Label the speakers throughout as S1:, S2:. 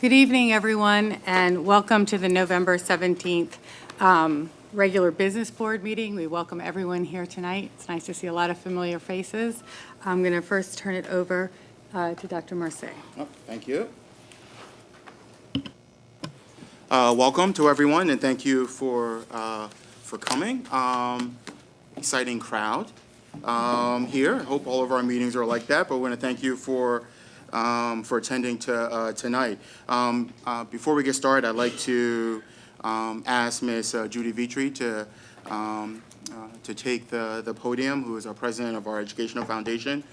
S1: Good evening, everyone, and welcome to the November 17th regular business board meeting. We welcome everyone here tonight. It's nice to see a lot of familiar faces. I'm going to first turn it over to Dr. Mercier.
S2: Oh, thank you. Welcome to everyone, and thank you for coming. Exciting crowd here. I hope all of our meetings are like that, but we want to thank you for attending tonight. Before we get started, I'd like to ask Ms. Judy Vitri to take the podium, who is our president of our Educational Foundation,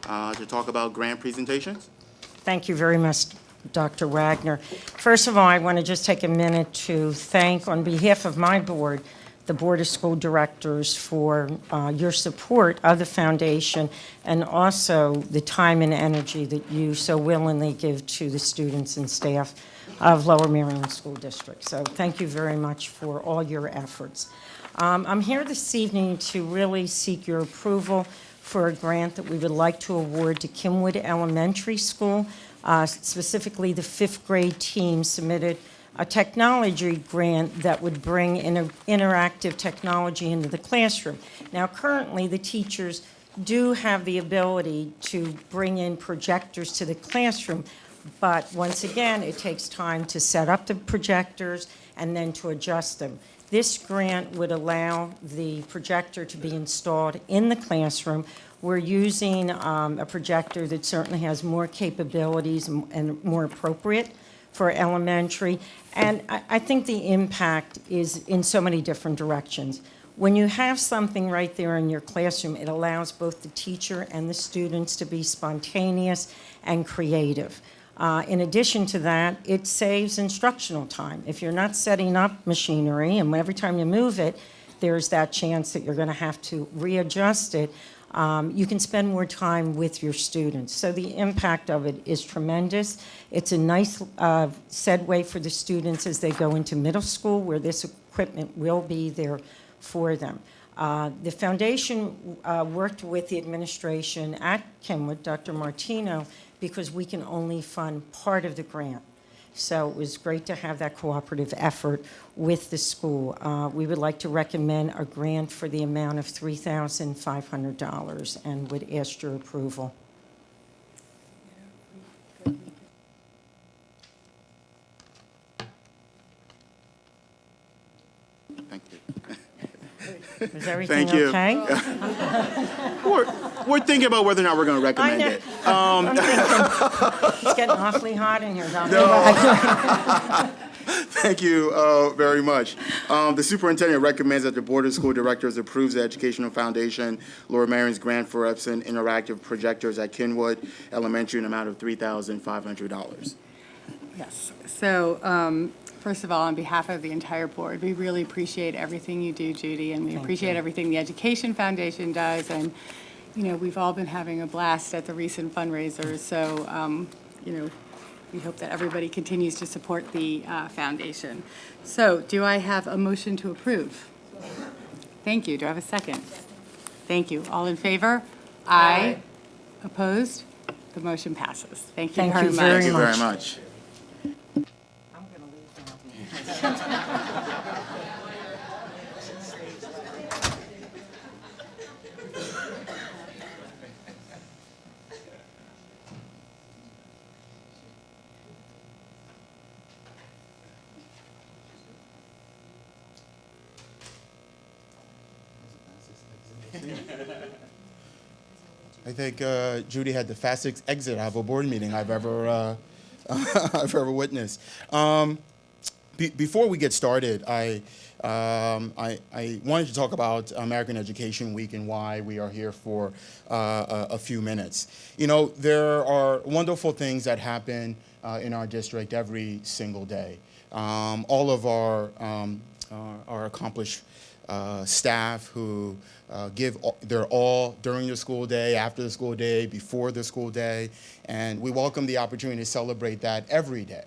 S2: to talk about grant presentations.
S3: Thank you very much, Dr. Wagner. First of all, I want to just take a minute to thank, on behalf of my board, the Board of School Directors for your support of the foundation and also the time and energy that you so willingly give to the students and staff of Lower Merion School District. So thank you very much for all your efforts. I'm here this evening to really seek your approval for a grant that we would like to award to Kinwood Elementary School. Specifically, the 5th grade team submitted a technology grant that would bring interactive technology into the classroom. Now, currently, the teachers do have the ability to bring in projectors to the classroom, but once again, it takes time to set up the projectors and then to adjust them. This grant would allow the projector to be installed in the classroom. We're using a projector that certainly has more capabilities and more appropriate for elementary. And I think the impact is in so many different directions. When you have something right there in your classroom, it allows both the teacher and the students to be spontaneous and creative. In addition to that, it saves instructional time. If you're not setting up machinery, and every time you move it, there's that chance that you're going to have to readjust it, you can spend more time with your students. So the impact of it is tremendous. It's a nice segue for the students as they go into middle school, where this equipment will be there for them. The foundation worked with the administration at Kinwood, Dr. Martino, because we can only fund part of the grant. So it was great to have that cooperative effort with the school. We would like to recommend a grant for the amount of $3,500 and would ask your approval.
S2: Thank you.
S3: Is everything
S2: Thank you.
S3: okay?
S2: We're thinking about whether or not we're going to recommend it.
S3: I'm thinking, it's getting awfully hot in here, Dr.
S2: Thank you very much. The superintendent recommends that the Board of School Directors approves the Educational Foundation Lower Merion's grant for Epson interactive projectors at Kinwood Elementary in an amount of $3,500.
S1: Yes. So, first of all, on behalf of the entire board, we really appreciate everything you do, Judy, and we appreciate everything the Education Foundation does. And, you know, we've all been having a blast at the recent fundraisers. So, you know, we hope that everybody continues to support the foundation. So, do I have a motion to approve? Thank you. Do I have a second? Thank you. All in favor? Aye. Opposed? The motion passes. Thank you
S3: Thank
S1: very
S3: you
S1: much.
S3: very
S2: Thank you very much.
S3: I'm going to leave now.
S2: I think Judy had the fastest exit out of a board meeting I've ever I've ever witnessed. Before we get started, I wanted to talk about American Education Week and why we are here for a few minutes. You know, there are wonderful things that happen in our district every single day. All of our accomplished staff who give their all during the school day, after the school day, before the school day, and we welcome the opportunity to celebrate that every day.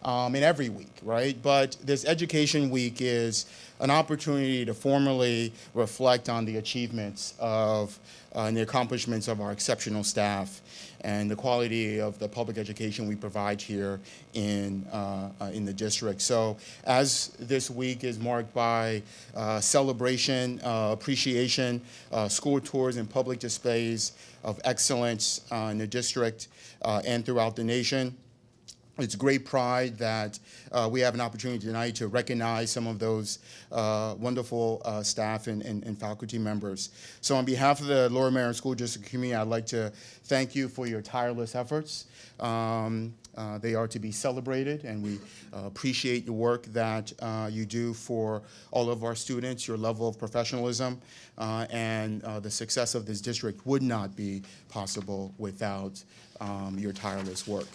S2: in every week, right? But this Education Week is an opportunity to formally reflect on the achievements of and the accomplishments of our exceptional staff and the quality of the public education we provide here in the district. So as this week is marked by celebration, appreciation, school tours and public displays of excellence in the district and throughout the nation, it's great pride that we have an opportunity tonight to recognize some of those wonderful staff and faculty members. So on behalf of the Lower Merion School District community, I'd like to thank you for your tireless efforts. They are to be celebrated, and we appreciate the work that you do for all of our students. Your level of professionalism and the success of this district would not be possible without your tireless work.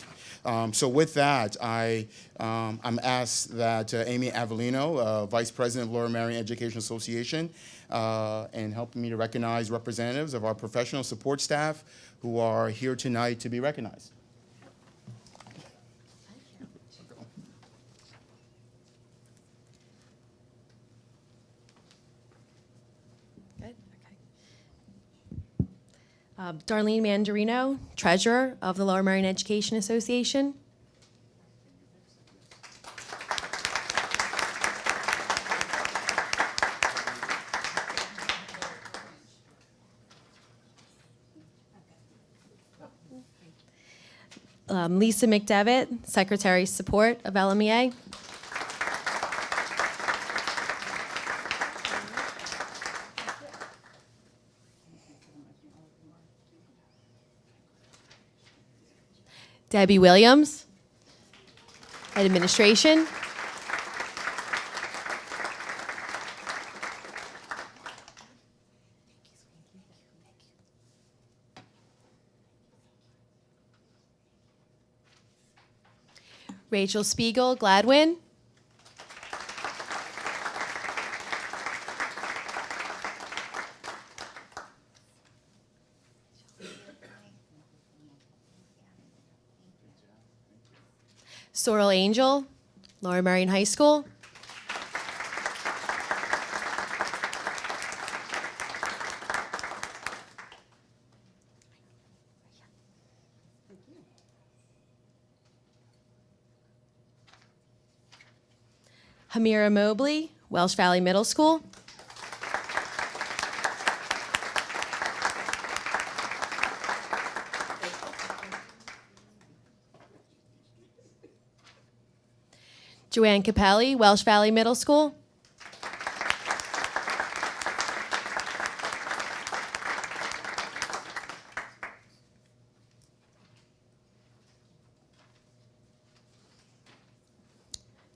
S2: So with that, I'm asked that Amy Avellino, Vice President of Lower Merion Education Association, and helping me to recognize representatives of our professional support staff who are here tonight to be recognized.
S4: Good, okay. Darlene Mandarino, Treasurer of the Lower Merion Education Association. Lisa McDevitt, Secretary Support of LMEA. Debbie Williams, Head Administration. Rachel Spiegel, Gladwin. Sorrel Angel, Lower Merion High School. Hamira Mobley, Welsh Valley Middle School. Joanne Capelli, Welsh Valley Middle School.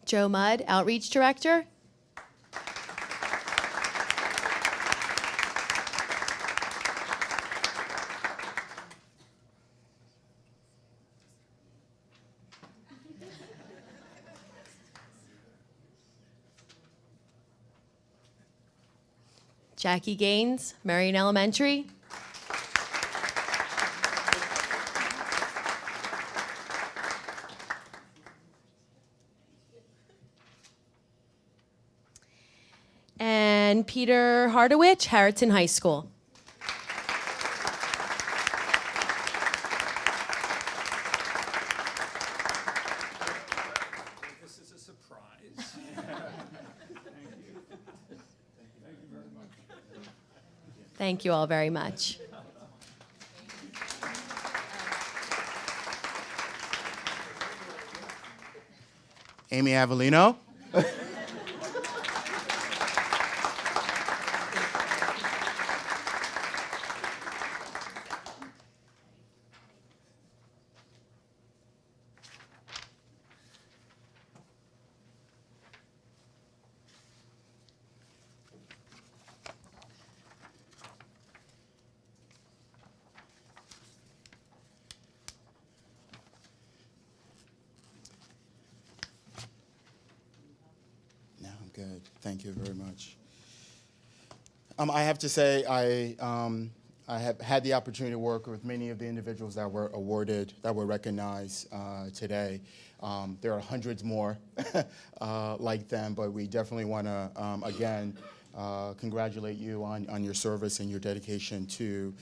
S4: Joe Mudd, Outreach Director. Jackie Gaines, Merion Elementary. And Peter Hardowich, Harriton High School.
S5: This is a surprise.
S4: Thank you all very much.
S2: Amy Avellino. No, I'm good. Thank you very much. I have to say, I have had the opportunity to work with many of the individuals that were awarded, that were recognized today. There are hundreds more like them, but we definitely want to, again, congratulate you on your service and your dedication to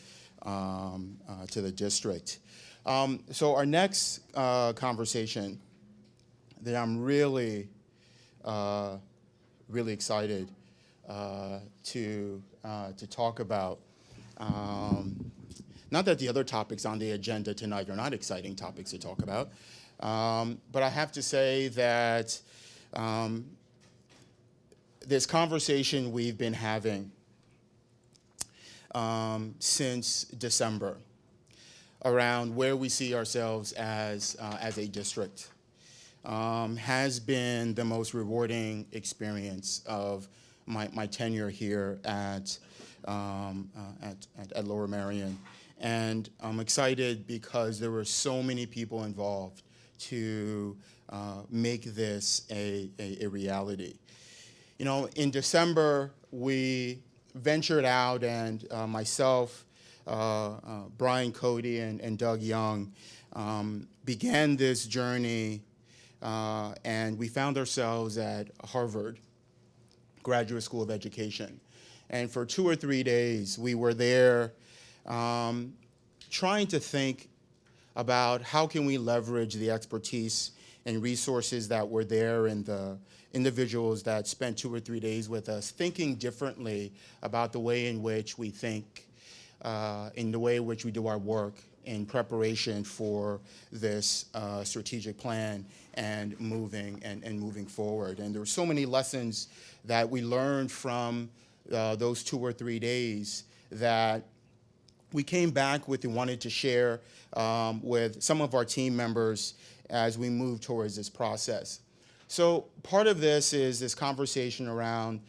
S2: the district. So our next conversation that I'm really excited to talk about. Not that the other topics on the agenda tonight are not exciting topics to talk about, but I have to say that this conversation we've been having since December around where we see ourselves as a district has been the most rewarding experience of my tenure here at Lower Merion. And I'm excited because there were so many people involved to make this a reality. You know, in December, we ventured out, and myself, Brian Cody, and Doug Young began this journey, and we found ourselves at Harvard Graduate School of Education. And for 2 or 3 days, we were there trying to think about how can we leverage the expertise and resources that were there and the individuals that spent 2 or 3 days with us, thinking differently about the way in which we think, in the way in which we do our work in preparation for this strategic plan and moving forward. And there were so many lessons that we learned from those 2 or 3 days that we came back with and wanted to share with some of our team members as we move towards this process. So part of this is this conversation around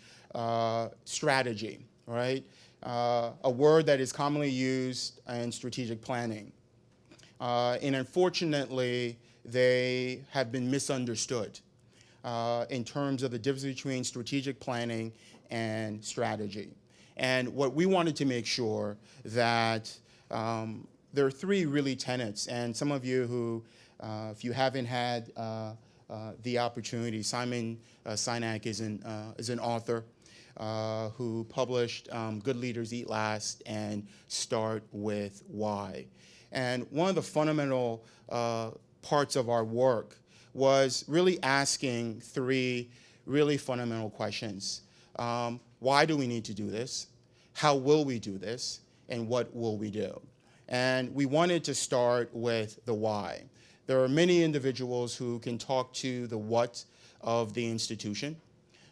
S2: strategy, right? A word that is commonly used in strategic planning. And unfortunately, they have been misunderstood in terms of the difference between strategic planning and strategy. And what we wanted to make sure that there are 3 really tenets, and some of you who, if you haven't had the opportunity, Simon Sinek is an author who published Good Leaders Eat Last and Start with Why. And one of the fundamental parts of our work was really asking 3 really fundamental questions. Why do we need to do this? How will we do this? And what will we do? And we wanted to start with the why. There are many individuals who can talk to the what of the institution.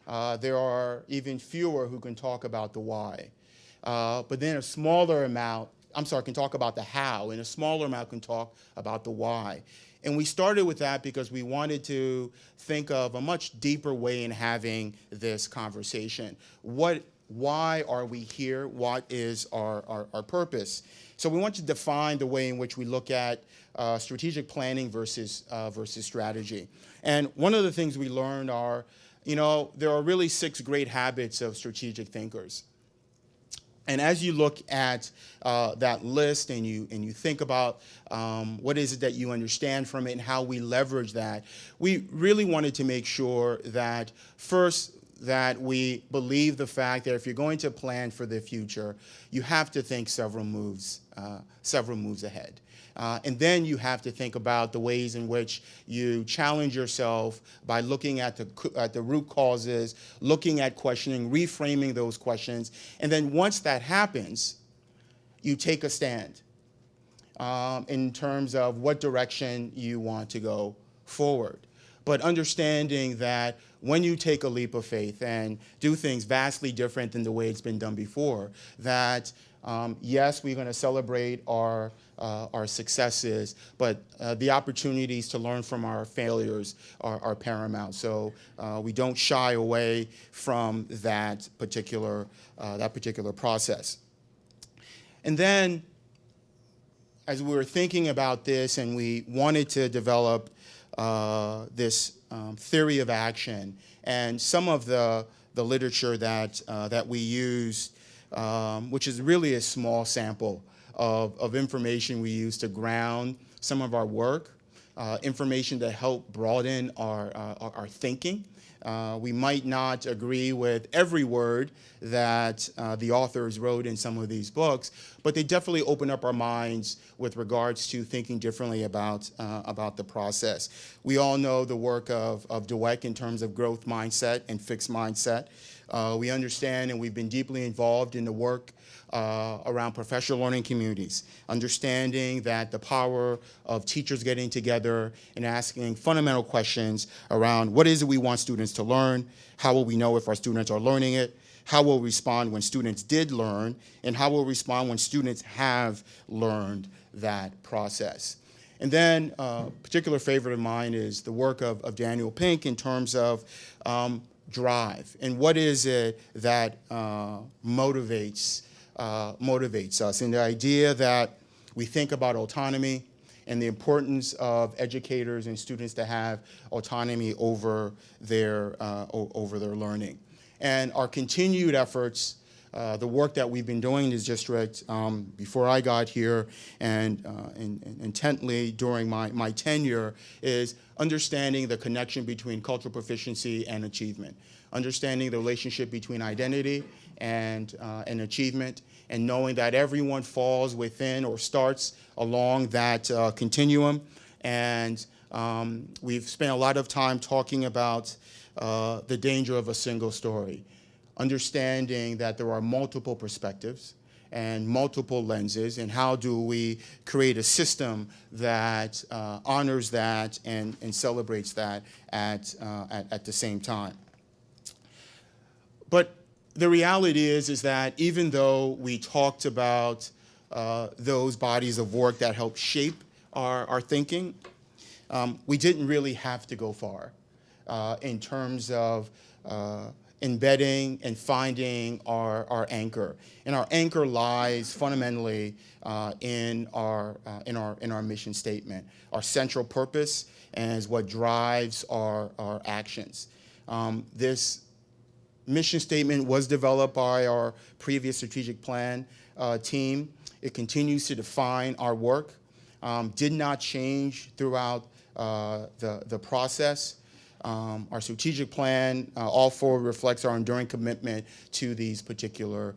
S2: There are even fewer who can talk about the why. But then a smaller amount, can talk about the how, and a smaller amount can talk about the why. And we started with that because we wanted to think of a much deeper way in having this conversation. Why are we here? What is our purpose? So we want to define the way in which we look at strategic planning versus strategy. And one of the things we learned are, there are really 6 great habits of strategic thinkers. And as you look at that list and you think about what is it that you understand from it and how we leverage that, we really wanted to make sure that first that we believe the fact that if you're going to plan for the future, you have to think several moves ahead. And then you have to think about the ways in which you challenge yourself by looking at the root causes, looking at questioning, reframing those questions. And then once that happens, you take a stand in terms of what direction you want to go forward. But understanding that when you take a leap of faith and do things vastly different than the way it's been done before, that yes, we're going to celebrate our successes, but the opportunities to learn from our failures are paramount. So we don't shy away from that particular process. And then, as we were thinking about this, and we wanted to develop this theory of action, and some of the literature that we used which is really a small sample of information we use to ground some of our work, information to help broaden our thinking. We might not agree with every word that the authors wrote in some of these books, but they definitely open up our minds with regards to thinking differently about the process. We all know the work of Dweck in terms of growth mindset and fixed mindset. We understand, and we've been deeply involved in the work around professional learning communities, understanding that the power of teachers getting together and asking fundamental questions around what is it we want students to learn, how will we know if our students are learning it, how will we respond when students did learn, and how will we respond when students have learned that process. And then a particular favorite of mine is the work of Daniel Pink in terms of drive, and what is it that motivates us, and the idea that we think about autonomy and the importance of educators and students to have autonomy over their learning. And our continued efforts, the work that we've been doing in this district before I got here and intently during my tenure, is understanding the connection between cultural proficiency and achievement, understanding the relationship between identity and achievement, and knowing that everyone falls within or starts along that continuum. And we've spent a lot of time talking about the danger of a single story, understanding that there are multiple perspectives and multiple lenses, and how do we create a system that honors that and celebrates that at the same time. But the reality is that even though we talked about those bodies of work that help shape our thinking, we didn't really have to go far in terms of embedding and finding our anchor. And our anchor lies fundamentally in our mission statement. Our central purpose is what drives our actions. This mission statement was developed by our previous strategic plan team. It continues to define our work, did not change throughout the process. Our strategic plan, all forward, reflects our enduring commitment to these particular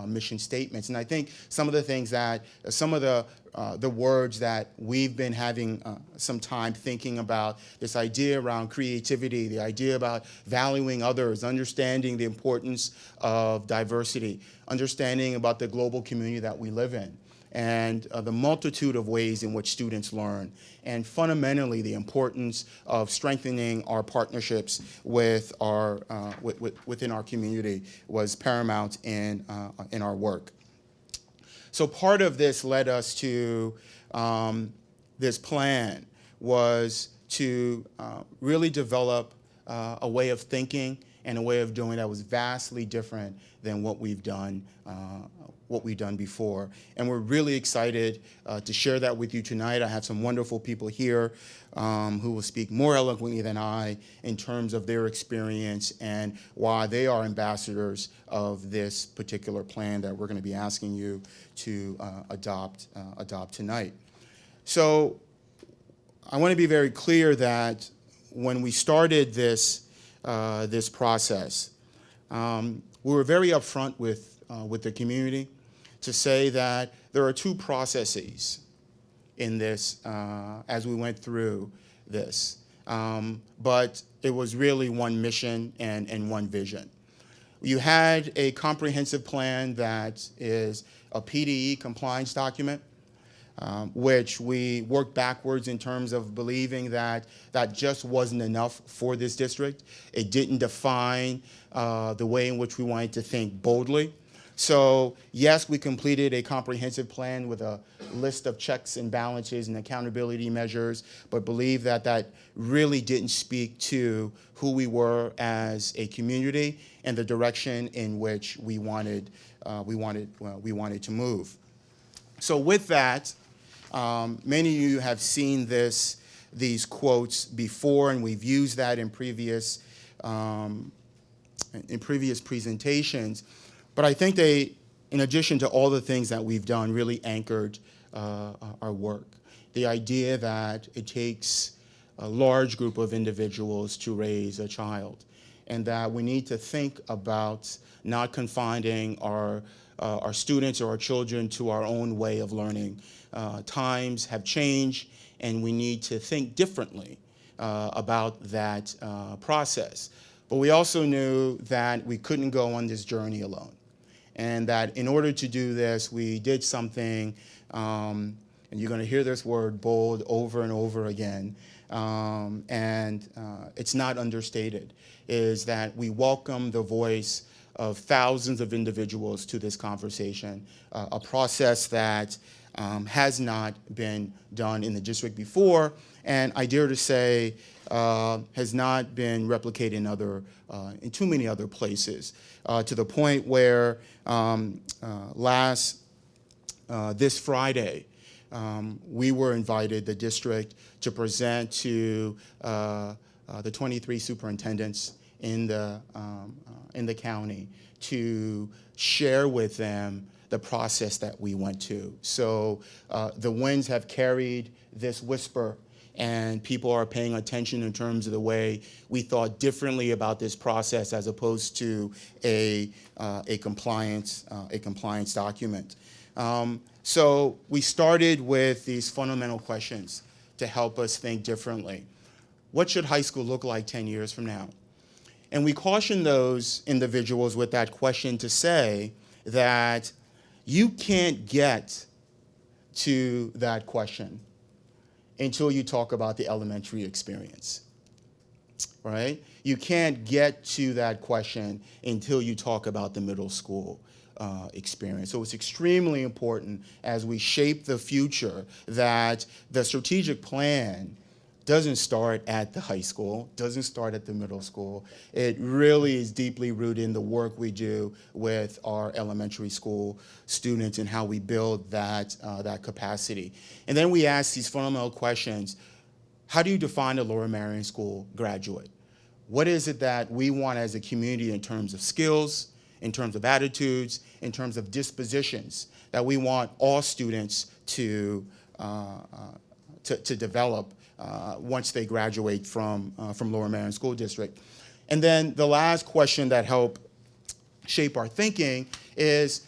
S2: mission statements. And I think some of the things that, some of the words that we've been having some time thinking about, this idea around creativity, the idea about valuing others, understanding the importance of diversity, understanding about the global community that we live in, and the multitude of ways in which students learn, and fundamentally the importance of strengthening our partnerships with within our community was paramount in our work. So part of this led us to this plan was to really develop a way of thinking and a way of doing that was vastly different than what we've done before. And we're really excited to share that with you tonight. I have some wonderful people here who will speak more eloquently than I in terms of their experience and why they are ambassadors of this particular plan that we're going to be asking you to adopt tonight. So I want to be very clear that when we started this process, we were very upfront with the community to say that there are two processes in this as we went through this. But it was really one mission and one vision. You had a comprehensive plan that is a PDE compliance document, which we worked backwards in terms of believing that that just wasn't enough for this district. It didn't define the way in which we wanted to think boldly. So yes, we completed a comprehensive plan with a list of checks and balances and accountability measures, but believe that that really didn't speak to who we were as a community and the direction in which we wanted to move. So with that, many of you have seen these quotes before, and we've used that in previous in previous presentations, but I think they, in addition to all the things that we've done, really anchored our work. The idea that it takes a large group of individuals to raise a child, and that we need to think about not confining our students or our children to our own way of learning. Times have changed, and we need to think differently about that process. But we also knew that we couldn't go on this journey alone, and that in order to do this, we did something, and you're going to hear this word bold over and over again, and it's not understated, is that we welcome the voice of thousands of individuals to this conversation, a process that has not been done in the district before, and I dare to say has not been replicated in too many other places, to the point where this Friday, we were invited, the district, to present to the 23 superintendents in the county to share with them the process that we went to. So the winds have carried this whisper, and people are paying attention in terms of the way we thought differently about this process as opposed to a compliance document. So we started with these fundamental questions to help us think differently. What should high school look like 10 years from now? And we caution those individuals with that question to say that you can't get to that question until you talk about the elementary experience, right? You can't get to that question until you talk about the middle school experience. So it's extremely important as we shape the future that the strategic plan doesn't start at the high school, doesn't start at the middle school. It really is deeply rooted in the work we do with our elementary school students and how we build that capacity. And then we ask these fundamental questions. How do you define a Lower Merion School graduate? What is it that we want as a community in terms of skills, in terms of attitudes, in terms of dispositions that we want all students to develop once they graduate from Lower Merion School District? And then the last question that helped shape our thinking is,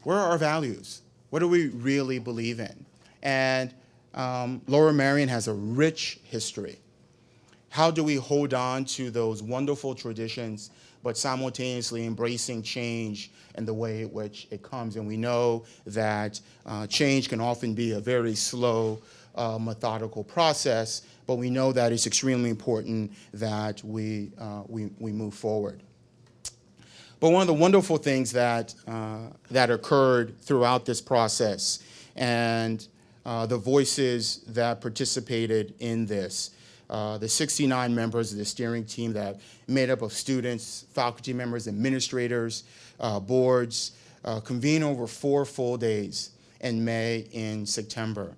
S2: where are our values? What do we really believe in? And Lower Merion has a rich history. How do we hold on to those wonderful traditions, but simultaneously embracing change and the way in which it comes? And we know that change can often be a very slow, methodical process, but we know that it's extremely important that we move forward. But one of the wonderful things that occurred throughout this process, and the voices that participated in this, the 69 members of the steering team that made up of students, faculty members, administrators, boards, convened over 4 full days in May and September.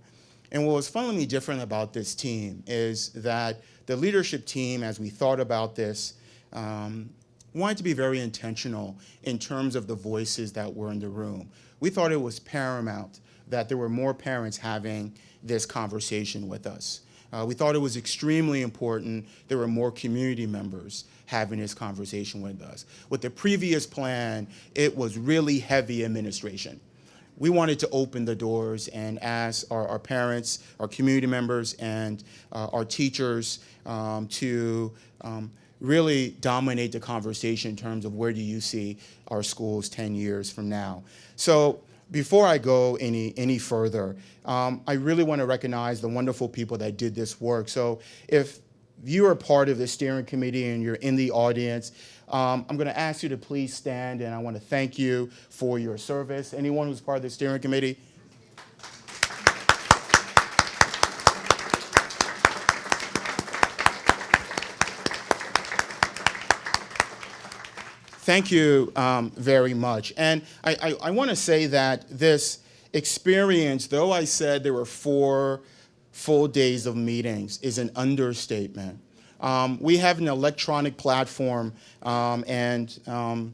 S2: And what was fundamentally different about this team is that the leadership team, as we thought about this, wanted to be very intentional in terms of the voices that were in the room. We thought it was paramount that there were more parents having this conversation with us. We thought it was extremely important there were more community members having this conversation with us. With the previous plan, it was really heavy administration. We wanted to open the doors and ask our parents, our community members, and our teachers to really dominate the conversation in terms of where do you see our schools 10 years from now. So before I go any further, I really want to recognize the wonderful people that did this work. So if you are part of the steering committee and you're in the audience, I'm going to ask you to please stand, and I want to thank you for your service. Anyone who's part of the steering committee? Thank you very much. And I want to say that this experience, though I said there were 4 full days of meetings, is an understatement. We have an electronic platform, and I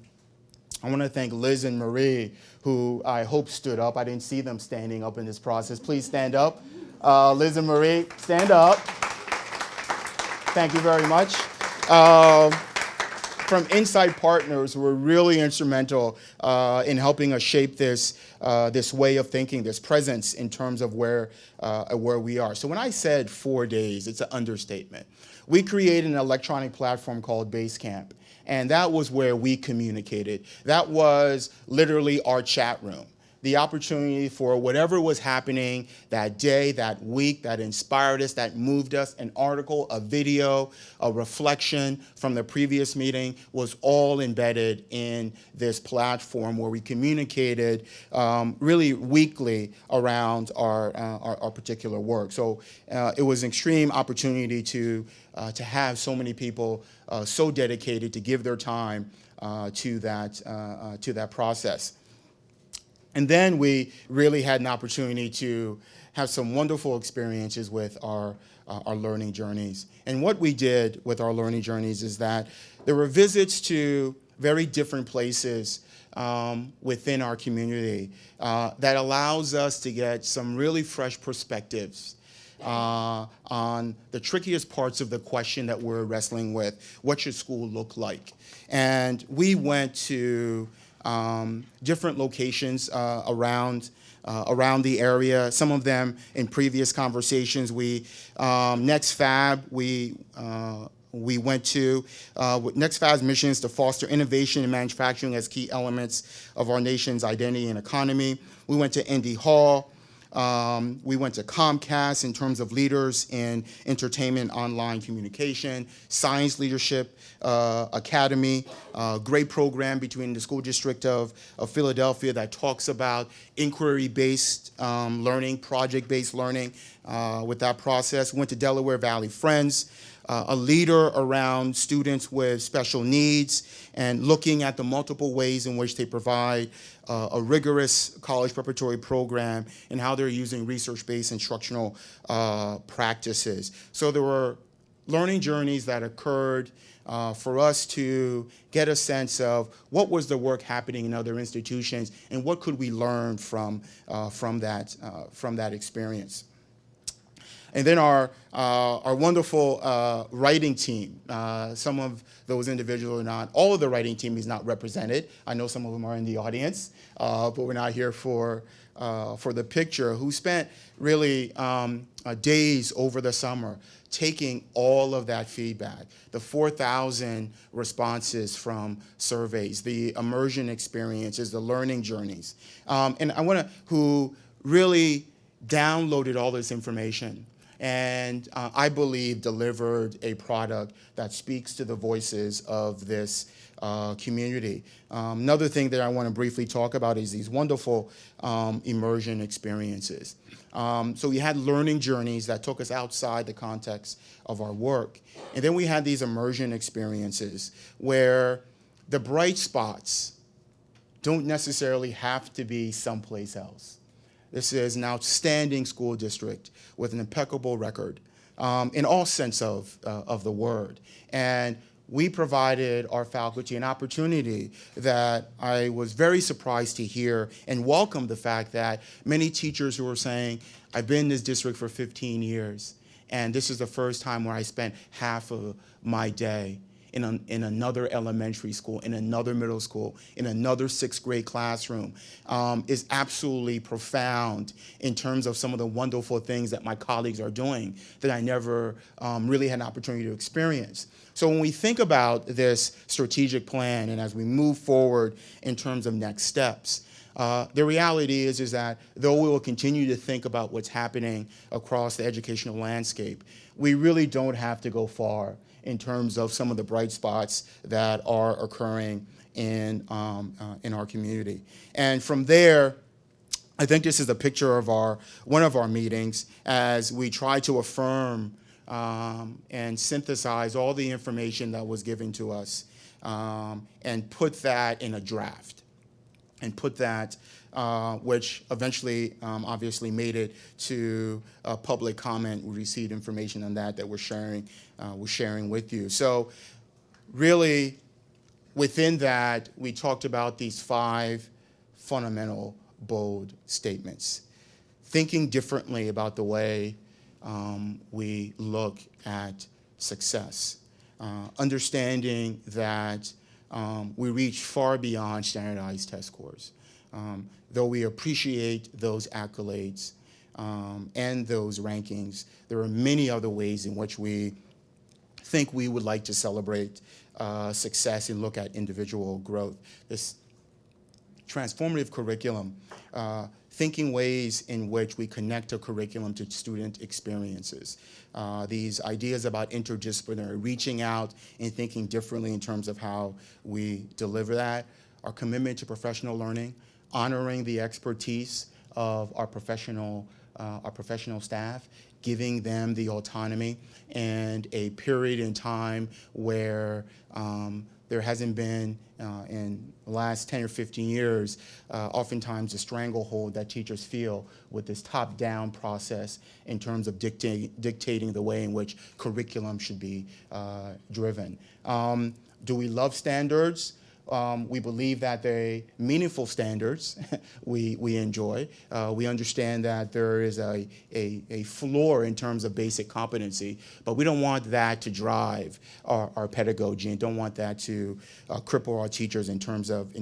S2: want to thank Liz and Marie, who I hope stood up. I didn't see them standing up in this process. Please stand up. Liz and Marie, stand up. Thank you very much. From Insight Partners, who were really instrumental in helping us shape this way of thinking, this presence in terms of where we are. So when I said 4 days, it's an understatement. We created an electronic platform called Basecamp, and that was where we communicated. That was literally our chat room. The opportunity for whatever was happening that day, that week, that inspired us, that moved us, an article, a video, a reflection from the previous meeting was all embedded in this platform where we communicated really weekly around our particular work. So it was an extreme opportunity to have so many people so dedicated to give their time to that process. And then we really had an opportunity to have some wonderful experiences with our learning journeys. And what we did with our learning journeys is that there were visits to very different places within our community that allows us to get some really fresh perspectives on the trickiest parts of the question that we're wrestling with. What should school look like? And we went to different locations around the area. Some of them in previous conversations. NextFab, we went to. NextFab's mission is to foster innovation in manufacturing as key elements of our nation's identity and economy. We went to Indy Hall. We went to Comcast in terms of leaders in entertainment, online communication, Science Leadership Academy, great program between the School District of Philadelphia that talks about inquiry-based learning, project-based learning with that process. Went to Delaware Valley Friends, a leader around students with special needs and looking at the multiple ways in which they provide a rigorous college preparatory program and how they're using research-based instructional practices. So there were learning journeys that occurred for us to get a sense of what was the work happening in other institutions and what could we learn from that experience. And then our wonderful writing team. Some of those individuals are not. All of the writing team is not represented. I know some of them are in the audience, but we're not here for the picture. Who spent really days over the summer taking all of that feedback, the 4,000 responses from surveys, the immersion experiences, the learning journeys, and who really downloaded all this information. And I believe delivered a product that speaks to the voices of this community. Another thing that I want to briefly talk about is these wonderful immersion experiences. So we had learning journeys that took us outside the context of our work. And then we had these immersion experiences where the bright spots don't necessarily have to be someplace else. This is an outstanding school district with an impeccable record in all sense of the word. And we provided our faculty an opportunity that I was very surprised to hear and welcomed the fact that many teachers who were saying, I've been in this district for 15 years, and this is the first time where I spent half of my day in another elementary school, in another middle school, in another sixth grade classroom, is absolutely profound in terms of some of the wonderful things that my colleagues are doing that I never really had an opportunity to experience. So when we think about this strategic plan and as we move forward in terms of next steps, the reality is that though we will continue to think about what's happening across the educational landscape, we really don't have to go far in terms of some of the bright spots that are occurring in our community. And from there, I think this is a picture of one of our meetings as we try to affirm and synthesize all the information that was given to us and put that in a draft. and put that, which eventually obviously made it to public comment. We received information on that we're sharing with you. So really, within that, we talked about these 5 fundamental, bold statements. Thinking differently about the way we look at success. Understanding that we reach far beyond standardized test scores. Though we appreciate those accolades and those rankings, there are many other ways in which we think we would like to celebrate success and look at individual growth. This transformative curriculum, thinking ways in which we connect a curriculum to student experiences. These ideas about interdisciplinary, reaching out and thinking differently in terms of how we deliver that. Our commitment to professional learning, honoring the expertise of our professional staff, giving them the autonomy, and a period in time where there hasn't been, in the last 10 or 15 years, oftentimes a stranglehold that teachers feel with this top-down process in terms of dictating the way in which curriculum should be driven. Do we love standards? We believe that they're meaningful standards we enjoy. We understand that there is a floor in terms of basic competency, but we don't want that to drive our pedagogy and don't want that to cripple our teachers in terms of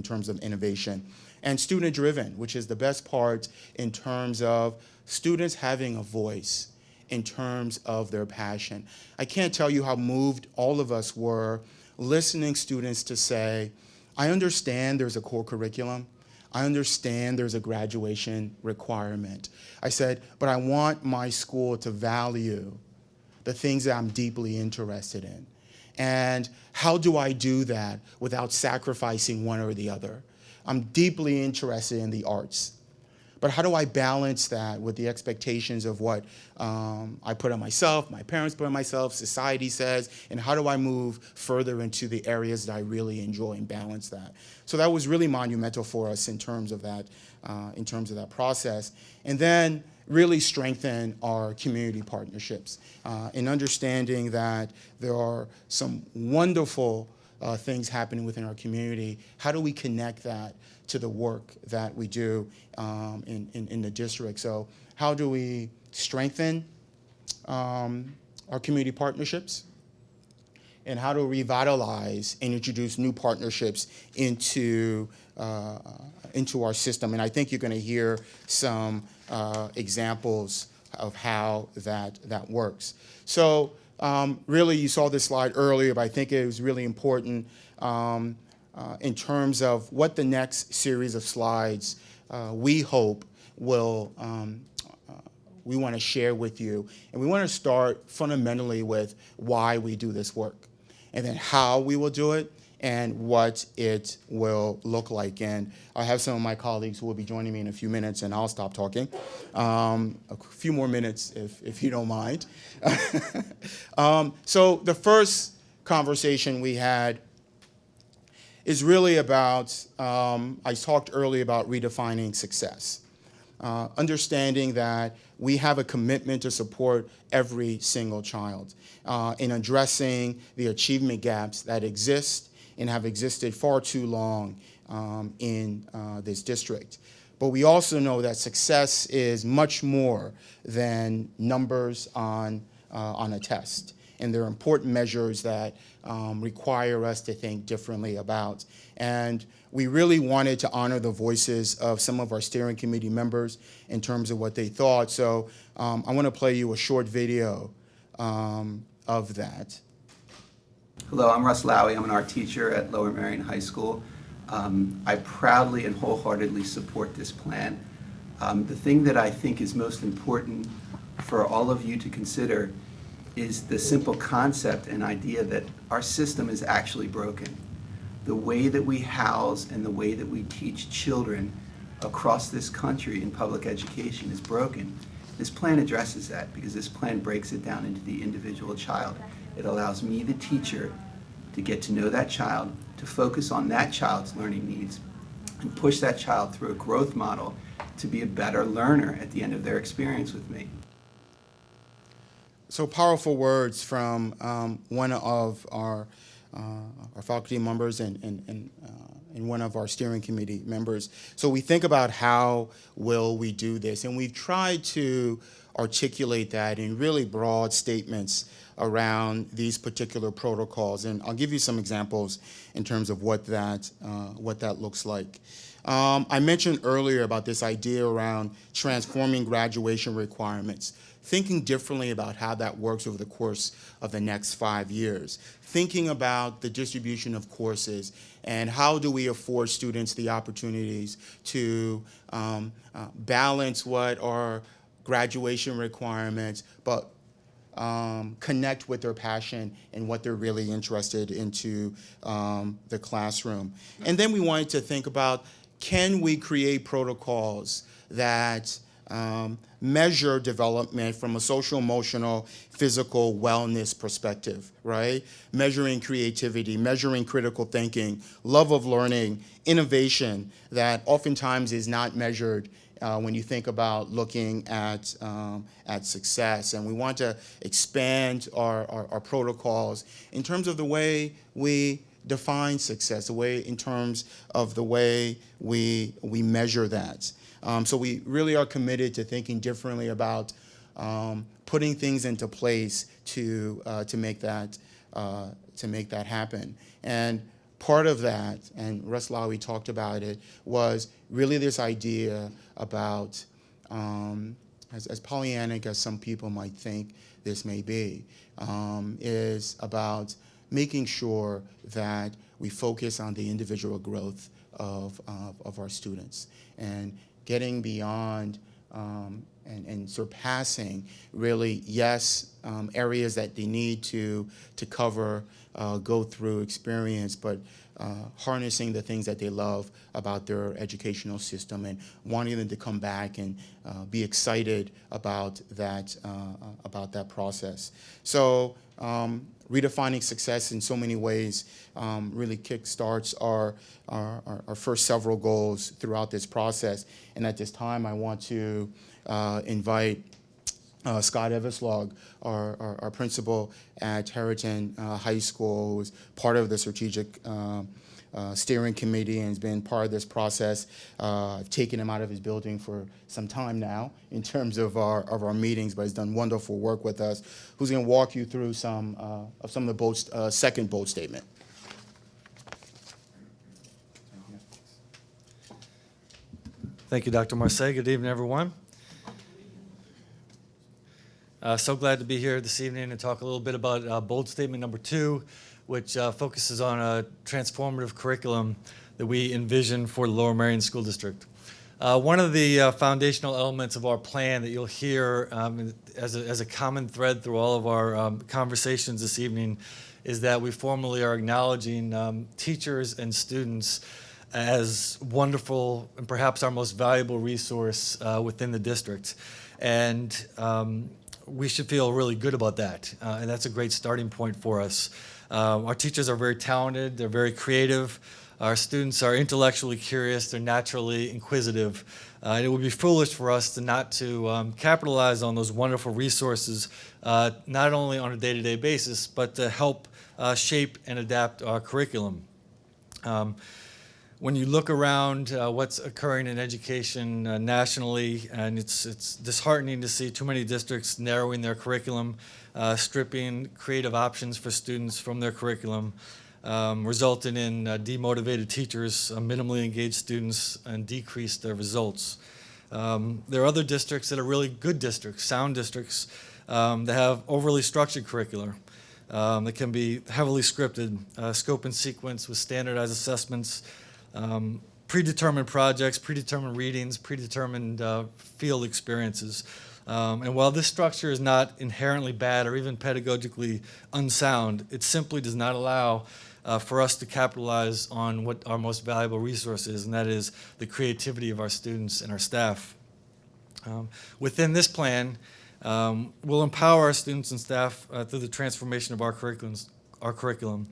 S2: innovation. And student-driven, which is the best part in terms of students having a voice in terms of their passion. I can't tell you how moved all of us were listening students to say, I understand there's a core curriculum. I understand there's a graduation requirement. I said, but I want my school to value the things that I'm deeply interested in. And how do I do that without sacrificing one or the other? I'm deeply interested in the arts. But how do I balance that with the expectations of what I put on myself, my parents put on myself, society says, and how do I move further into the areas that I really enjoy and balance that? So that was really monumental for us in terms of that process. And then really strengthen our community partnerships in understanding that there are some wonderful things happening within our community. How do we connect that to the work that we do in the district? So how do we strengthen our community partnerships? And how to revitalize and introduce new partnerships into our system? And I think you're going to hear some examples of how that works. So really, you saw this slide earlier, but I think it was really important in terms of what the next series of slides we hope will we want to share with you. And we want to start fundamentally with why we do this work, and then how we will do it, and what it will look like. And I have some of my colleagues who will be joining me in a few minutes, and I'll stop talking. A few more minutes, if you don't mind. So the first conversation we had is really about, I talked earlier about redefining success. Understanding that we have a commitment to support every single child in addressing the achievement gaps that exist and have existed far too long in this district. But we also know that success is much more than numbers on a test. And there are important measures that require us to think differently about. And we really wanted to honor the voices of some of our steering committee members in terms of what they thought. So I want to play you a short video of that.
S5: Hello, I'm Russ Lowy. I'm an art teacher at Lower Merion High School. I proudly and wholeheartedly support this plan. The thing that I think is most important for all of you to consider is the simple concept and idea that our system is actually broken. The way that we house and the way that we teach children across this country in public education is broken. This plan addresses that because this plan breaks it down into the individual child. It allows me, the teacher, to get to know that child, to focus on that child's learning needs, and push that child through a growth model to be a better learner at the end of their experience with me.
S2: So powerful words from one of our faculty members and one of our steering committee members. So we think about how will we do this, and we've tried to articulate that in really broad statements around these particular protocols. And I'll give you some examples in terms of what that looks like. I mentioned earlier about this idea around transforming graduation requirements, thinking differently about how that works over the course of the next 5 years, thinking about the distribution of courses and how do we afford students the opportunities to balance what are graduation requirements, but connect with their passion and what they're really interested into the classroom. And then we wanted to think about, can we create protocols that measure development from a social, emotional, physical wellness perspective, right? Measuring creativity, measuring critical thinking, love of learning, innovation that oftentimes is not measured when you think about looking at success. And we want to expand our protocols in terms of the way we define success, the way in terms of the way we measure that. So we really are committed to thinking differently about putting things into place to make that happen. And part of that, and Russ Lowy talked about it, was really this idea about, as Pollyannic as some people might think this may be, is about making sure that we focus on the individual growth of our students and getting beyond and surpassing really, yes, areas that they need to cover, go through, experience, but harnessing the things that they love about their educational system and wanting them to come back and be excited about that process. So redefining success in so many ways really kickstarts our first several goals throughout this process. And at this time, I want to invite Scott Everslog, our principal at Harriton High School, who is part of the strategic steering committee and has been part of this process. I've taken him out of his building for some time now in terms of our meetings, but he's done wonderful work with us, who's going to walk you through some of the bold, second bold statement.
S6: Thank you, Dr. Marseille. Good evening, everyone. So glad to be here this evening and talk a little bit about bold statement number 2, which focuses on a transformative curriculum that we envision for the Lower Merion School District. One of the foundational elements of our plan that you'll hear as a common thread through all of our conversations this evening is that we formally are acknowledging teachers and students as wonderful and perhaps our most valuable resource within the district. And we should feel really good about that, and that's a great starting point for us. Our teachers are very talented, they're very creative, our students are intellectually curious, they're naturally inquisitive, and it would be foolish for us not to capitalize on those wonderful resources, not only on a day-to-day basis, but to help shape and adapt our curriculum. When you look around what's occurring in education nationally, and it's disheartening to see too many districts narrowing their curriculum, stripping creative options for students from their curriculum, resulting in demotivated teachers, minimally engaged students, and decreased their results. There are other districts that are really good districts, sound districts, that have overly structured curricula that can be heavily scripted, scope and sequence with standardized assessments, predetermined projects, predetermined readings, predetermined field experiences. And while this structure is not inherently bad or even pedagogically unsound, it simply does not allow for us to capitalize on what our most valuable resource is, and that is the creativity of our students and our staff. Within this plan, we'll empower our students and staff through the transformation of our curriculum.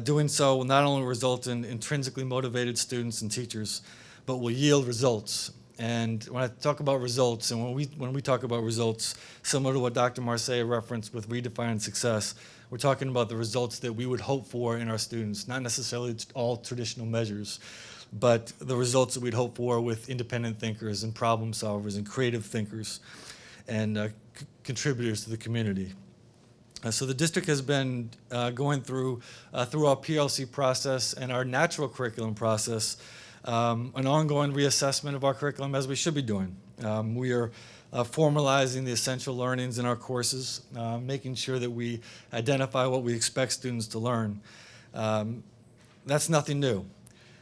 S6: Doing so will not only result in intrinsically motivated students and teachers, but will yield results. And when I talk about results, and when we talk about results, similar to what Dr. Marseille referenced with redefining success, we're talking about the results that we would hope for in our students, not necessarily all traditional measures, but the results that we'd hope for with independent thinkers and problem solvers and creative thinkers and contributors to the community. So the district has been going through our PLC process and our natural curriculum process, an ongoing reassessment of our curriculum, as we should be doing. We are formalizing the essential learnings in our courses, making sure that we identify what we expect students to learn. That's nothing new.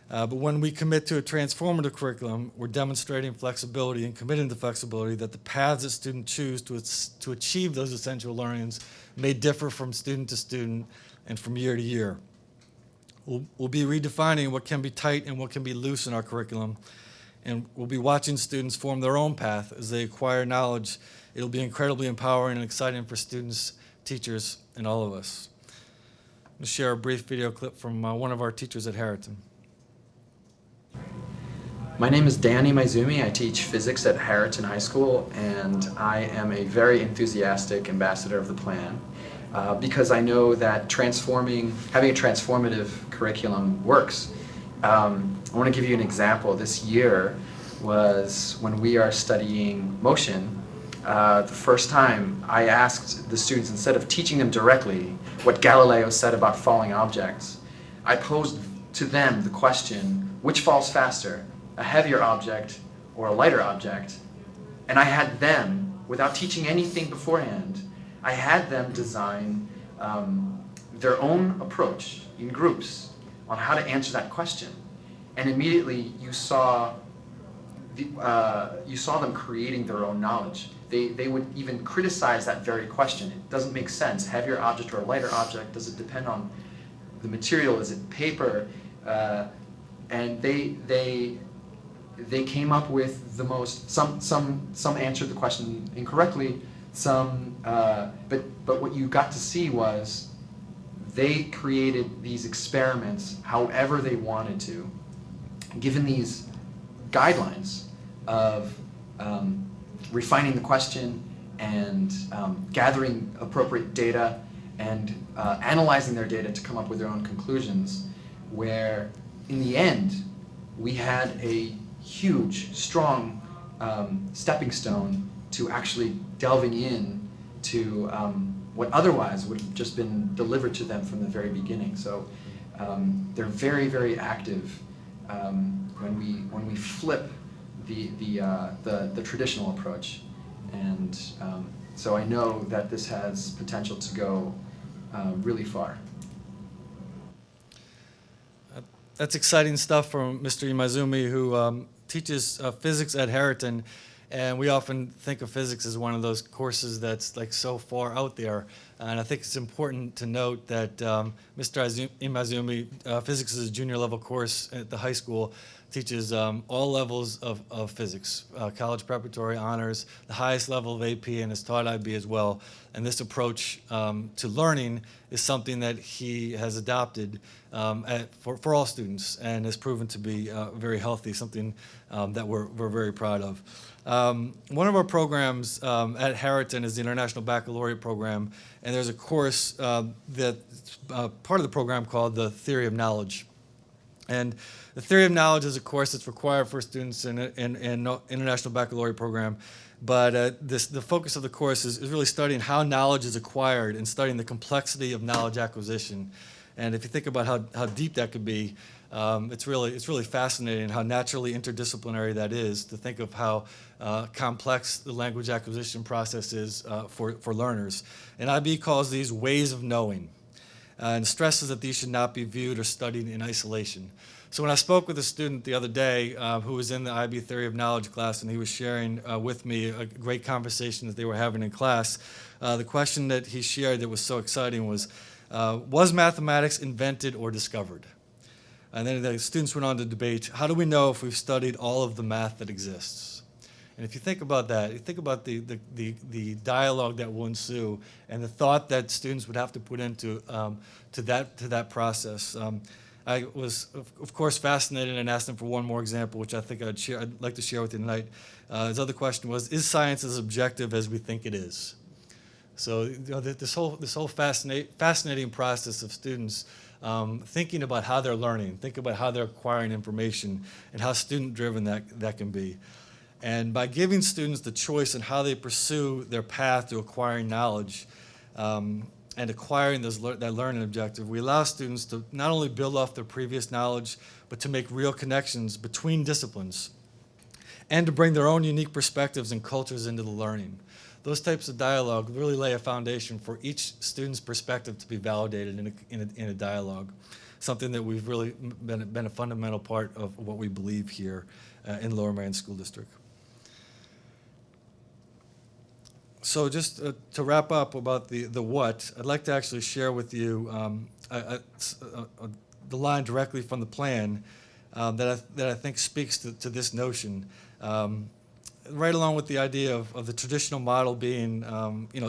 S6: But when we commit to a transformative curriculum, we're demonstrating flexibility and committing to flexibility that the paths that students choose to achieve those essential learnings may differ from student to student and from year to year. We'll be redefining what can be tight and what can be loose in our curriculum, and we'll be watching students form their own path as they acquire knowledge. It'll be incredibly empowering and exciting for students, teachers, and all of us. I'm going to share a brief video clip from one of our teachers at Harriton.
S7: My name is Danny Maizumi. I teach physics at Harriton High School, and I am a very enthusiastic ambassador of the plan because I know that having a transformative curriculum works. I want to give you an example. This year was when we are studying motion. The first time I asked the students, instead of teaching them directly what Galileo said about falling objects, I posed to them the question, which falls faster, a heavier object or a lighter object? And I had them, without teaching anything beforehand, I had them design their own approach in groups on how to answer that question. And immediately you saw them creating their own knowledge. They would even criticize that very question. It doesn't make sense. Heavier object or a lighter object, does it depend on the material? Is it paper? And they came up with the most, some answered the question incorrectly, but what you got to see was they created these experiments however they wanted to, given these guidelines of refining the question and gathering appropriate data and analyzing their data to come up with their own conclusions, where in the end we had a huge, strong stepping stone to actually delving in to what otherwise would have just been delivered to them from the very beginning. So they're very, very active when we flip the traditional approach, and so I know that this has potential to go really far.
S6: That's exciting stuff from Mr. Imaizumi, who teaches physics at Harriton, and we often think of physics as one of those courses that's like so far out there. And I think it's important to note that Mr. Imaizumi, physics is a junior level course at the high school, teaches all levels of physics, college preparatory honors, the highest level of AP, and has taught IB as well. And this approach to learning is something that he has adopted for all students and has proven to be very healthy, something that we're very proud of. One of our programs at Harriton is the International Baccalaureate Program, and there's a course that's part of the program called the Theory of Knowledge. And the Theory of Knowledge is a course that's required for students in International Baccalaureate Program, but the focus of the course is really studying how knowledge is acquired and studying the complexity of knowledge acquisition. And if you think about how deep that could be, it's really fascinating how naturally interdisciplinary that is, to think of how complex the language acquisition process is for learners. And IB calls these ways of knowing, and stresses that these should not be viewed or studied in isolation. So when I spoke with a student the other day who was in the IB Theory of Knowledge class, and he was sharing with me a great conversation that they were having in class, the question that he shared that was so exciting was mathematics invented or discovered? And then the students went on to debate, how do we know if we've studied all of the math that exists? And if you think about that, you think about the dialogue that will ensue and the thought that students would have to put into to that process. I was, of course, fascinated and asked him for one more example, which I think I'd like to share with you tonight. His other question was, is science as objective as we think it is? So this whole fascinating process of students thinking about how they're learning, thinking about how they're acquiring information, and how student-driven that can be. And by giving students the choice in how they pursue their path to acquiring knowledge, and acquiring that learning objective, we allow students to not only build off their previous knowledge, but to make real connections between disciplines and to bring their own unique perspectives and cultures into the learning. Those types of dialogue really lay a foundation for each student's perspective to be validated in a dialogue, something that we've really been a fundamental part of what we believe here in Lower Merion School District. So just to wrap up about the what, I'd like to actually share with you the line directly from the plan that I think speaks to this notion. Right along with the idea of the traditional model being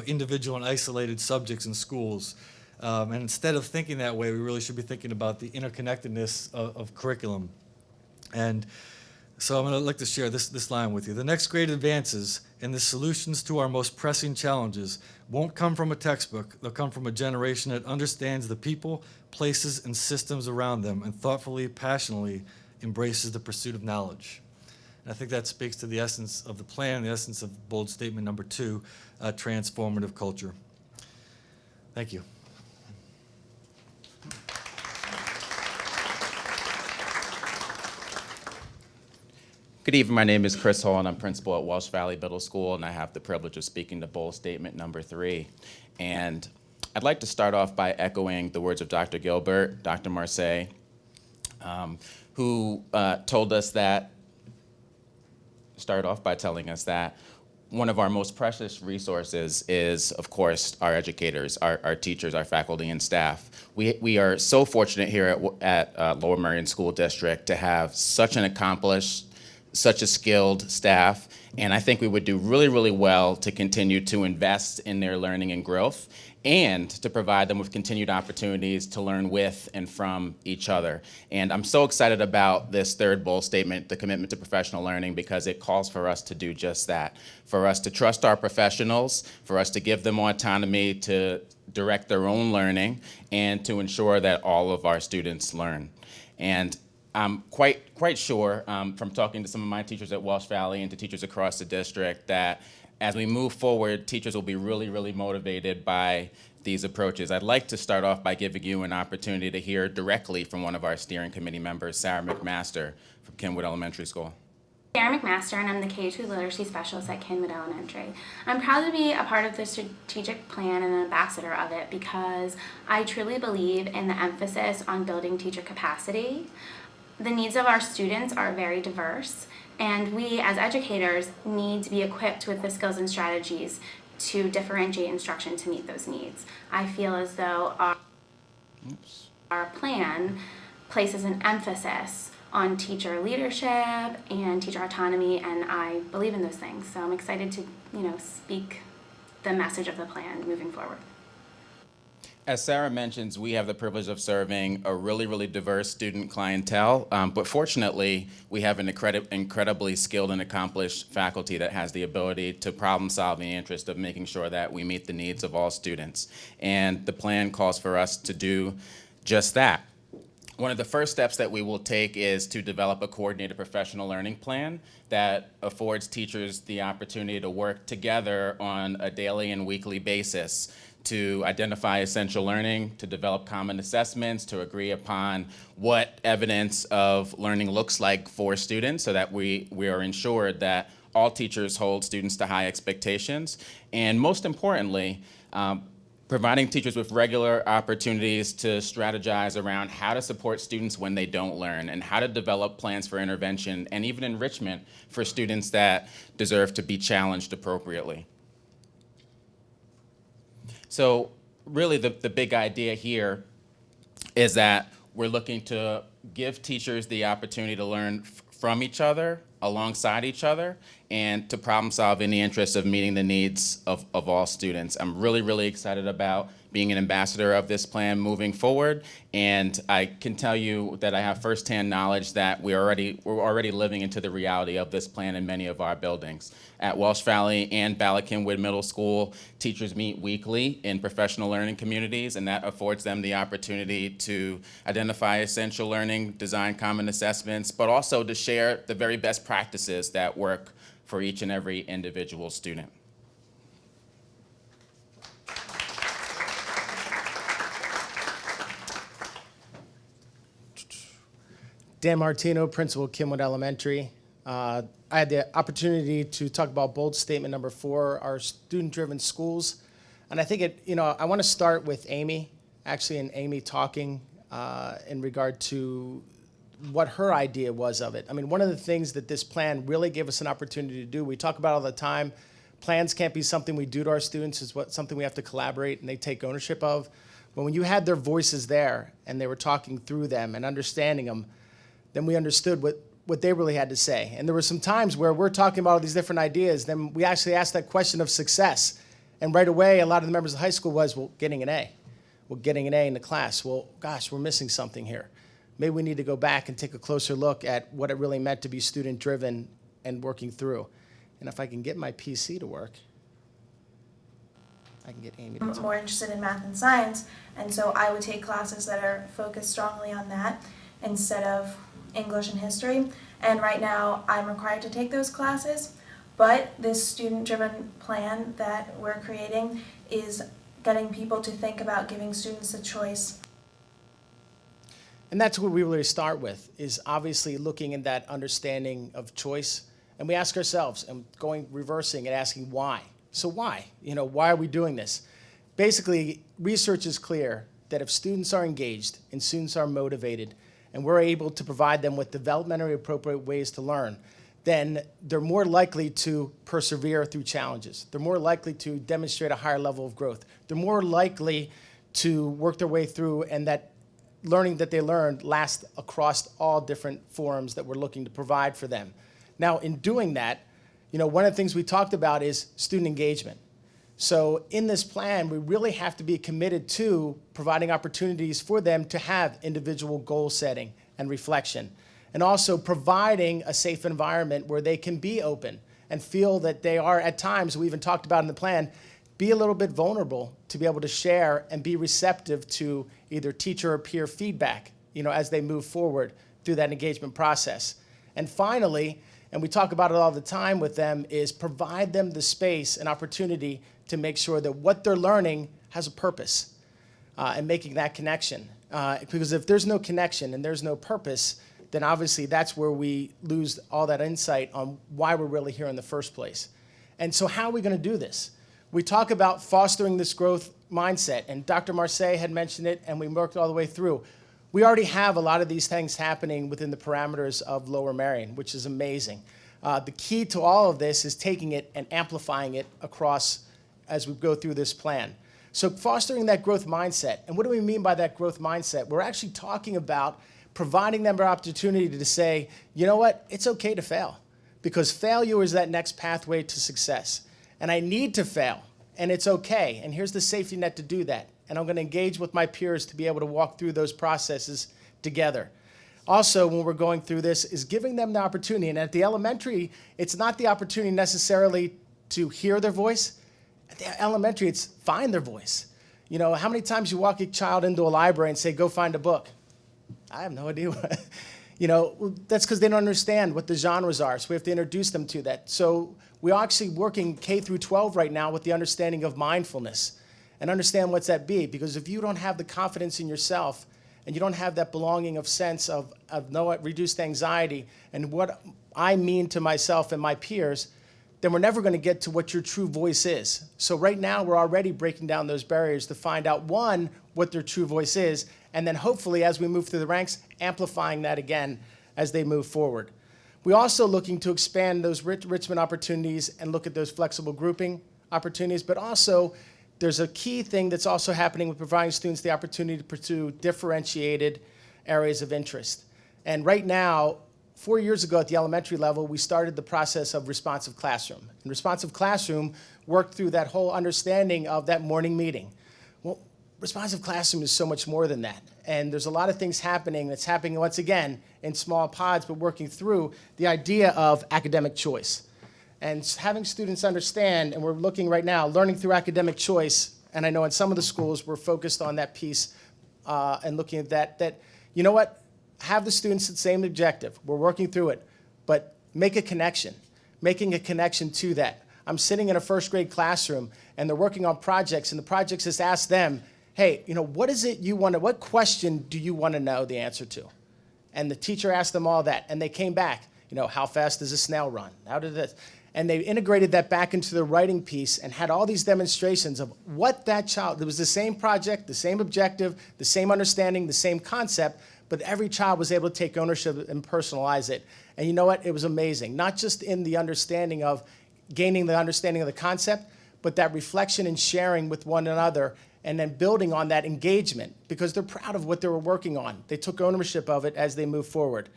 S6: individual and isolated subjects in schools. And instead of thinking that way, we really should be thinking about the interconnectedness of curriculum. And so I'm going to like to share this line with you. The next great advances and the solutions to our most pressing challenges won't come from a textbook. They'll come from a generation that understands the people, places, and systems around them and thoughtfully, passionately embraces the pursuit of knowledge. And I think that speaks to the essence of the plan, the essence of bold statement number 2, transformative culture. Thank you.
S8: Good evening, my name is Chris Hall and I'm principal at Walsh Valley Middle School, and I have the privilege of speaking to bold statement number 3. And I'd like to start off by echoing the words of Dr. Gilbert, Dr. Marseille, who told us that, started off by telling us that one of our most precious resources is, of course, our educators, our teachers, our faculty and staff. We are so fortunate here at Lower Merion School District to have such an accomplished, such a skilled staff, and I think we would do really, really well to continue to invest in their learning and growth and to provide them with continued opportunities to learn with and from each other. And I'm so excited about this third bold statement, the commitment to professional learning, because it calls for us to do just that, for us to trust our professionals, for us to give them autonomy to direct their own learning, and to ensure that all of our students learn. And I'm quite sure from talking to some of my teachers at Walsh Valley and to teachers across the district that as we move forward, teachers will be really, really motivated by these approaches. I'd like to start off by giving you an opportunity to hear directly from one of our steering committee members, Sarah McMaster from Kenwood Elementary School.
S9: Sarah McMaster, and I'm the K-2 Literacy Specialist at Kenwood Elementary. I'm proud to be a part of the strategic plan and an ambassador of it because I truly believe in the emphasis on building teacher capacity. The needs of our students are very diverse, and we as educators need to be equipped with the skills and strategies to differentiate instruction to meet those needs. I feel as though our plan places an emphasis on teacher leadership and teacher autonomy, and I believe in those things. So I'm excited to, speak the message of the plan moving forward.
S8: As Sarah mentions, we have the privilege of serving a really, really diverse student clientele, but fortunately, we have an incredibly skilled and accomplished faculty that has the ability to problem solve in the interest of making sure that we meet the needs of all students. And the plan calls for us to do just that. One of the first steps that we will take is to develop a coordinated professional learning plan that affords teachers the opportunity to work together on a daily and weekly basis to identify essential learning, to develop common assessments, to agree upon what evidence of learning looks like for students so that we are ensured that all teachers hold students to high expectations. And most importantly, providing teachers with regular opportunities to strategize around how to support students when they don't learn and how to develop plans for intervention and even enrichment for students that deserve to be challenged appropriately. So really the big idea here is that we're looking to give teachers the opportunity to learn from each other alongside each other and to problem solve in the interest of meeting the needs of all students. I'm really, really excited about being an ambassador of this plan moving forward, and I can tell you that I have firsthand knowledge that we're already living into the reality of this plan in many of our buildings. At Welsh Valley and Bala-Cynwyd Middle School, teachers meet weekly in professional learning communities, and that affords them the opportunity to identify essential learning, design common assessments, but also to share the very best practices that work for each and every individual student.
S10: Dan Martino, principal, Kinwood Elementary. I had the opportunity to talk about bold statement number 4, our student-driven schools. And I think I want to start with Amy, actually, and Amy talking in regard to what her idea was of it. I mean, one of the things that this plan really gave us an opportunity to do, we talk about all the time, plans can't be something we do to our students, it's something we have to collaborate and they take ownership of. But when you had their voices there and they were talking through them and understanding them, then we understood what they really had to say. And there were some times where we're talking about all these different ideas, then we actually asked that question of success. And right away, a lot of the members of high school was, well, getting an A. Well, getting an A in the class. Well, gosh, we're missing something here. Maybe we need to go back and take a closer look at what it really meant to be student-driven and working through. And if I can get my PC to work, I can get Amy to
S11: I'm more interested in math and science, and so I would take classes that are focused strongly on that instead of English and history. And right now, I'm required to take those classes, but this student-driven plan that we're creating is getting people to think about giving students a choice.
S10: And that's what we really start with, is obviously looking at that understanding of choice. And we ask ourselves, and reversing and asking why. So why? Why are we doing this? Basically, research is clear that if students are engaged and students are motivated, and we're able to provide them with developmentally appropriate ways to learn, then they're more likely to persevere through challenges. They're more likely to demonstrate a higher level of growth. They're more likely to work their way through, and that learning that they learned lasts across all different forums that we're looking to provide for them. Now, in doing that, one of the things we talked about is student engagement. So in this plan, we really have to be committed to providing opportunities for them to have individual goal setting and reflection, and also providing a safe environment where they can be open and feel that they are, at times, we even talked about in the plan, be a little bit vulnerable to be able to share and be receptive to either teacher or peer feedback, as they move forward through that engagement process. And finally, and we talk about it all the time with them, is provide them the space and opportunity to make sure that what they're learning has a purpose, and making that connection. Because if there's no connection and there's no purpose, then obviously that's where we lose all that insight on why we're really here in the first place. And so how are we going to do this? We talk about fostering this growth mindset, and Dr. Marseille had mentioned it, and we worked all the way through. We already have a lot of these things happening within the parameters of Lower Merion, which is amazing. The key to all of this is taking it and amplifying it across as we go through this plan. So fostering that growth mindset. And what do we mean by that growth mindset? We're actually talking about providing them an opportunity to say, you know what, it's okay to fail, because failure is that next pathway to success. And I need to fail, and it's okay. And here's the safety net to do that. And I'm going to engage with my peers to be able to walk through those processes together. Also, when we're going through this, is giving them the opportunity. And at the elementary, it's not the opportunity necessarily to hear their voice. At the elementary, it's find their voice. How many times you walk a child into a library and say, go find a book? I have no idea what. That's because they don't understand what the genres are, so we have to introduce them to that. So we're actually working K through 12 right now with the understanding of mindfulness, and understand what's that be, because if you don't have the confidence in yourself, and you don't have that belonging of sense of reduced anxiety, and what I mean to myself and my peers, then we're never going to get to what your true voice is. So right now, we're already breaking down those barriers to find out, one, what their true voice is, and then hopefully, as we move through the ranks, amplifying that again as they move forward. We're also looking to expand those enrichment opportunities and look at those flexible grouping opportunities, but also there's a key thing that's also happening with providing students the opportunity to pursue differentiated areas of interest. And right now, 4 years ago at the elementary level, we started the process of responsive classroom. And responsive classroom worked through that whole understanding of that morning meeting. Well, responsive classroom is so much more than that. And there's a lot of things happening that's happening, once again, in small pods, but working through the idea of academic choice. And having students understand, and we're looking right now, learning through academic choice, and I know in some of the schools we're focused on that piece and looking at that, you know what, have the students the same objective. We're working through it, but make a connection, making a connection to that. I'm sitting in a first grade classroom and they're working on projects, and the projects just ask them, hey, you know, what is it you want to, what question do you want to know the answer to? And the teacher asked them all that, and they came back, you know, how fast does a snail run? How did this? And they integrated that back into the writing piece and had all these demonstrations of what that child, it was the same project, the same objective, the same understanding, the same concept, but every child was able to take ownership and personalize it. And you know what? It was amazing. Not just in the understanding of gaining the understanding of the concept, but that reflection and sharing with one another and then building on that engagement because they're proud of what they were working on. They took ownership of it as they move forward.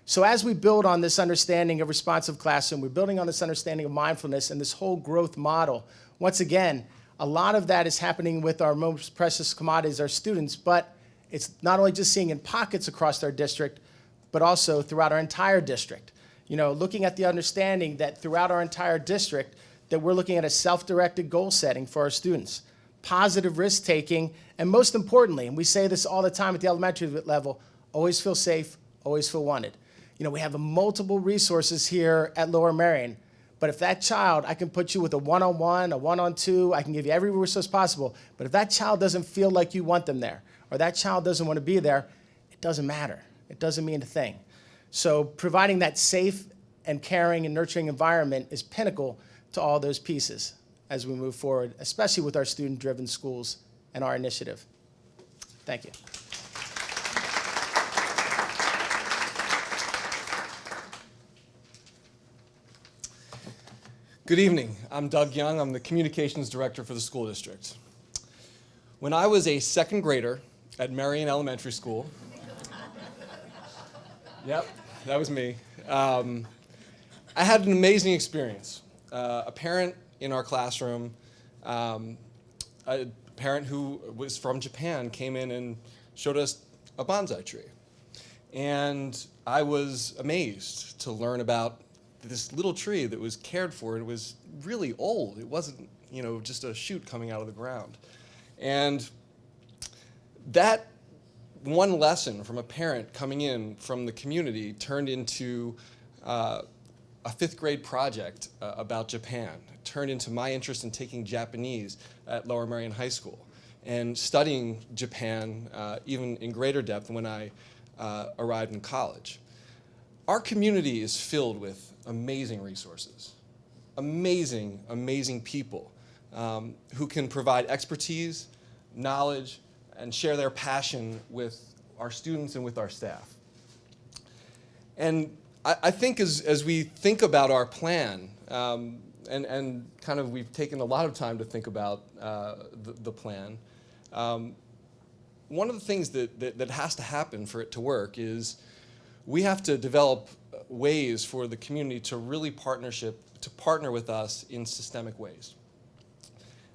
S10: So as we build on this understanding of responsive classroom, we're building on this understanding of mindfulness and this whole growth model. Once again, a lot of that is happening with our most precious commodities, our students, but it's not only just seeing in pockets across our district, but also throughout our entire district. You know, looking at the understanding that throughout our entire district, that we're looking at a self-directed goal setting for our students, positive risk-taking, and most importantly, and we say this all the time at the elementary level, always feel safe, always feel wanted. You know, we have multiple resources here at Lower Merion, but if that child, I can put you with a one-on-one, a one-on-two, I can give you every resource possible, but if that child doesn't feel like you want them there, or that child doesn't want to be there, it doesn't matter. It doesn't mean a thing. So providing that safe and caring and nurturing environment is pinnacle to all those pieces as we move forward, especially with our student-driven schools and our initiative. Thank you.
S12: Good evening. I'm Doug Young. I'm the Communications Director for the school district. When I was a second grader at Merion Elementary School, yep, that was me, I had an amazing experience. A parent in our classroom, a parent who was from Japan came in and showed us a bonsai tree. And I was amazed to learn about this little tree that was cared for. It was really old. It wasn't, you know, just a shoot coming out of the ground. And that one lesson from a parent coming in from the community turned into a fifth grade project about Japan. It turned into my interest in taking Japanese at Lower Merion High School and studying Japan even in greater depth when I arrived in college. Our community is filled with amazing resources, amazing, amazing people who can provide expertise, knowledge, and share their passion with our students and with our staff. And I think as we think about our plan, and kind of we've taken a lot of time to think about the plan, one of the things that has to happen for it to work is we have to develop ways for the community to really partner with us in systemic ways.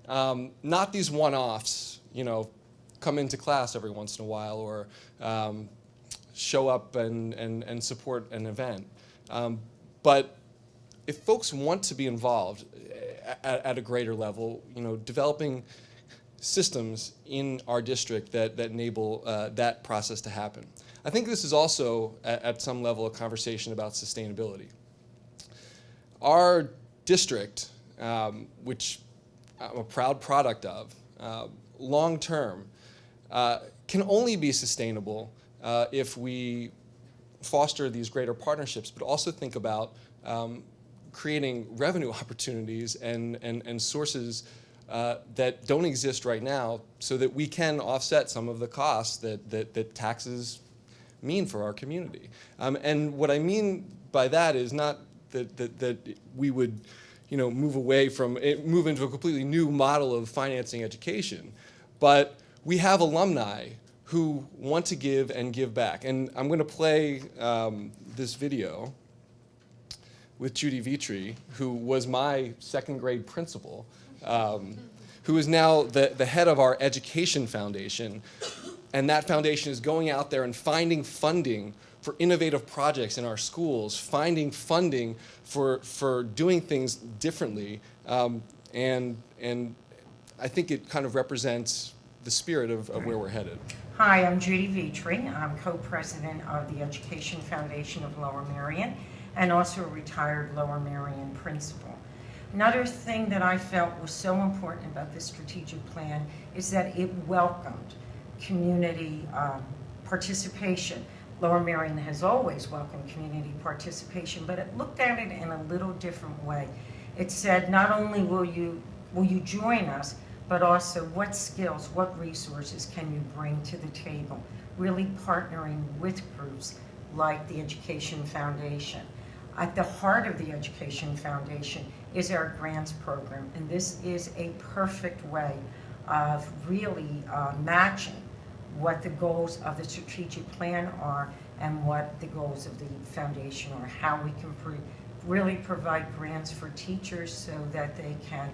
S12: Not these one-offs, you know, come into class every once in a while or show up and support an event. But if folks want to be involved at a greater level, you know, developing systems in our district that enable that process to happen. I think this is also, at some level, a conversation about sustainability. Our district, which I'm a proud product of, long-term, can only be sustainable if we foster these greater partnerships, but also think about creating revenue opportunities and sources that don't exist right now so that we can offset some of the costs that taxes mean for our community. And what I mean by that is not that we would, you know, move into a completely new model of financing education, but we have alumni who want to give and give back. And I'm going to play this video with Judy Vitri, who was my second grade principal, who is now the head of our education foundation. And that foundation is going out there and finding funding for innovative projects in our schools, finding funding for doing things differently. And I think it kind of represents the spirit of where we're headed.
S3: Hi, I'm Judy Vitri. I'm co-president of the Education Foundation of Lower Merion and also a retired Lower Merion principal. Another thing that I felt was so important about this strategic plan is that it welcomed community participation. Lower Merion has always welcomed community participation, but it looked at it in a little different way. It said, not only will you join us, but also what skills, what resources can you bring to the table? Really partnering with groups like the Education Foundation. At the heart of the Education Foundation is our grants program, and this is a perfect way of really matching what the goals of the strategic plan are and what the goals of the foundation are, how we can really provide grants for teachers so that they can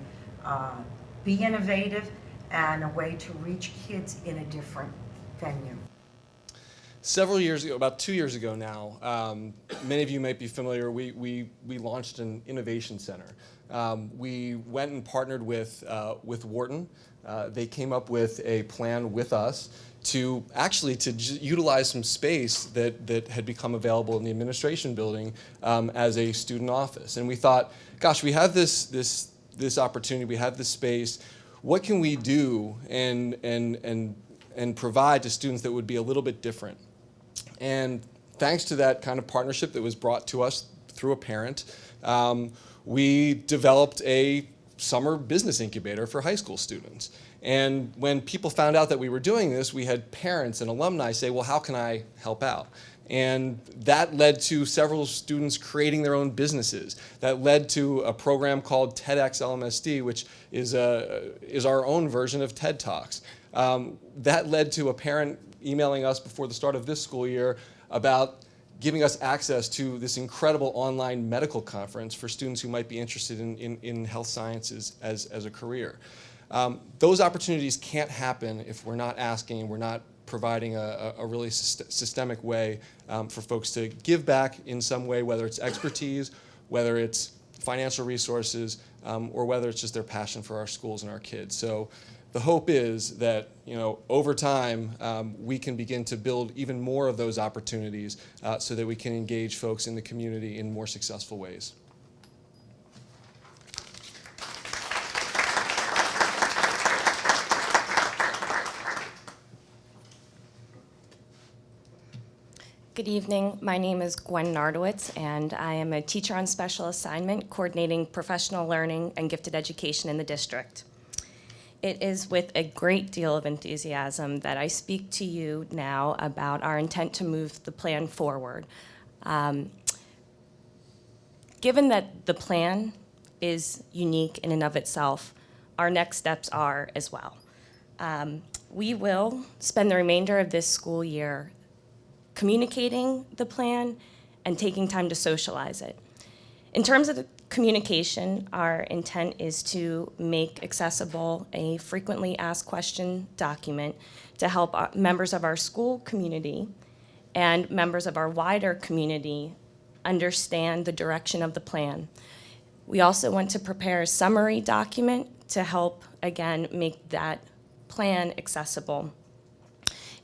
S3: be innovative and a way to reach kids in a different venue.
S12: Several years ago, about 2 years ago now, many of you might be familiar, we launched an innovation center. We went and partnered with Wharton. They came up with a plan with us to utilize some space that had become available in the administration building as a student office. And we thought, gosh, we have this opportunity, we have this space. What can we do and provide to students that would be a little bit different? And thanks to that kind of partnership that was brought to us through a parent, we developed a summer business incubator for high school students. And when people found out that we were doing this, we had parents and alumni say, well, how can I help out? And that led to several students creating their own businesses. That led to a program called TEDx Lmsd, which is our own version of TED Talks. That led to a parent emailing us before the start of this school year about giving us access to this incredible online medical conference for students who might be interested in health sciences as a career. Those opportunities can't happen if we're not asking, we're not providing a really systemic way for folks to give back in some way, whether it's expertise, whether it's financial resources, or whether it's just their passion for our schools and our kids. So the hope is that, over time, we can begin to build even more of those opportunities so that we can engage folks in the community in more successful ways.
S13: Good evening. My name is Gwen Nardowitz, and I am a teacher on special assignment coordinating professional learning and gifted education in the district. It is with a great deal of enthusiasm that I speak to you now about our intent to move the plan forward. Given that the plan is unique in and of itself, our next steps are as well. We will spend the remainder of this school year communicating the plan and taking time to socialize it. In terms of the communication, our intent is to make accessible a frequently asked question document to help members of our school community and members of our wider community understand the direction of the plan. We also want to prepare a summary document to help, again, make that plan accessible.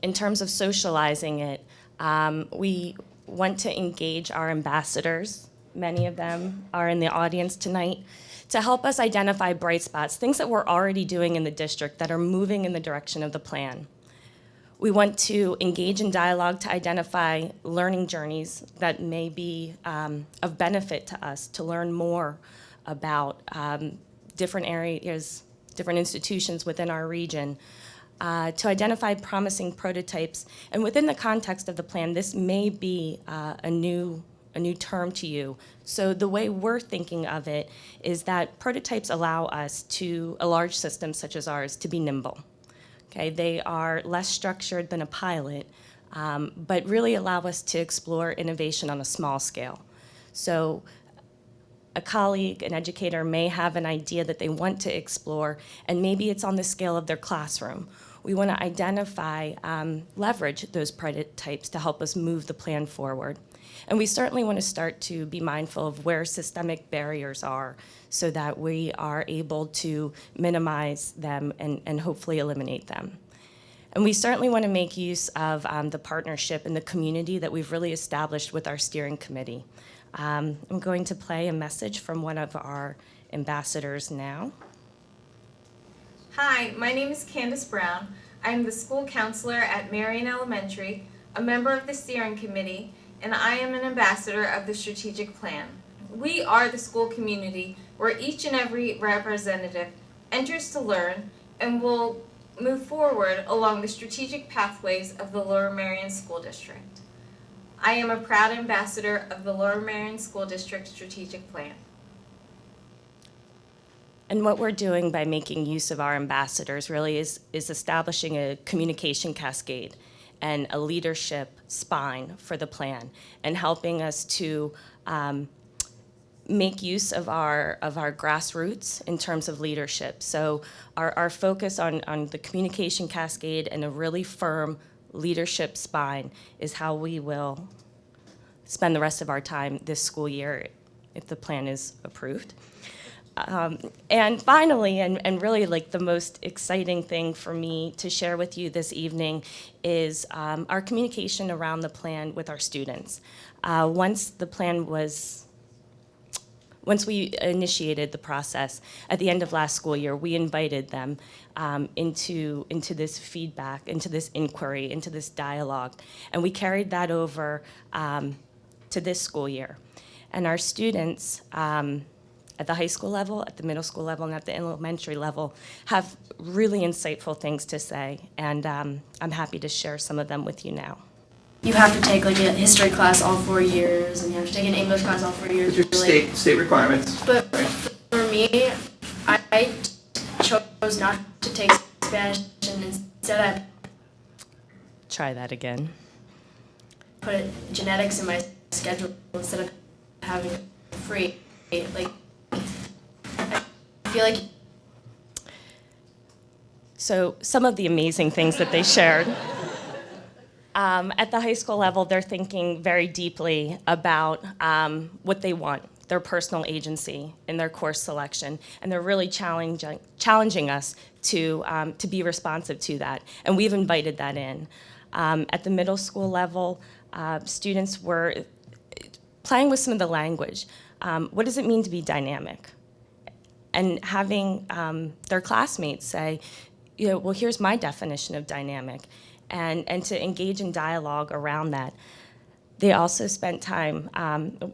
S13: In terms of socializing it, we want to engage our ambassadors. Many of them are in the audience tonight, to help us identify bright spots, things that we're already doing in the district that are moving in the direction of the plan. We want to engage in dialogue to identify learning journeys that may be of benefit to us, to learn more about different areas, different institutions within our region, to identify promising prototypes. And within the context of the plan, this may be a new term to you. So the way we're thinking of it is that prototypes allow us to, a large system such as ours, to be nimble. Okay, they are less structured than a pilot, but really allow us to explore innovation on a small scale. So a colleague, an educator may have an idea that they want to explore, and maybe it's on the scale of their classroom. We want to identify, leverage those prototypes to help us move the plan forward. And we certainly want to start to be mindful of where systemic barriers are so that we are able to minimize them and hopefully eliminate them. And we certainly want to make use of the partnership and the community that we've really established with our steering committee. I'm going to play a message from one of our ambassadors now.
S14: Hi, my name is Candace Brown. I am the school counselor at Marion Elementary, a member of the steering committee, and I am an ambassador of the strategic plan. We are the school community where each and every representative enters to learn and will move forward along the strategic pathways of the Lower Merion School District. I am a proud ambassador of the Lower Merion School District Strategic Plan.
S13: And what we're doing by making use of our ambassadors really is establishing a communication cascade and a leadership spine for the plan and helping us to make use of our grassroots in terms of leadership. So our focus on the communication cascade and a really firm leadership spine is how we will spend the rest of our time this school year if the plan is approved. And finally, and really like the most exciting thing for me to share with you this evening is our communication around the plan with our students. Once we initiated the process at the end of last school year, we invited them into this feedback, into this inquiry, into this dialogue, and we carried that over to this school year. And our students at the high school level, at the middle school level, and at the elementary level have really insightful things to say, and I'm happy to share some of them with you now.
S15: You have to take like a history class all 4 years, and you have to take an English class all 4 years.
S5: State requirements.
S15: But for me, I chose not to take Spanish, and instead I
S13: Try that again.
S15: put genetics in my schedule instead of having free. Like, I feel like.
S13: So some of the amazing things that they shared. At the high school level, they're thinking very deeply about what they want, their personal agency in their course selection, and they're really challenging us to be responsive to that, and we've invited that in. At the middle school level, students were playing with some of the language. What does it mean to be dynamic? And having their classmates say, well, here's my definition of dynamic. And to engage in dialogue around that. They also spent time,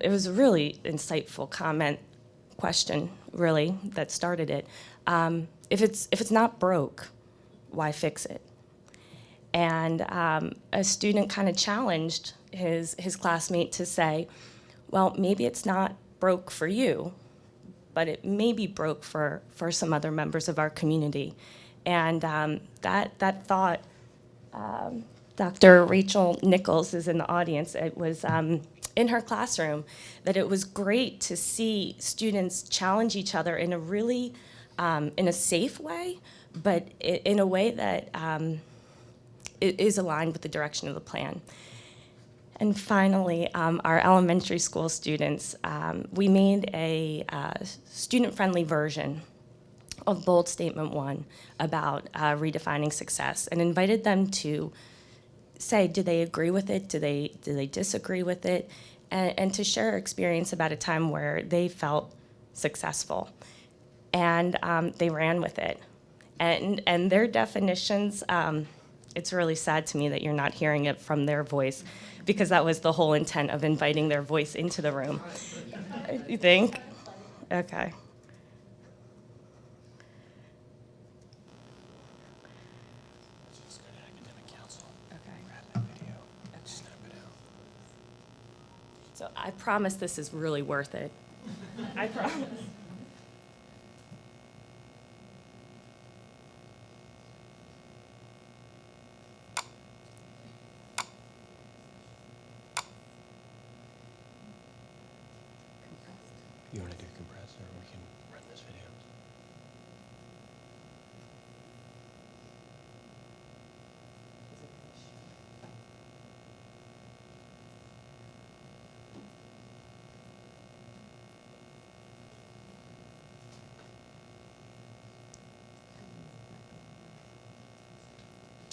S13: it was a really insightful question, really, that started it. If it's not broke, why fix it? And a student kind of challenged his classmate to say, well, maybe it's not broke for you, but it may be broke for some other members of our community. And that thought, Dr. Rachel Nichols is in the audience. It was in her classroom that it was great to see students challenge each other in a really, in a safe way, but in a way that is aligned with the direction of the plan. And finally, our elementary school students, we made a student-friendly version of Bold Statement 1 about redefining success and invited them to say, do they agree with it? Do they disagree with it? And to share experience about a time where they felt successful. And they ran with it. And their definitions, it's really sad to me that you're not hearing it from their voice, because that was the whole intent of inviting their voice into the room. You think? Okay. So I promise this is really worth it. I promise.
S16: You want to do compressed, or we can run this video?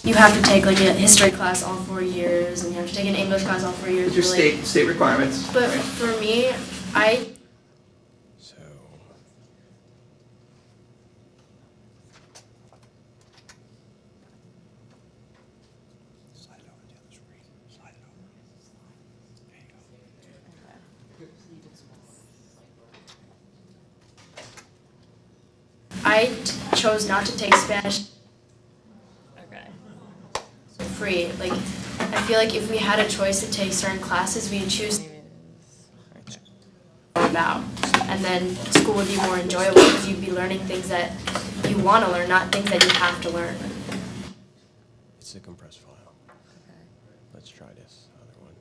S15: You have to take like a history class all 4 years, and you have to take an English class all 4 years.
S5: Those are
S15: to, like-
S5: state requirements.
S15: But
S5: right?
S15: for me, I
S16: So. Slide it over to the other screen. Slide it over. There you go.
S15: chose not to take Spanish.
S13: Okay.
S15: Free. Like, I feel like if we had a choice to take certain classes, we'd choose about, and then school would be more enjoyable because you'd be learning things that you want to learn, not things that you have to learn.
S16: It's a compressed file. Let's try this other one.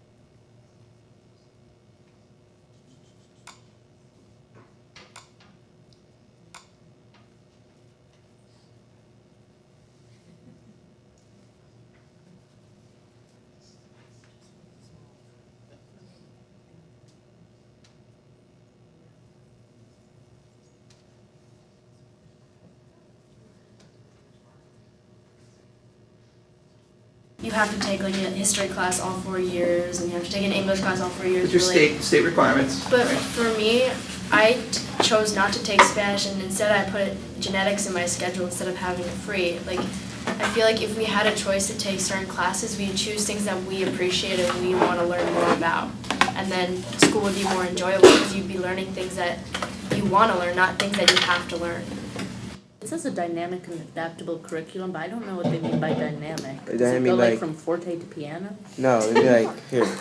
S15: You have to take like a history class all 4 years, and you have to take an English class all 4 years.
S5: Those are
S15: to, like-
S5: state requirements.
S15: But
S5: right?
S15: for me, I chose not to take Spanish, and instead I put genetics in my schedule instead of having it free. Like, I feel like if we had a choice to take certain classes, we'd choose things that we appreciate and we want to learn more about. And then school would be more enjoyable because you'd be learning things that you want to learn, not things that you have to learn.
S17: It says a dynamic and adaptable curriculum, but I don't know what they mean by dynamic. Does it
S18: Dynamic,
S17: go like
S18: like-
S17: from forte to piano?
S18: No, it'd be like here.
S17: Is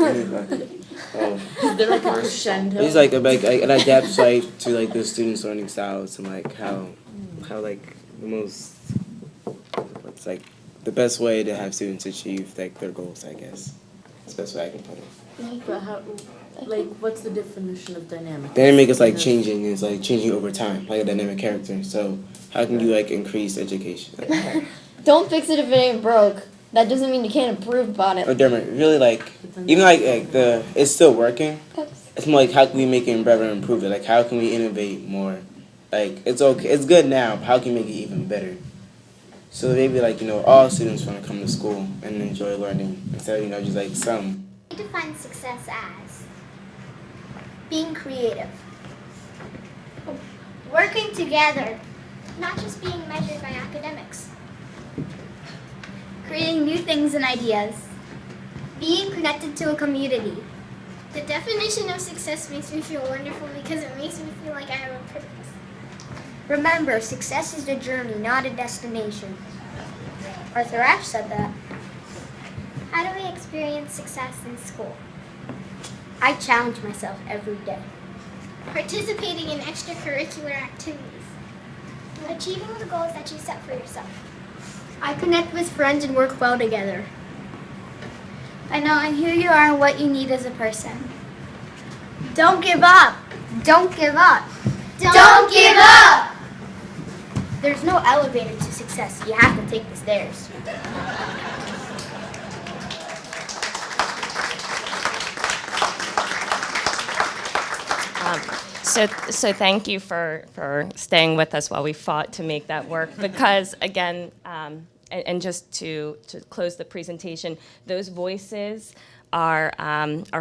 S17: there like a crescendo?
S18: It's like it adapts like to like the students' learning styles and like how like the most what's like the best way to have students achieve like their goals. I guess that's the best way I can put it.
S17: But how, like, what's the definition of dynamic?
S18: Dynamic is like
S17: You know?
S18: changing. It's like changing over time, like a dynamic character. So how can you like increase education?
S19: Don't fix it if it ain't broke. That doesn't mean you can't improve upon it.
S18: Or different, really like even like the it's still working. It's more like how can we make it better and improve it? Like how can we innovate more? Like it's okay, it's good now, but how can we make it even better? So maybe like all students want to come to school and enjoy learning instead of just like some.
S20: I define success as being creative, working together, not just being measured by academics, creating new things and ideas, being connected to a community. The definition of success makes me feel wonderful because it makes me feel like I have a purpose. Remember, success is a journey, not a destination. Arthur Ashe said that. How do we experience success in school? I challenge myself every day. Participating in extracurricular activities. Achieving the goals that you set for yourself. I connect with friends and work well together. By knowing who you are and what you need as a person. Don't give up. Don't give up. Don't give up! There's no elevator to success. You have to take the stairs.
S13: So thank you for staying with us while we fought to make that work. Because again, and just to close the presentation, those voices are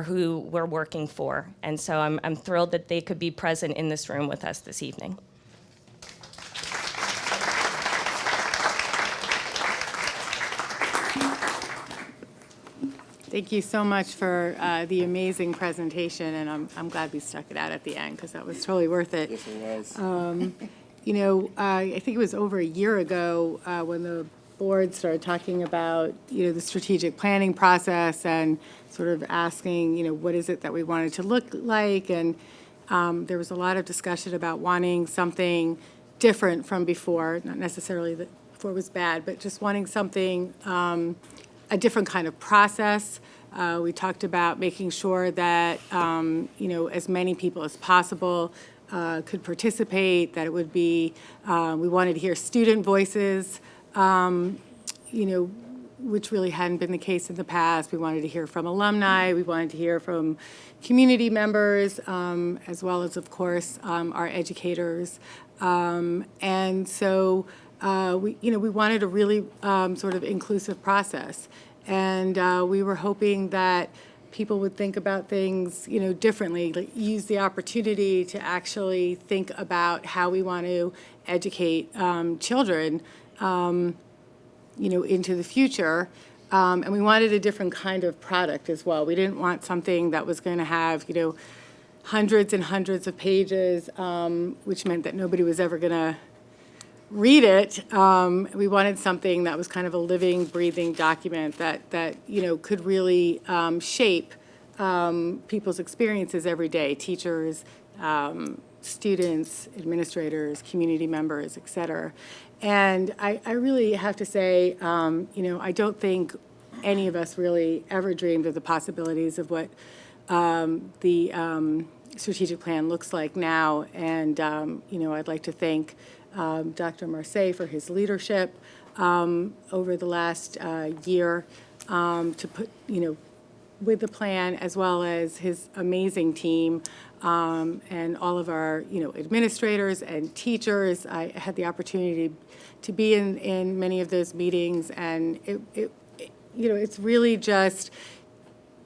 S13: who we're working for, and so I'm thrilled that they could be present in this room with us this evening.
S1: Thank you so much for the amazing presentation, and I'm glad we stuck it out at the end because that was totally worth it.
S18: Yes, it was.
S1: I think it was over a year ago when the board started talking about, the strategic planning process and sort of asking, what is it that we wanted to look like, and there was a lot of discussion about wanting something different from before, not necessarily that before was bad, but just wanting something, a different kind of process We talked about making sure that, as many people as possible could participate, that it would be, we wanted to hear student voices, which really hadn't been the case in the past. We wanted to hear from alumni. We wanted to hear from community members, as well as, of course, our educators. And so we wanted a really sort of inclusive process. And we were hoping that people would think about things, differently, like use the opportunity to actually think about how we want to educate children, into the future. And we wanted a different kind of product as well. We didn't want something that was going to have, hundreds and hundreds of pages, which meant that nobody was ever going to read it. We wanted something that was kind of a living, breathing document that could really shape people's experiences every day, teachers, students, administrators, community members, et cetera. And I really have to say, I don't think any of us really ever dreamed of the possibilities of what the strategic plan looks like now. And, I'd like to thank Dr. Marseille for his leadership over the last year to put, with the plan, as well as his amazing team and all of our, administrators and teachers. I had the opportunity to be in many of those meetings, and it's really just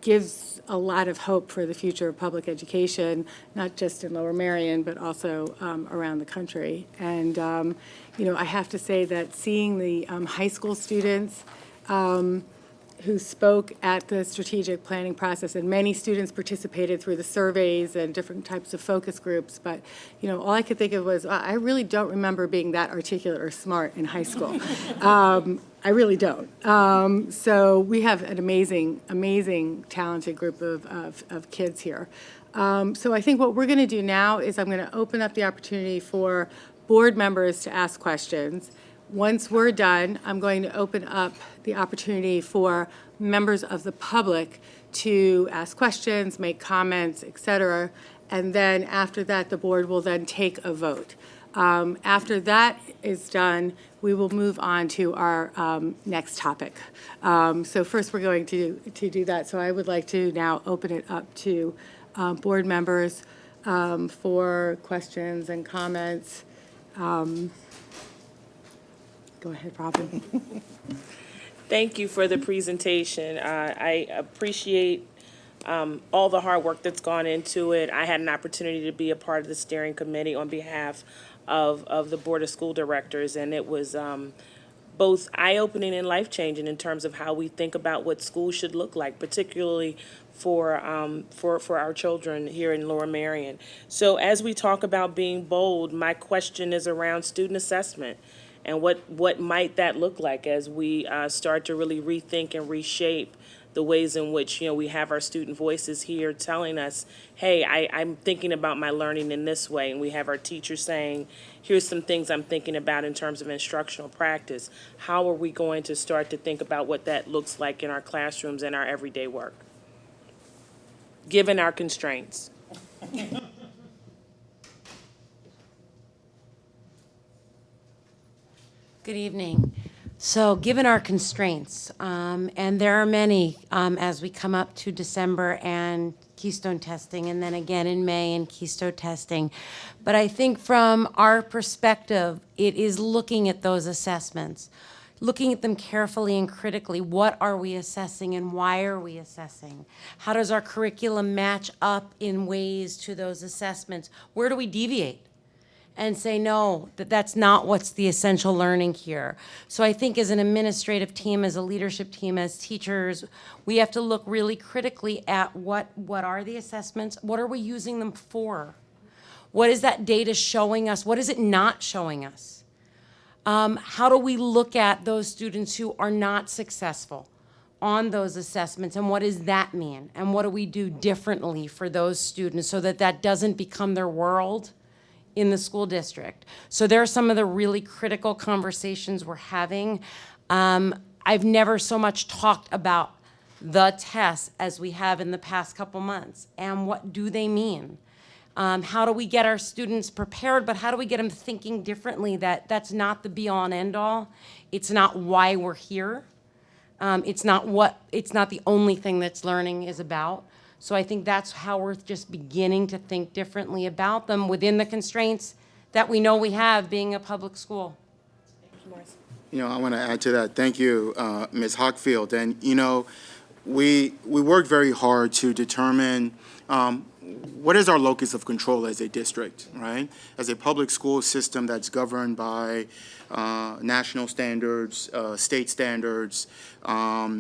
S1: gives a lot of hope for the future of public education, not just in Lower Merion, but also around the country. And, I have to say that seeing the high school students who spoke at the strategic planning process, and many students participated through the surveys and different types of focus groups, but, all I could think of was, I really don't remember being that articulate or smart in high school. I really don't. So we have an amazing, talented group of kids here. So I think what we're going to do now is I'm going to open up the opportunity for board members to ask questions. Once we're done, I'm going to open up the opportunity for members of the public to ask questions, make comments, et cetera. And then after that, the board will then take a vote. After that is done, we will move on to our next topic. So first, we're going to do that. So I would like to now open it up to board members for questions and comments. Go ahead, Robin.
S21: Thank you for the presentation. I appreciate all the hard work that's gone into it. I had an opportunity to be a part of the steering committee on behalf of the Board of School Directors, and it was both eye-opening and life-changing in terms of how we think about what schools should look like, particularly for our children here in Lower Merion. So as we talk about being bold, my question is around student assessment. And what might that look like as we start to really rethink and reshape the ways in which, we have our student voices here telling us, hey, I'm thinking about my learning in this way. And we have our teachers saying, here's some things I'm thinking about in terms of instructional practice. How are we going to start to think about what that looks like in our classrooms and our everyday work, given our constraints?
S22: Good evening. So given our constraints, and there are many as we come up to December and Keystone testing, and then again in May and Keystone testing, but I think from our perspective, it is looking at those assessments, looking at them carefully and critically. What are we assessing and why are we assessing? How does our curriculum match up in ways to those assessments? Where do we deviate? And say, no, that's not what's the essential learning here. So I think as an administrative team, as a leadership team, as teachers, we have to look really critically at what are the assessments, what are we using them for? What is that data showing us? What is it not showing us? How do we look at those students who are not successful on those assessments, and what does that mean? And what do we do differently for those students so that that doesn't become their world in the school district? So there are some of the really critical conversations we're having. I've never so much talked about the tests as we have in the past couple months. And what do they mean? How do we get our students prepared, but how do we get them thinking differently that that's not the be-all and end-all? It's not why we're here. It's not the only thing that's learning is about. So I think that's how we're just beginning to think differently about them within the constraints that we know we have being a public school.
S2: You know, I want to add to that. Thank you, Ms. Hockfield. And, you know, we worked very hard to determine what is our locus of control as a district, right? As a public school system that's governed by national standards, state standards, PA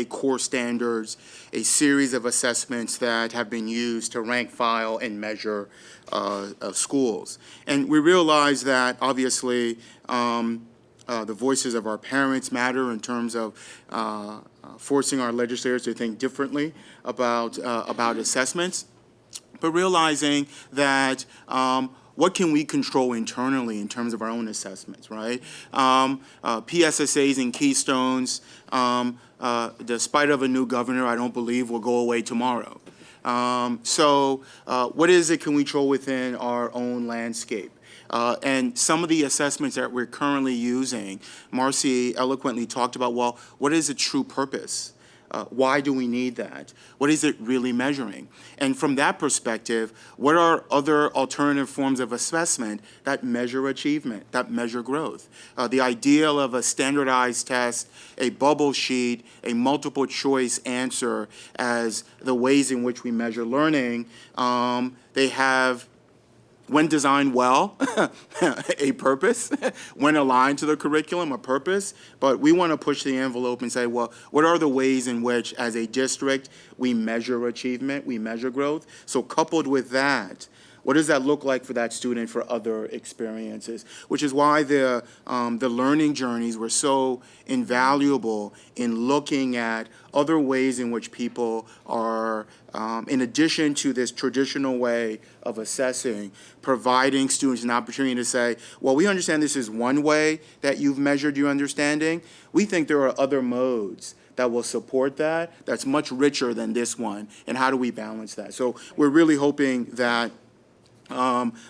S2: core standards, a series of assessments that have been used to rank, file, and measure schools. And we realize that, obviously, the voices of our parents matter in terms of forcing our legislators to think differently about assessments, but realizing that what can we control internally in terms of our own assessments, right? PSSAs and Keystones, despite of a new governor, I don't believe will go away tomorrow. So what is it can we control within our own landscape? And some of the assessments that we're currently using, Marcy eloquently talked about, well, what is the true purpose? Why do we need that? What is it really measuring? And from that perspective, what are other alternative forms of assessment that measure achievement, that measure growth? The ideal of a standardized test, a bubble sheet, a multiple choice answer as the ways in which we measure learning, they have, when designed well, a purpose, when aligned to the curriculum, a purpose, but we want to push the envelope and say, well, what are the ways in which, as a district, we measure achievement, we measure growth? So coupled with that, what does that look like for that student for other experiences? Which is why the learning journeys were so invaluable in looking at other ways in which people are, in addition to this traditional way of assessing, providing students an opportunity to say, well, we understand this is one way that you've measured your understanding. We think there are other modes that will support that, that's much richer than this one, and how do we balance that? So we're really hoping that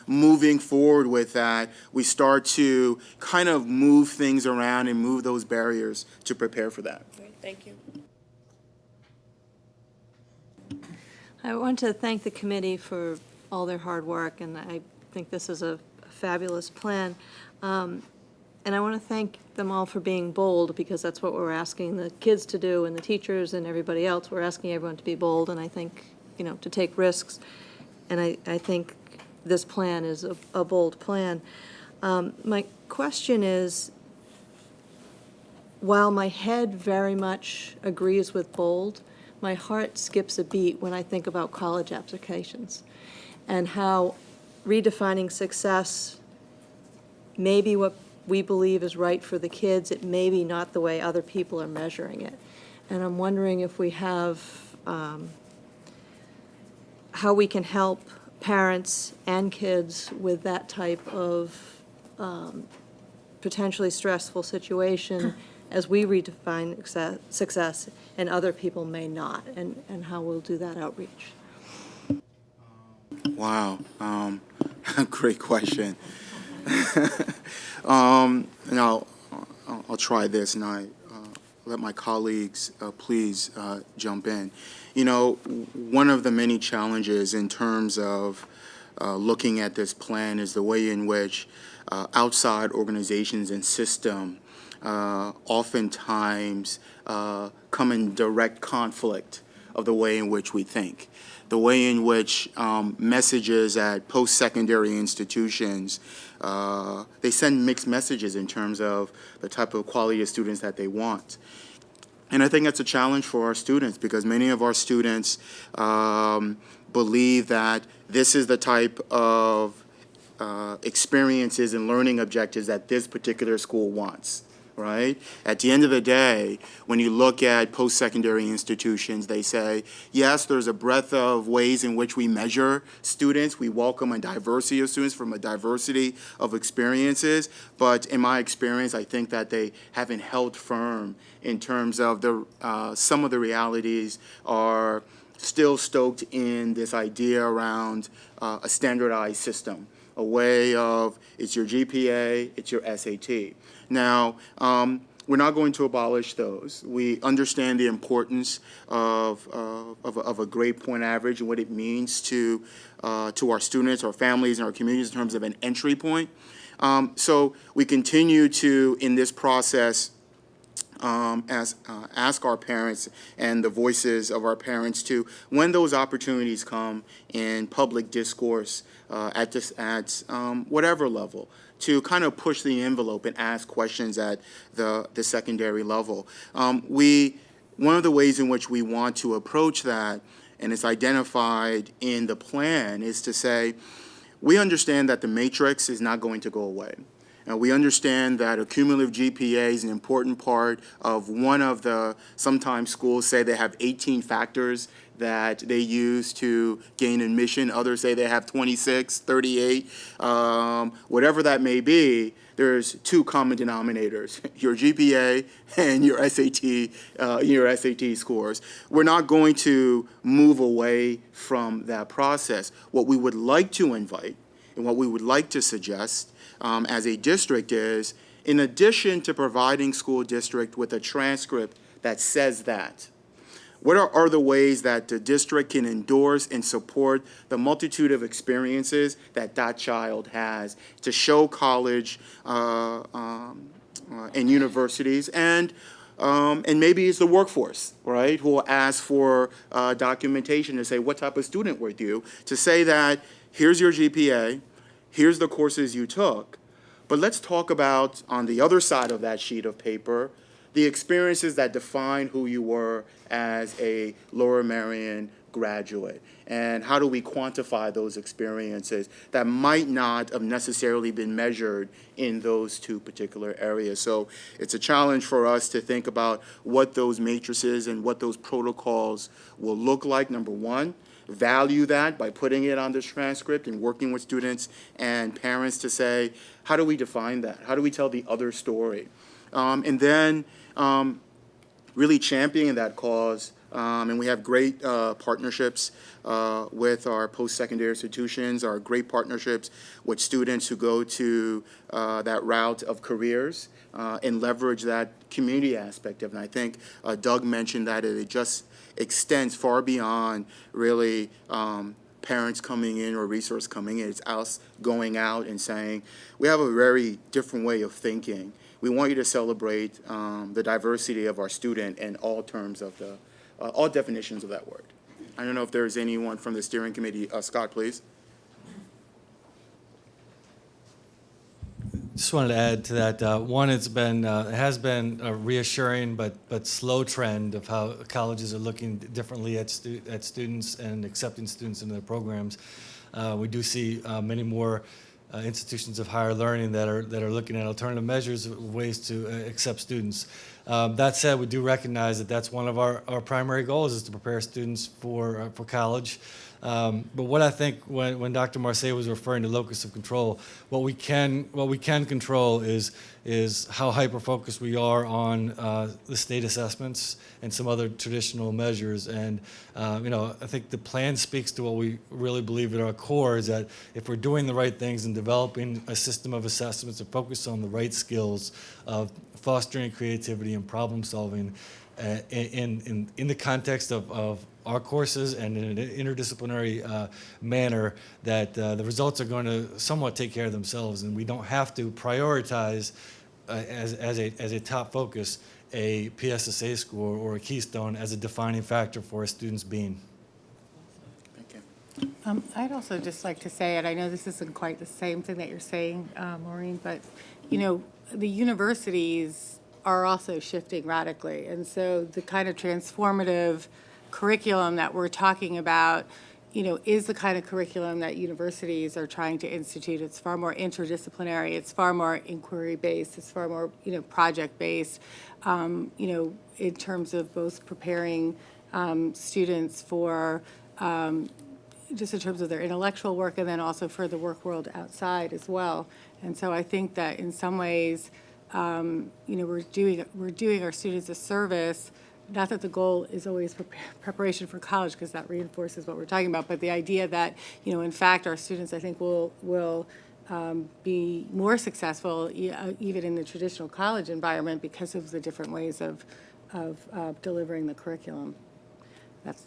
S2: moving forward with that, we start to kind of move things around and move those barriers to prepare for that.
S21: Great, thank you.
S4: I want to thank the committee for all their hard work, and I think this is a fabulous plan. And I want to thank them all for being bold, because that's what we're asking the kids to do and the teachers and everybody else. We're asking everyone to be bold, and I think, you know, to take risks. And I think this plan is a bold plan. My question is, while my head very much agrees with bold, my heart skips a beat when I think about college applications and how redefining success may be what we believe is right for the kids. It may be not the way other people are measuring it. And I'm wondering if we have, how we can help parents and kids with that type of potentially stressful situation as we redefine success and other people may not, and how we'll do that outreach.
S2: Wow, great question. And I'll try this, and I let my colleagues please jump in. You know, one of the many challenges in terms of looking at this plan is the way in which outside organizations and system oftentimes come in direct conflict of the way in which we think, the way in which messages at post-secondary institutions, they send mixed messages in terms of the type of quality of students that they want. And I think that's a challenge for our students, because many of our students believe that this is the type of experiences and learning objectives that this particular school wants, right? At the end of the day, when you look at post-secondary institutions, they say, yes, there's a breadth of ways in which we measure students. We welcome a diversity of students from a diversity of experiences. But in my experience, I think that they haven't held firm in terms of some of the realities are still stoked in this idea around a standardized system, a way of it's your GPA, it's your SAT. Now, we're not going to abolish those. We understand the importance of a grade point average and what it means to our students, our families, and our communities in terms of an entry point. So we continue to, in this process, ask our parents and the voices of our parents to, when those opportunities come in public discourse at whatever level, to kind of push the envelope and ask questions at the secondary level. One of the ways in which we want to approach that, and it's identified in the plan, is to say, we understand that the matrix is not going to go away. We understand that a cumulative GPA is an important part of one of the, sometimes schools say they have 18 factors that they use to gain admission. Others say they have 26, 38, whatever that may be. There's two common denominators, your GPA and your SAT scores. We're not going to move away from that process. What we would like to invite and what we would like to suggest as a district is, in addition to providing school district with a transcript that says that, what are the ways that the district can endorse and support the multitude of experiences that that child has to show college and universities and maybe it's the workforce, right, who will ask for documentation to say what type of student were you, to say that here's your GPA, here's the courses you took, but let's talk about, on the other side of that sheet of paper, the experiences that define who you were as a Lower Merion graduate. And how do we quantify those experiences that might not have necessarily been measured in those two particular areas? So it's a challenge for us to think about what those matrices and what those protocols will look like, number one. Value that by putting it on this transcript and working with students and parents to say, how do we define that? How do we tell the other story? And then really championing that cause. And we have great partnerships with our post-secondary institutions, our great partnerships with students who go to that route of careers and leverage that community aspect of it. And I think Doug mentioned that it just extends far beyond really parents coming in or resource coming in. It's us going out and saying, we have a very different way of thinking. We want you to celebrate the diversity of our student in all terms of all definitions of that word. I don't know if there's anyone from the steering committee. Scott, please.
S6: Just wanted to add to that. One, it has been a reassuring but slow trend of how colleges are looking differently at students and accepting students into their programs. We do see many more institutions of higher learning that are looking at alternative measures, ways to accept students. That said, we do recognize that that's one of our primary goals is to prepare students for college. But what I think when Dr. Marseille was referring to locus of control, what we can control is how hyper-focused we are on the state assessments and some other traditional measures. And I think the plan speaks to what we really believe at our core is that if we're doing the right things and developing a system of assessments that focus on the right skills of fostering creativity and problem solving in the context of our courses and in an interdisciplinary manner, that the results are going to somewhat take care of themselves, and we don't have to prioritize as a top focus a PSSA score or a Keystone as a defining factor for a student's being.
S1: I'd also just like to say, and I know this isn't quite the same thing that you're saying, Maureen, but the universities are also shifting radically, and so the kind of transformative curriculum that we're talking about is the kind of curriculum that universities are trying to institute. It's far more interdisciplinary, it's far more inquiry-based, it's far more, project-based, in terms of both preparing students for, just in terms of their intellectual work and then also for the work world outside as well. And so I think that in some ways, we're doing our students a service. Not that the goal is always preparation for college, because that reinforces what we're talking about, but the idea that, in fact, our students, I think, will be more successful even in the traditional college environment because of the different ways of delivering the curriculum. That's.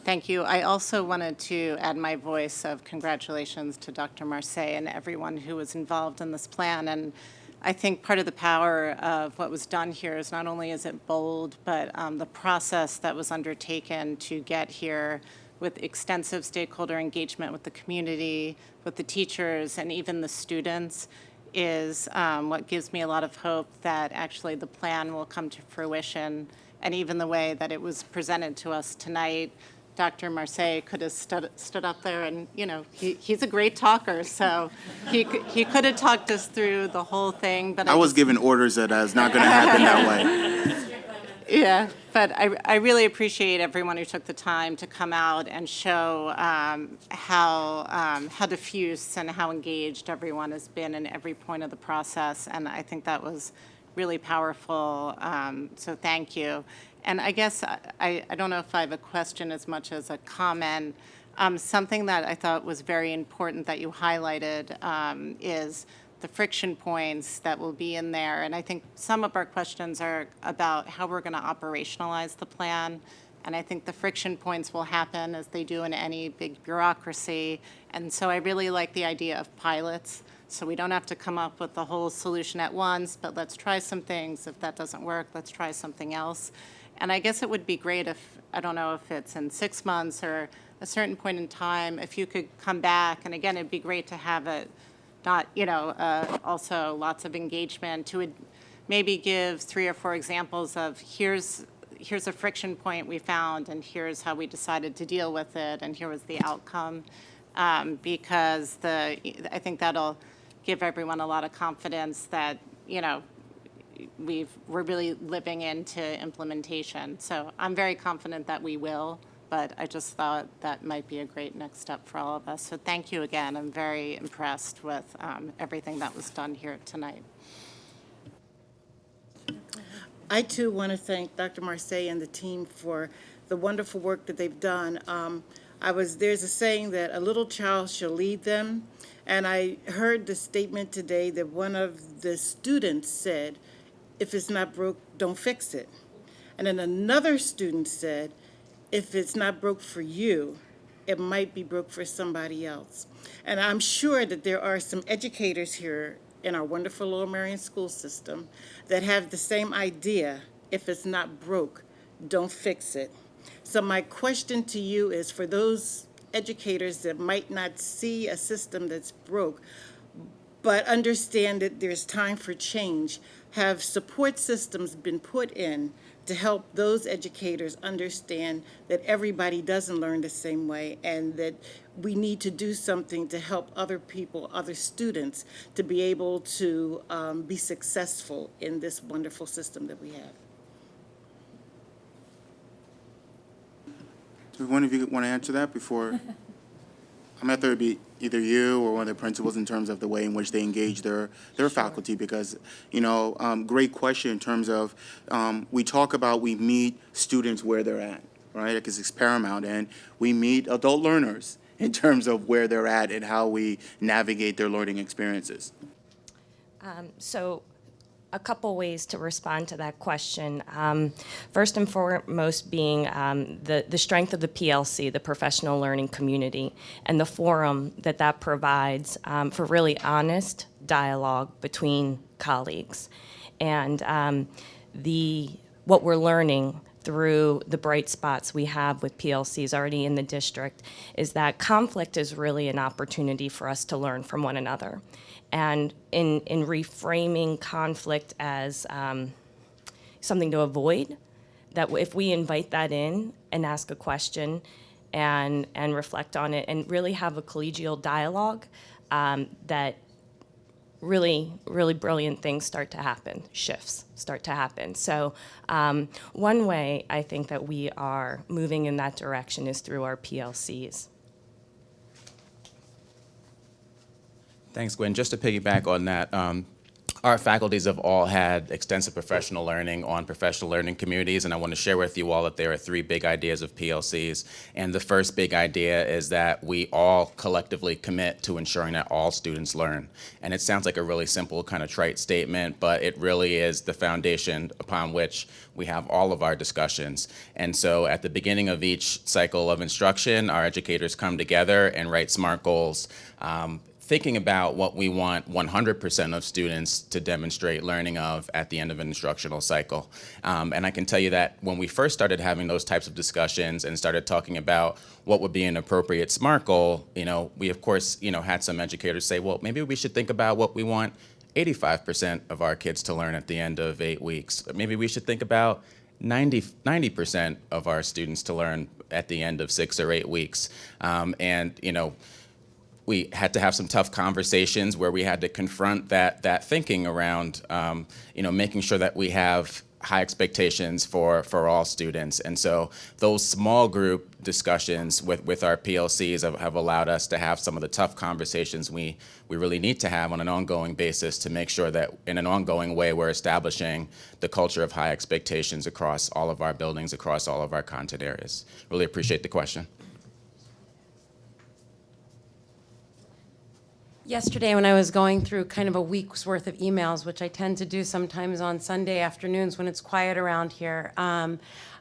S7: Thank you. I also wanted to add my voice of congratulations to Dr. Marseille and everyone who was involved in this plan. And I think part of the power of what was done here is not only is it bold, but the process that was undertaken to get here with extensive stakeholder engagement with the community, with the teachers, and even the students is what gives me a lot of hope that actually the plan will come to fruition. And even the way that it was presented to us tonight, Dr. Marseille could have stood up there and, he's a great talker, so he could have talked us through the whole thing. But
S2: I was given orders that it's not going to happen that way.
S7: Yeah, but I really appreciate everyone who took the time to come out and show how diffuse and how engaged everyone has been in every point of the process, and I think that was really powerful, so thank you. And I guess I don't know if I have a question as much as a comment. Something that I thought was very important that you highlighted is the friction points that will be in there. And I think some of our questions are about how we're going to operationalize the plan. And I think the friction points will happen as they do in any big bureaucracy. And so I really like the idea of pilots. So we don't have to come up with the whole solution at once, but let's try some things. If that doesn't work, let's try something else. And I guess it would be great if, I don't know if it's in 6 months or a certain point in time, if you could come back. And again, it'd be great to have it, not, also lots of engagement to maybe give 3 or 4 examples of here's a friction point we found, and here's how we decided to deal with it, and here was the outcome. Because I think that'll give everyone a lot of confidence that, we're really living into implementation. So I'm very confident that we will, but I just thought that might be a great next step for all of us. So thank you again. I'm very impressed with everything that was done here tonight.
S9: I too want to thank Dr. Marseille and the team for the wonderful work that they've done. There's a saying that a little child shall lead them, and I heard the statement today that one of the students said, if it's not broke, don't fix it. And then another student said, if it's not broke for you, it might be broke for somebody else. And I'm sure that there are some educators here in our wonderful Lower Merion school system that have the same idea, if it's not broke, don't fix it. So my question to you is, for those educators that might not see a system that's broke, but understand that there's time for change, have support systems been put in to help those educators understand that everybody doesn't learn the same way, and that we need to do something to help other people, other students, to be able to be successful in this wonderful system that we have?
S2: Do one of you want to answer that before? I'm going to have to be either you or one of the principals in terms of the way in which they engage their faculty, because, great question in terms of we talk about we meet students where they're at, right? Because it's paramount, and we meet adult learners in terms of where they're at and how we navigate their learning experiences.
S13: So a couple ways to respond to that question. First and foremost being the strength of the PLC, the professional learning community, and the forum that provides for really honest dialogue between colleagues. And what we're learning through the bright spots we have with PLCs already in the district is that conflict is really an opportunity for us to learn from one another. And in reframing conflict as something to avoid, that if we invite that in and ask a question and reflect on it and really have a collegial dialogue, that really, really brilliant things start to happen, shifts start to happen. So one way I think that we are moving in that direction is through our PLCs.
S8: Thanks, Gwen. Just to piggyback on that, our faculties have all had extensive professional learning on professional learning communities, and I want to share with you all that there are 3 big ideas of PLCs. And the first big idea is that we all collectively commit to ensuring that all students learn. And it sounds like a really simple, kind of trite statement, but it really is the foundation upon which we have all of our discussions. And so at the beginning of each cycle of instruction, our educators come together and write SMART goals, thinking about what we want 100% of students to demonstrate learning of at the end of an instructional cycle. And I can tell you that when we first started having those types of discussions and started talking about what would be an appropriate SMART goal, we of course, had some educators say, well, maybe we should think about what we want 85% of our kids to learn at the end of 8 weeks. Maybe we should think about 90% of our students to learn at the end of 6 or 8 weeks. We had to have some tough conversations where we had to confront that thinking around, making sure that we have high expectations for all students. And so those small group discussions with our PLCs have allowed us to have some of the tough conversations we really need to have on an ongoing basis to make sure that in an ongoing way we're establishing the culture of high expectations across all of our buildings, across all of our content areas. Really appreciate the question.
S22: Yesterday, when I was going through kind of a week's worth of emails, which I tend to do sometimes on Sunday afternoons when it's quiet around here, I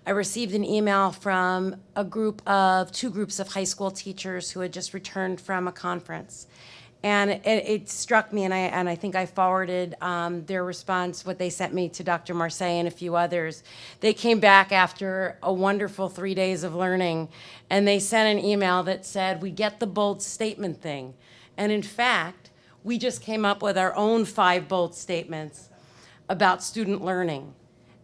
S22: received an email from two groups of high school teachers who had just returned from a conference. And it struck me, and I think I forwarded their response, what they sent me, to Dr. Marseille and a few others. They came back after a wonderful 3 days of learning, and they sent an email that said, "We get the bold statement thing." And in fact, we just came up with our own 5 bold statements about student learning.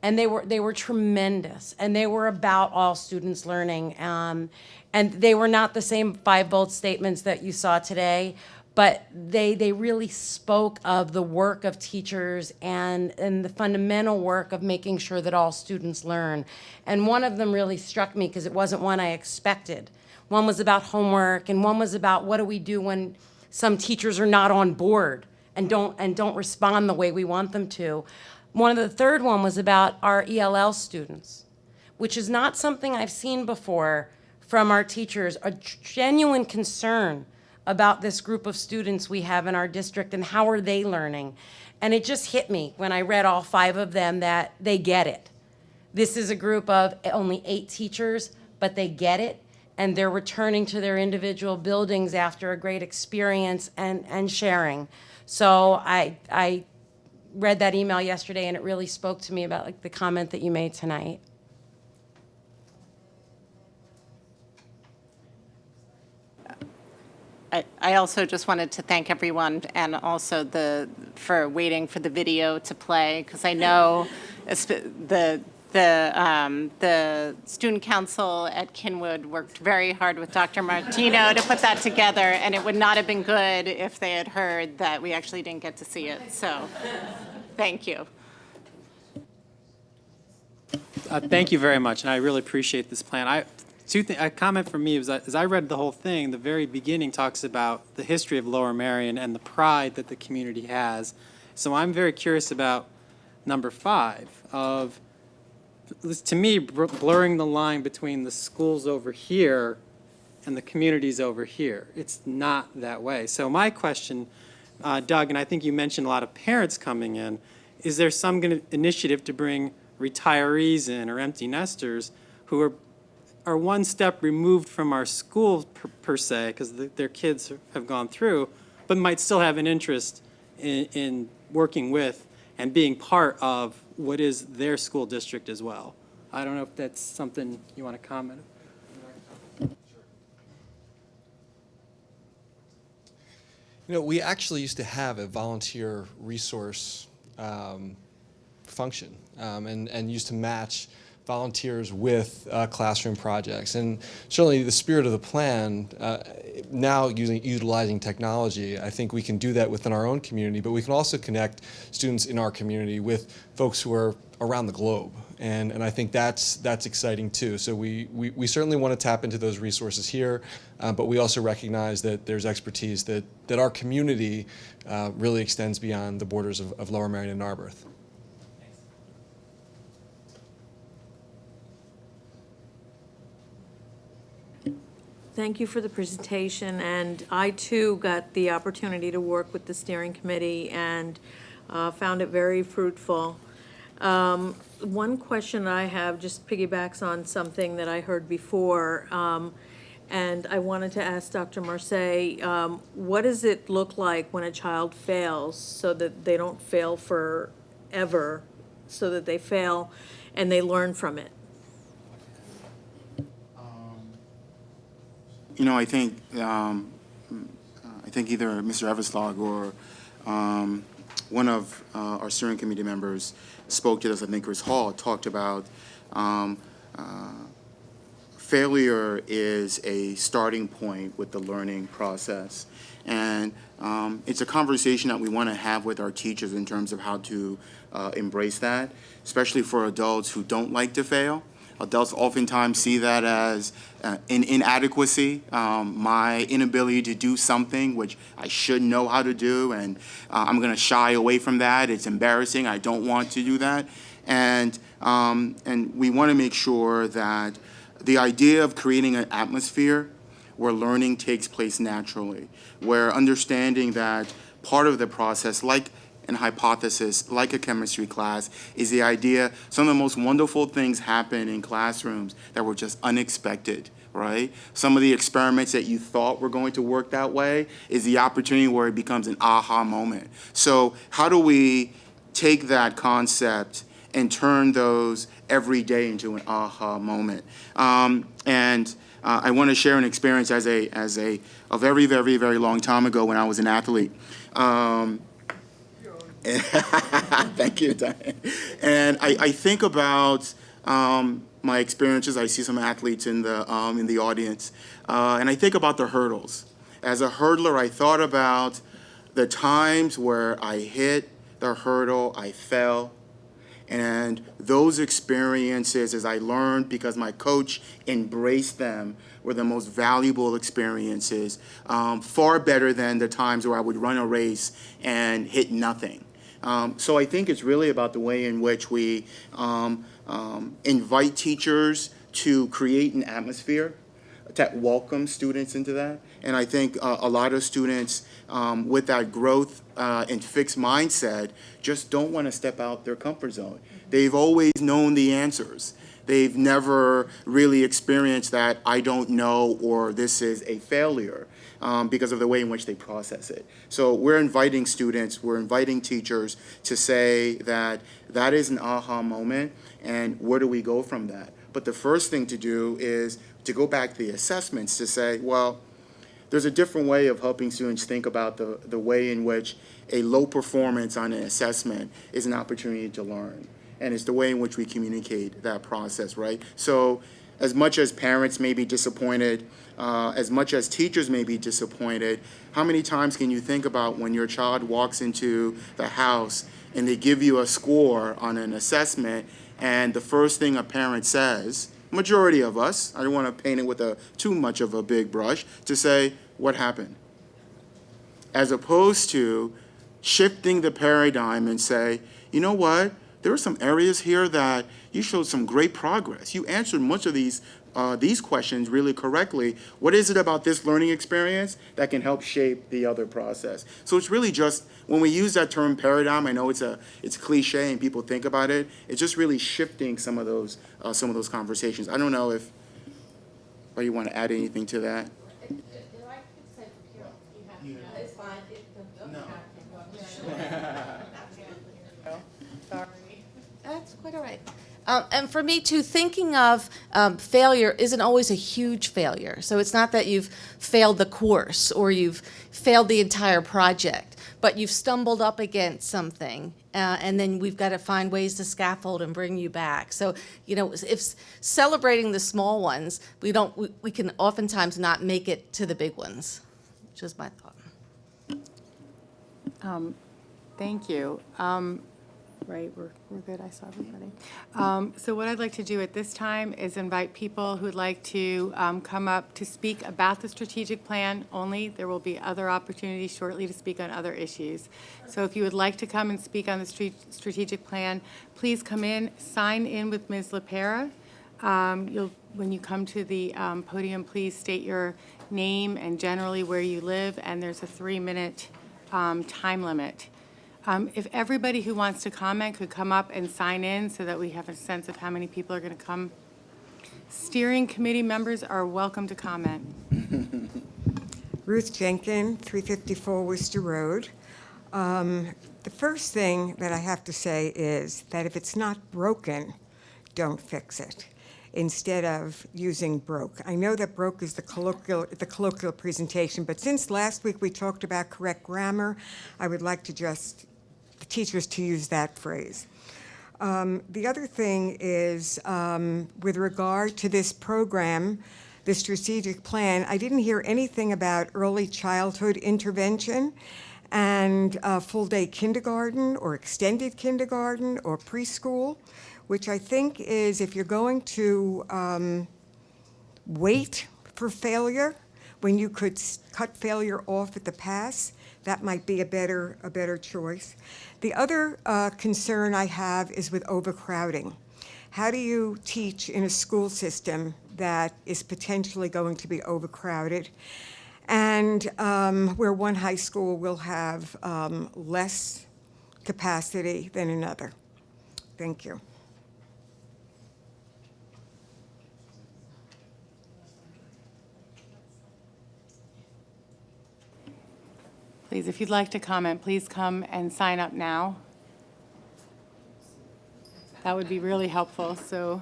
S22: And they were tremendous. And they were about all students learning. And they were not the same 5 bold statements that you saw today, but they really spoke of the work of teachers and the fundamental work of making sure that all students learn. And one of them really struck me because it wasn't one I expected. One was about homework, and one was about what do we do when some teachers are not on board and don't respond the way we want them to. The third one was about our ELL students, which is not something I've seen before from our teachers, a genuine concern about this group of students we have in our district and how are they learning. And it just hit me when I read all 5 of them that they get it. This is a group of only 8 teachers, but they get it. And they're returning to their individual buildings after a great experience and sharing. So I read that email yesterday, and it really spoke to me about the comment that you made tonight.
S7: I also just wanted to thank everyone and also for waiting for the video to play, because I know the student council at Kinwood worked very hard with Dr. Martino to put that together, and it would not have been good if they had heard that we actually didn't get to see it. So, thank you.
S11: Thank you very much, and I really appreciate this plan. A comment from me was that as I read the whole thing, the very beginning talks about the history of Lower Merion and the pride that the community has. So I'm very curious about number 5 of, to me, blurring the line between the schools over here and the communities over here. It's not that way. So my question, Doug, and I think you mentioned a lot of parents coming in, is there some initiative to bring retirees in or empty nesters who are one step removed from our school per se, because their kids have gone through, but might still have an interest in working with and being part of what is their school district as well. I don't know if that's something you want to comment.
S12: We actually used to have a volunteer resource function and used to match volunteers with classroom projects. And certainly the spirit of the plan, now utilizing technology, I think we can do that within our own community, but we can also connect students in our community with folks who are around the globe. And I think that's exciting too. So we certainly want to tap into those resources here, but we also recognize that there's expertise that our community really extends beyond the borders of Lower Merion and Narberth.
S4: Thank you for the presentation, and I too got the opportunity to work with the steering committee and found it very fruitful. One question I have just piggybacks on something that I heard before, and I wanted to ask Dr. Marseille, what does it look like when a child fails so that they don't fail forever, so that they fail and they learn from it?
S2: You know, I think either Mr. Everslog or one of our steering committee members spoke to us. I think Chris Hall talked about failure is a starting point with the learning process, and it's a conversation that we want to have with our teachers in terms of how to embrace that, especially for adults who don't like to fail. Adults oftentimes see that as an inadequacy, my inability to do something which I should know how to do, and I'm going to shy away from that. It's embarrassing. I don't want to do that. And we want to make sure that the idea of creating an atmosphere where learning takes place naturally, where understanding that part of the process, like and hypothesis, like a chemistry class, is the idea some of the most wonderful things happen in classrooms that were just unexpected, right? Some of the experiments that you thought were going to work that way is the opportunity where it becomes an aha moment. So how do we take that concept and turn those every day into an aha moment? I want to share an experience as a very, very, very long time ago when I was an athlete. Thank you, Diane. And I think about my experiences. I see some athletes in the audience, and I think about the hurdles. As a hurdler, I thought about the times where I hit the hurdle, I fell, and those experiences, as I learned because my coach embraced them, were the most valuable experiences, far better than the times where I would run a race and hit nothing. So I think it's really about the way in which we invite teachers to create an atmosphere that welcomes students into that. And I think a lot of students with that growth and fixed mindset just don't want to step out their comfort zone. They've always known the answers. They've never really experienced that I don't know or this is a failure because of the way in which they process it. So we're inviting students, we're inviting teachers to say that that is an aha moment and where do we go from that? But the first thing to do is to go back to the assessments to say, well, there's a different way of helping students think about the way in which a low performance on an assessment is an opportunity to learn. And it's the way in which we communicate that process, right? So as much as parents may be disappointed, as much as teachers may be disappointed, how many times can you think about when your child walks into the house and they give you a score on an assessment and the first thing a parent says, majority of us, I don't want to paint it with too much of a big brush, to say, what happened? As opposed to shifting the paradigm and say, you know what? There are some areas here that you showed some great progress. You answered much of these questions really correctly. What is it about this learning experience that can help shape the other process? So it's really just, when we use that term paradigm, I know it's cliche and people think about it, it's just really shifting some of those conversations. I don't know if you want to add anything to that.
S3: That's quite all right. And for me too, thinking of failure isn't always a huge failure. So it's not that you've failed the course or you've failed the entire project, but you've stumbled up against something and then we've got to find ways to scaffold and bring you back. So, if celebrating the small ones, we can oftentimes not make it to the big ones, which is my thought.
S1: Thank you. Right, we're good, I saw everybody. So what I'd like to do at this time is invite people who'd like to come up to speak about the strategic plan only. There will be other opportunities shortly to speak on other issues. So if you would like to come and speak on the strategic plan, please come in, sign in with Ms. LaPera. When you come to the podium, please state your name and generally where you live, and there's a 3-minute time limit. If everybody who wants to comment could come up and sign in so that we have a sense of how many people are going to come. Steering committee members are welcome to comment.
S10: Ruth Jenkin, 354 Worcester Road. The first thing that I have to say is that if it's not broken, don't fix it, instead of using broke. I know that broke is the colloquial presentation, but since last week we talked about correct grammar, I would like to just the teachers to use that phrase. The other thing is, with regard to this program, the strategic plan, I didn't hear anything about early childhood intervention and full-day kindergarten or extended kindergarten or preschool, which I think is, if you're going to wait for failure when you could cut failure off at the pass, that might be a better choice. The other concern I have is with overcrowding. How do you teach in a school system that is potentially going to be overcrowded, and where one high school will have less capacity than another? Thank you.
S1: Please, if you'd like to comment, please come and sign up now. That would be really helpful, so.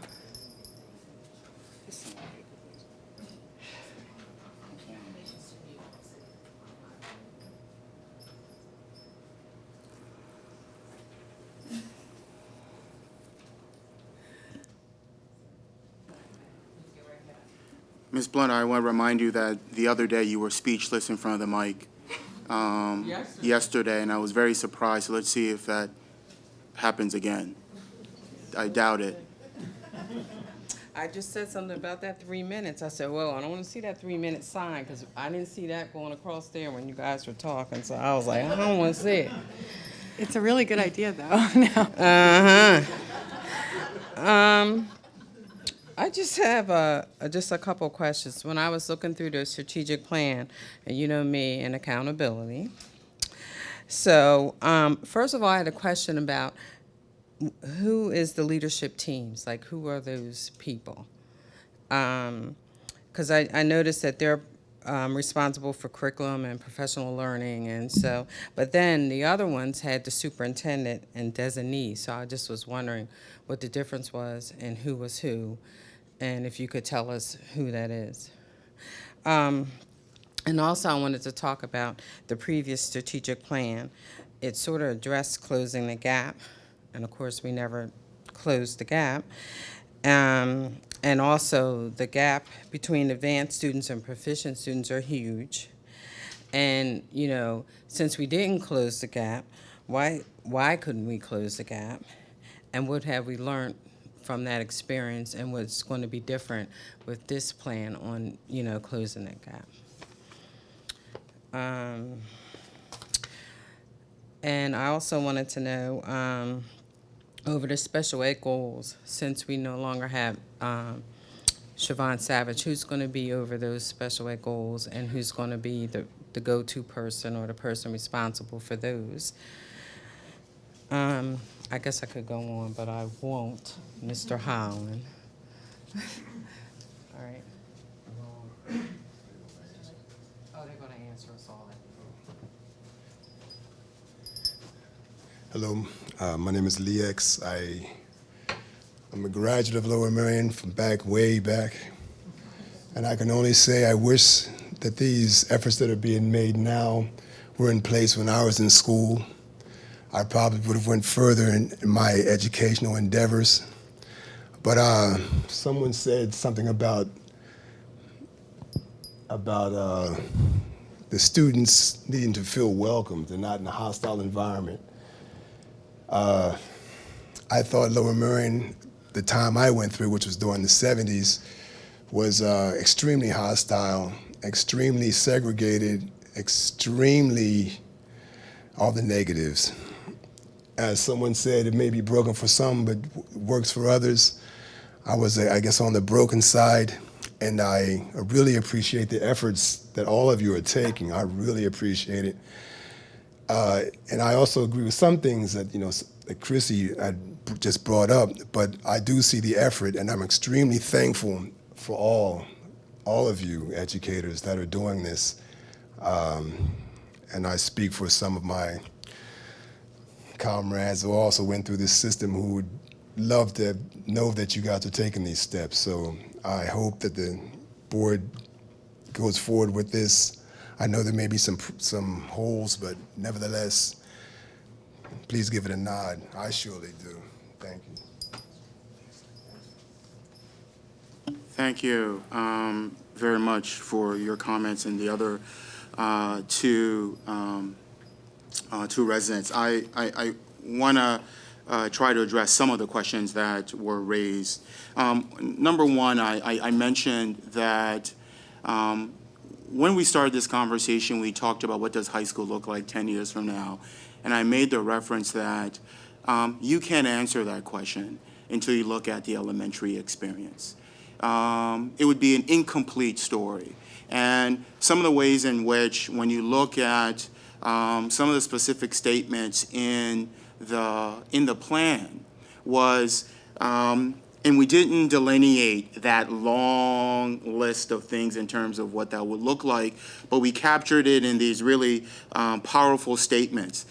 S2: Ms. Blunt, I want to remind you that the other day you were speechless in front of the mic. Yesterday, and I was very surprised. So let's see if that happens again. I doubt it.
S14: I just said something about that 3 minutes. I said, well, I don't want to see that 3-minute sign because I didn't see that going across there when you guys were talking. So I was like, I don't want to see it.
S1: It's a really good idea, though. No.
S14: I just have just a couple of questions. When I was looking through the strategic plan, and you know me and accountability. So first of all, I had a question about who is the leadership teams? Like, who are those people? Because I noticed that they're responsible for curriculum and professional learning, and so, but then the other ones had the superintendent and designee. So I just was wondering what the difference was and who was who, and if you could tell us who that is. And also I wanted to talk about the previous strategic plan. It sort of addressed closing the gap, and of course we never closed the gap. And also the gap between advanced students and proficient students are huge. And, you know, since we didn't close the gap, why couldn't we close the gap? And what have we learned from that experience, and what's going to be different with this plan on, you know, closing that gap? And I also wanted to know, over the special ed goals, since we no longer have Siobhan Savage, who's going to be over those special ed goals, and who's going to be the go-to person or the person responsible for those? I guess I could go on, but I won't. Mr. Howland. All right. Oh, they're going to answer us all.
S23: Hello, my name is Lee X. I'm a graduate of Lower Merion from way back. And I can only say I wish that these efforts that are being made now were in place when I was in school. I probably would have went further in my educational endeavors. But someone said something about the students needing to feel welcomed and not in a hostile environment. I thought Lower Merion, the time I went through, which was during the 70s, was extremely hostile, extremely segregated, extremely all the negatives. As someone said, it may be broken for some, but works for others. I was, I guess, on the broken side, and I really appreciate the efforts that all of you are taking. I really appreciate it. And I also agree with some things that, that Chrissy had just brought up, but I do see the effort, and I'm extremely thankful for all of you educators that are doing this. And I speak for some of my comrades who also went through this system who would love to know that you guys are taking these steps. So I hope that the board goes forward with this. I know there may be some holes, but nevertheless, please give it a nod. I surely do. Thank you.
S2: Thank you very much for your comments and the other two residents. I want to try to address some of the questions that were raised. Number one, I mentioned that when we started this conversation, we talked about what does high school look like 10 years from now. And I made the reference that you can't answer that question until you look at the elementary experience. It would be an incomplete story. And some of the ways in which, when you look at some of the specific statements in the plan, was, and we didn't delineate that long list of things in terms of what that would look like, but we captured it in these really powerful statements.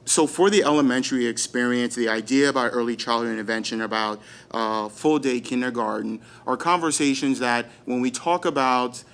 S2: So for the elementary experience, the idea about early childhood intervention, about full-day kindergarten, are conversations that when we talk about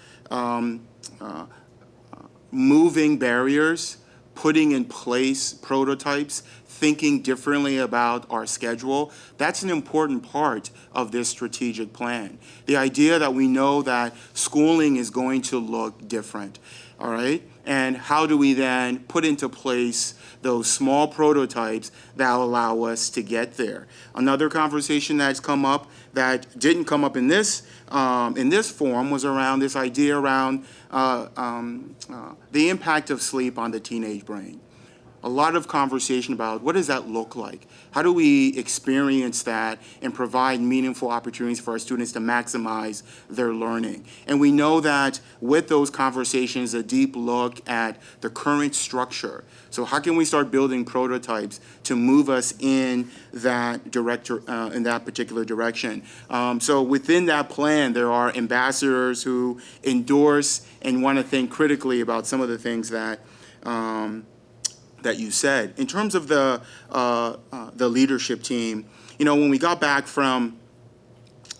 S2: moving barriers, putting in place prototypes, thinking differently about our schedule, that's an important part of this strategic plan. The idea that we know that schooling is going to look different, all right? And how do we then put into place those small prototypes that allow us to get there? Another conversation that's come up that didn't come up in this forum was around this idea around the impact of sleep on the teenage brain. A lot of conversation about what does that look like? How do we experience that and provide meaningful opportunities for our students to maximize their learning? And we know that with those conversations, a deep look at the current structure. So how can we start building prototypes to move us in that in that particular direction? So within that plan, there are ambassadors who endorse and want to think critically about some of the things that that you said. In terms of the leadership team, when we got back from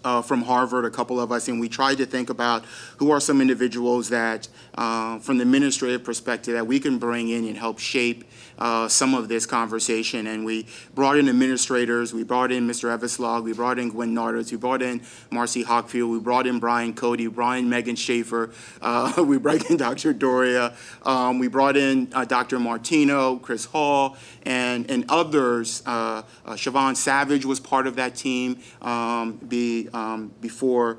S2: Harvard, a couple of us, and we tried to think about who are some individuals that, from the administrative perspective, that we can bring in and help shape some of this conversation. And we brought in administrators, we brought in Mr. Everslog, we brought in Gwen Nardis, we brought in Marcy Hockfield, we brought in Brian Cody, we brought in Megan Schaefer, we brought in Dr. Doria, we brought in Dr. Martino, Chris Hall, and others. Siobhan Savage was part of that team before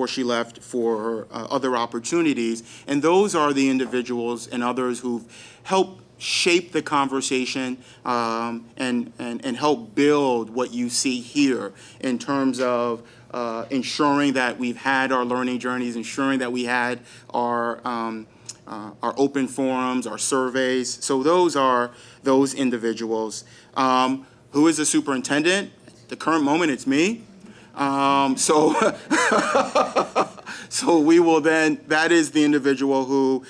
S2: she left for her other opportunities. And those are the individuals and others who've helped shape the conversation and help build what you see here in terms of ensuring that we've had our learning journeys, ensuring that we had our open forums, our surveys. So those are those individuals. Who is the superintendent? At the current moment, it's me. So we will then, that is the individual who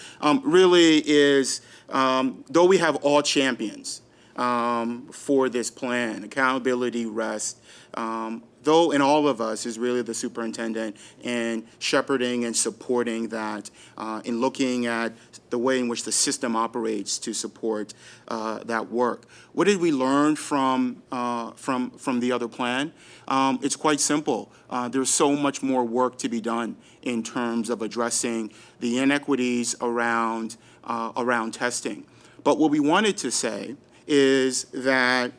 S2: really is, though we have all champions for this plan, accountability, rest, though in all of us is really the superintendent in shepherding and supporting that, in looking at the way in which the system operates to support that work. What did we learn from the other plan? It's quite simple. There's so much more work to be done in terms of addressing the inequities around testing. But what we wanted to say is that,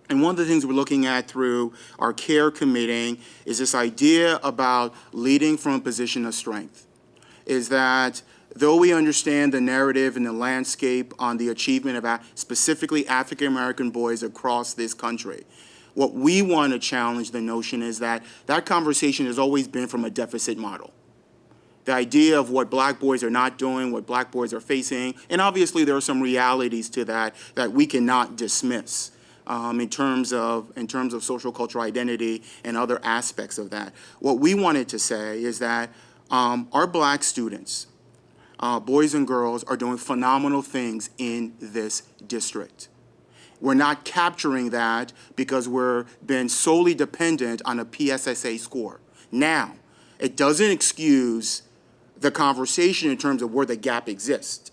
S2: and one of the things we're looking at through our CARE committee is this idea about leading from a position of strength, is that though we understand the narrative and the landscape on the achievement of specifically African American boys across this country, what we want to challenge the notion is that that conversation has always been from a deficit model. The idea of what black boys are not doing, what black boys are facing, and obviously there are some realities to that that we cannot dismiss in terms of social cultural identity and other aspects of that. What we wanted to say is that our black students, boys and girls, are doing phenomenal things in this district. We're not capturing that because we're been solely dependent on a PSSA score. Now, it doesn't excuse the conversation in terms of where the gap exists,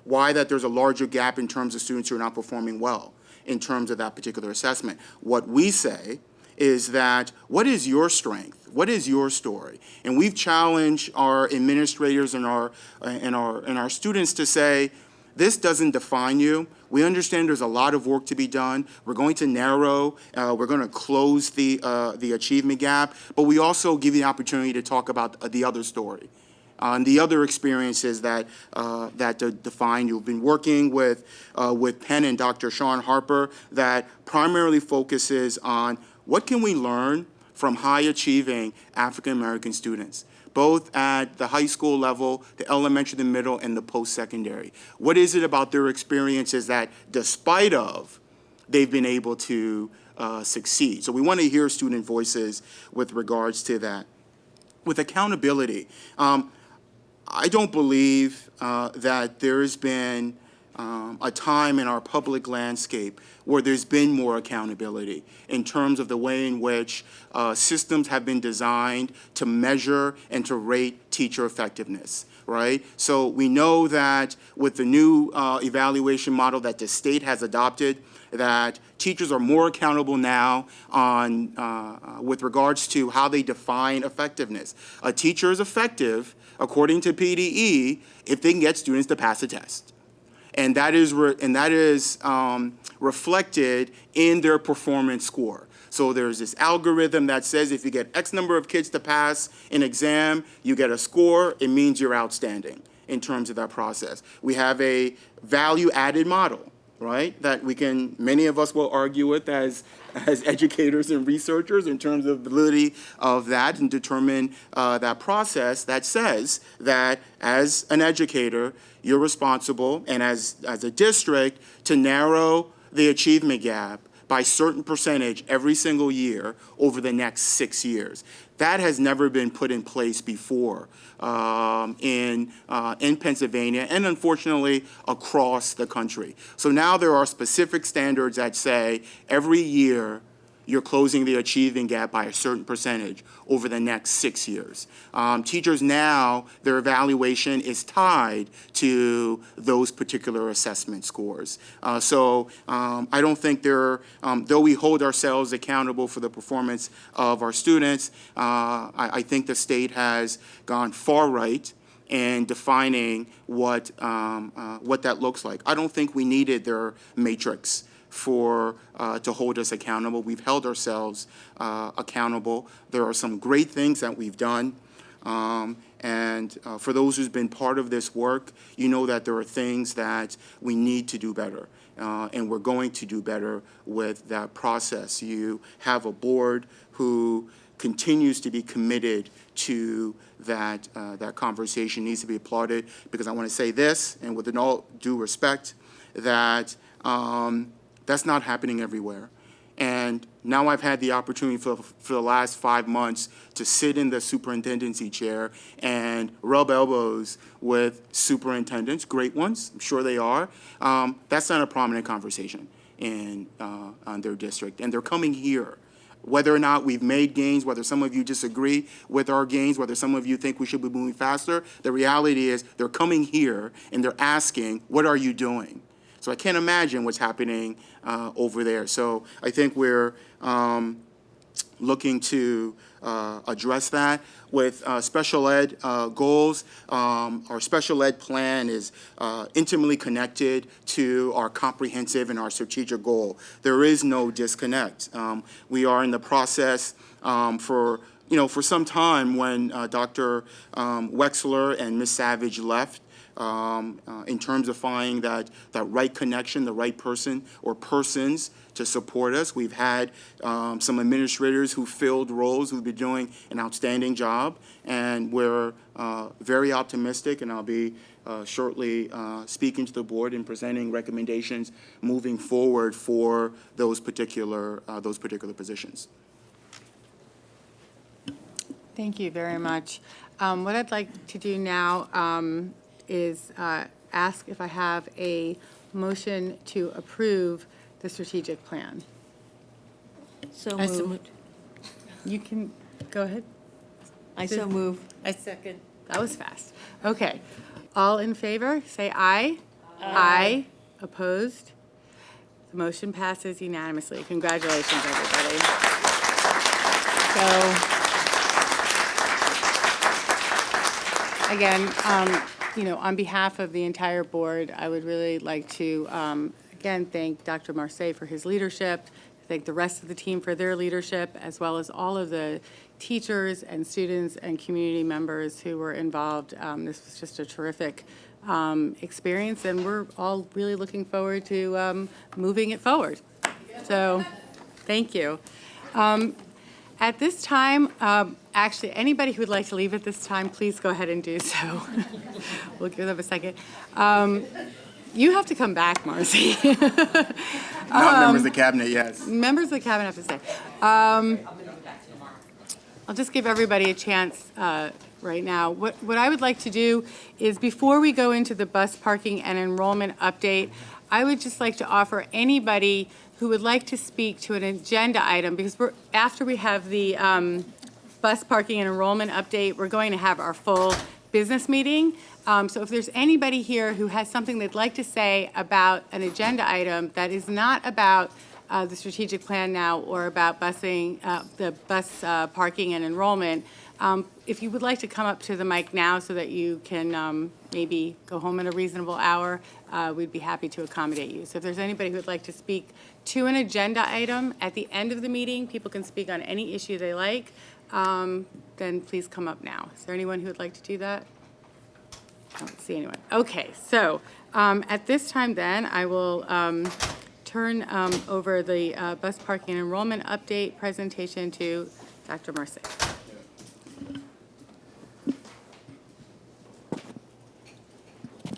S2: why that there's a larger gap in terms of students who are not performing well in terms of that particular assessment. What we say is that, what is your strength? What is your story? And we've challenged our administrators and our students to say, this doesn't define you. We understand there's a lot of work to be done. We're going to narrow, we're going to close the achievement gap, but we also give you the opportunity to talk about the other story. And the other experiences that define you. We've been working with Penn and Dr. Sean Harper that primarily focuses on what can we learn from high-achieving African-American students, both at the high school level, the elementary, the middle, and the post-secondary. What is it about their experiences that, despite of, they've been able to succeed? So we want to hear student voices with regards to that. With accountability, I don't believe that there's been a time in our public landscape where there's been more accountability in terms of the way in which systems have been designed to measure and to rate teacher effectiveness, right? So we know that with the new evaluation model that the state has adopted, that teachers are more accountable now on with regards to how they define effectiveness. A teacher is effective, according to PDE, if they can get students to pass a test. And that is reflected in their performance score. So there's this algorithm that says if you get X number of kids to pass an exam, you get a score, it means you're outstanding in terms of that process. We have a value-added model, right, that many of us will argue with as educators and researchers in terms of the validity of that and determine that process that says that as an educator, you're responsible, and as a district, to narrow the achievement gap by a certain percentage every single year over the next 6 years. That has never been put in place before in Pennsylvania and unfortunately across the country. So now there are specific standards that say every year you're closing the achieving gap by a certain percentage over the next 6 years. Teachers now, their evaluation is tied to those particular assessment scores. So I don't think though we hold ourselves accountable for the performance of our students, I think the state has gone far right in defining what that looks like. I don't think we needed their matrix to hold us accountable. We've held ourselves accountable. There are some great things that we've done. And for those who's been part of this work, you know that there are things that we need to do better. And we're going to do better with that process. You have a board who continues to be committed to that conversation, needs to be applauded, because I want to say this, and with all due respect, that that's not happening everywhere. And now I've had the opportunity for the last 5 months to sit in the superintendency chair and rub elbows with superintendents, great ones, I'm sure they are. That's not a prominent conversation on their district. And they're coming here whether or not we've made gains, whether some of you disagree with our gains, whether some of you think we should be moving faster, the reality is they're coming here and they're asking, what are you doing? So I can't imagine what's happening over there. So I think we're looking to address that with special ed goals. Our special ed plan is intimately connected to our comprehensive and our strategic goal. There is no disconnect. We are in the process for some time when Dr. Wexler and Ms. Savage left, in terms of finding that right connection, the right person or persons to support us. We've had some administrators who filled roles who've been doing an outstanding job, and we're very optimistic, and I'll be shortly speaking to the board and presenting recommendations moving forward for those particular positions.
S1: Thank you very much. What I'd like to do now is ask if I have a motion to approve the strategic plan.
S4: So
S1: I so
S4: moved.
S1: You can go ahead.
S4: I so move.
S1: I second. That was fast. Okay. All in favor, say aye. Aye. Opposed? The motion passes unanimously. Congratulations, everybody. So, again, on behalf of the entire board, I would really like to, again, thank Dr. Marseille for his leadership, thank the rest of the team for their leadership, as well as all of the teachers and students and community members who were involved. This was just a terrific experience, and we're all really looking forward to moving it forward. So, thank you. At this time, actually, anybody who would like to leave at this time, please go ahead and do so. We'll give them a second. You have to come back, Marcy.
S2: Not members of the cabinet, yes.
S1: Members of the cabinet have to stay. I'll just give everybody a chance right now. What I would like to do is, before we go into the bus parking and enrollment update, I would just like to offer anybody who would like to speak to an agenda item, because after we have the bus parking and enrollment update, we're going to have our full business meeting. So if there's anybody here who has something they'd like to say about an agenda item that is not about the strategic plan now or about busing, the bus parking and enrollment, if you would like to come up to the mic now so that you can maybe go home at a reasonable hour, we'd be happy to accommodate you. So if there's anybody who would like to speak to an agenda item at the end of the meeting, people can speak on any issue they like, then please come up now. Is there anyone who would like to do that? I don't see anyone. Okay, so at this time then, I will turn over the bus parking and enrollment update presentation to Dr. Marseille.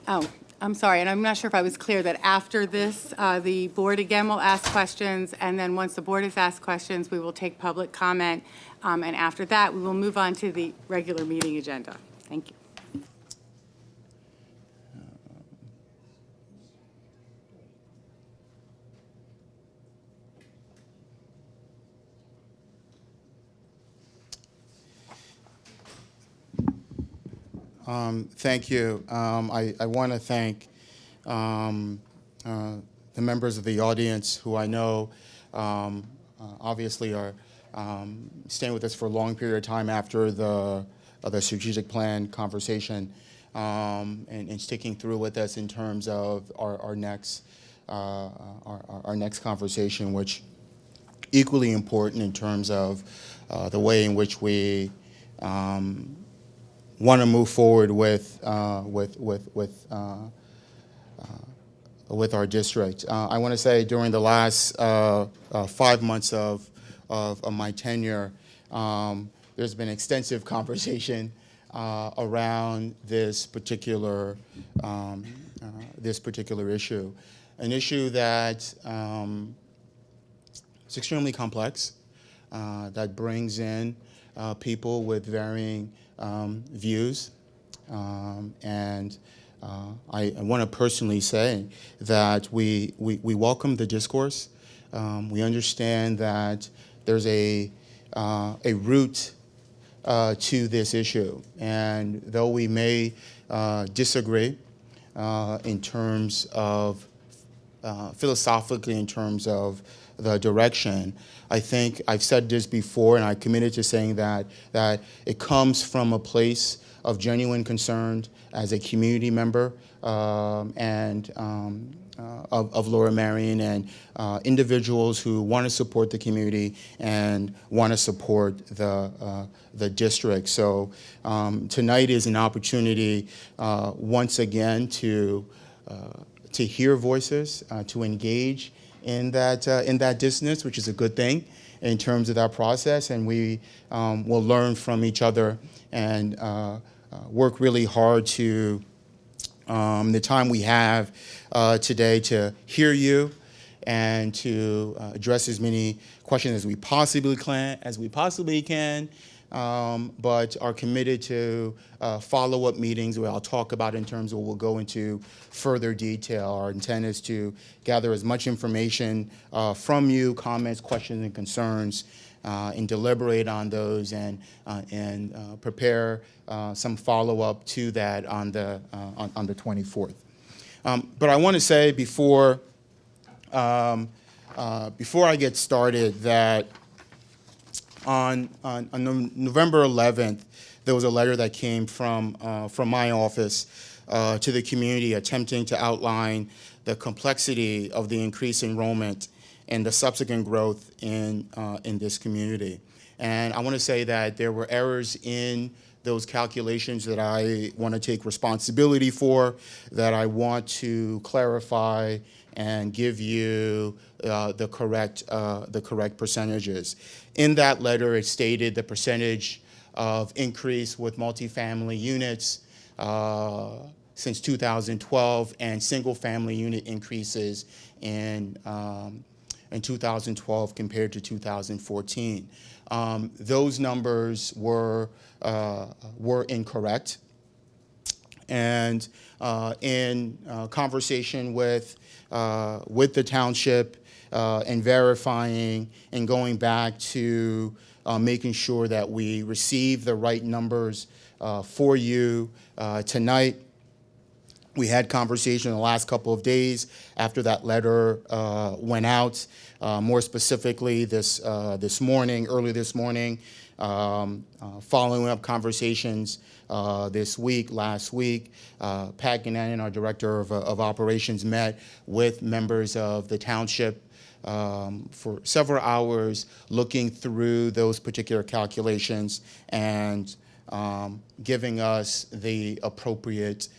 S1: Oh, I'm sorry, and I'm not sure if I was clear that after this, the board again will ask questions, and then once the board has asked questions, we will take public comment, and after that, we will move on to the regular meeting agenda. Thank you.
S2: Thank you. I want to thank the members of the audience who I know obviously are staying with us for a long period of time after the strategic plan conversation, and sticking through with us in terms of our next conversation, which equally important in terms of the way in which we want to move forward with our district. I want to say during the last 5 months of my tenure, there's been extensive conversation around this particular issue, an issue that is extremely complex, that brings in people with varying views, and I want to personally say that we welcome the discourse. We understand that there's a root to this issue. And though we may disagree in terms of philosophically, in terms of the direction, I think I've said this before, and I committed to saying that it comes from a place of genuine concern as a community member of Lower Merion, and individuals who want to support the community and want to support the district. So tonight is an opportunity once again to hear voices, to engage in that dissonance, which is a good thing in terms of that process, and we will learn from each other and work really hard to the time we have today to hear you and to address as many questions as we possibly can, but are committed to follow-up meetings where I'll talk about in terms of we'll go into further detail. Our intent is to gather as much information from you, comments, questions, and concerns, and deliberate on those and prepare some follow-up to that on the 24th. But I want to say before I get started that on November 11th, there was a letter that came from my office to the community attempting to outline the complexity of the increased enrollment and the subsequent growth in this community. And I want to say that there were errors in those calculations that I want to take responsibility for, that I want to clarify and give you the correct percentages. In that letter, it stated the percentage of increase with multifamily units since 2012 and single-family unit increases in 2012 compared to 2014. Those numbers were incorrect, and in conversation with the township and verifying and going back to making sure that we receive the right numbers for you tonight. We had conversation in the last couple of days after that letter went out. More specifically, early this morning, following up conversations last week, Pat Gannon, our director of operations, met with members of the township for several hours, looking through those particular calculations and giving us the appropriate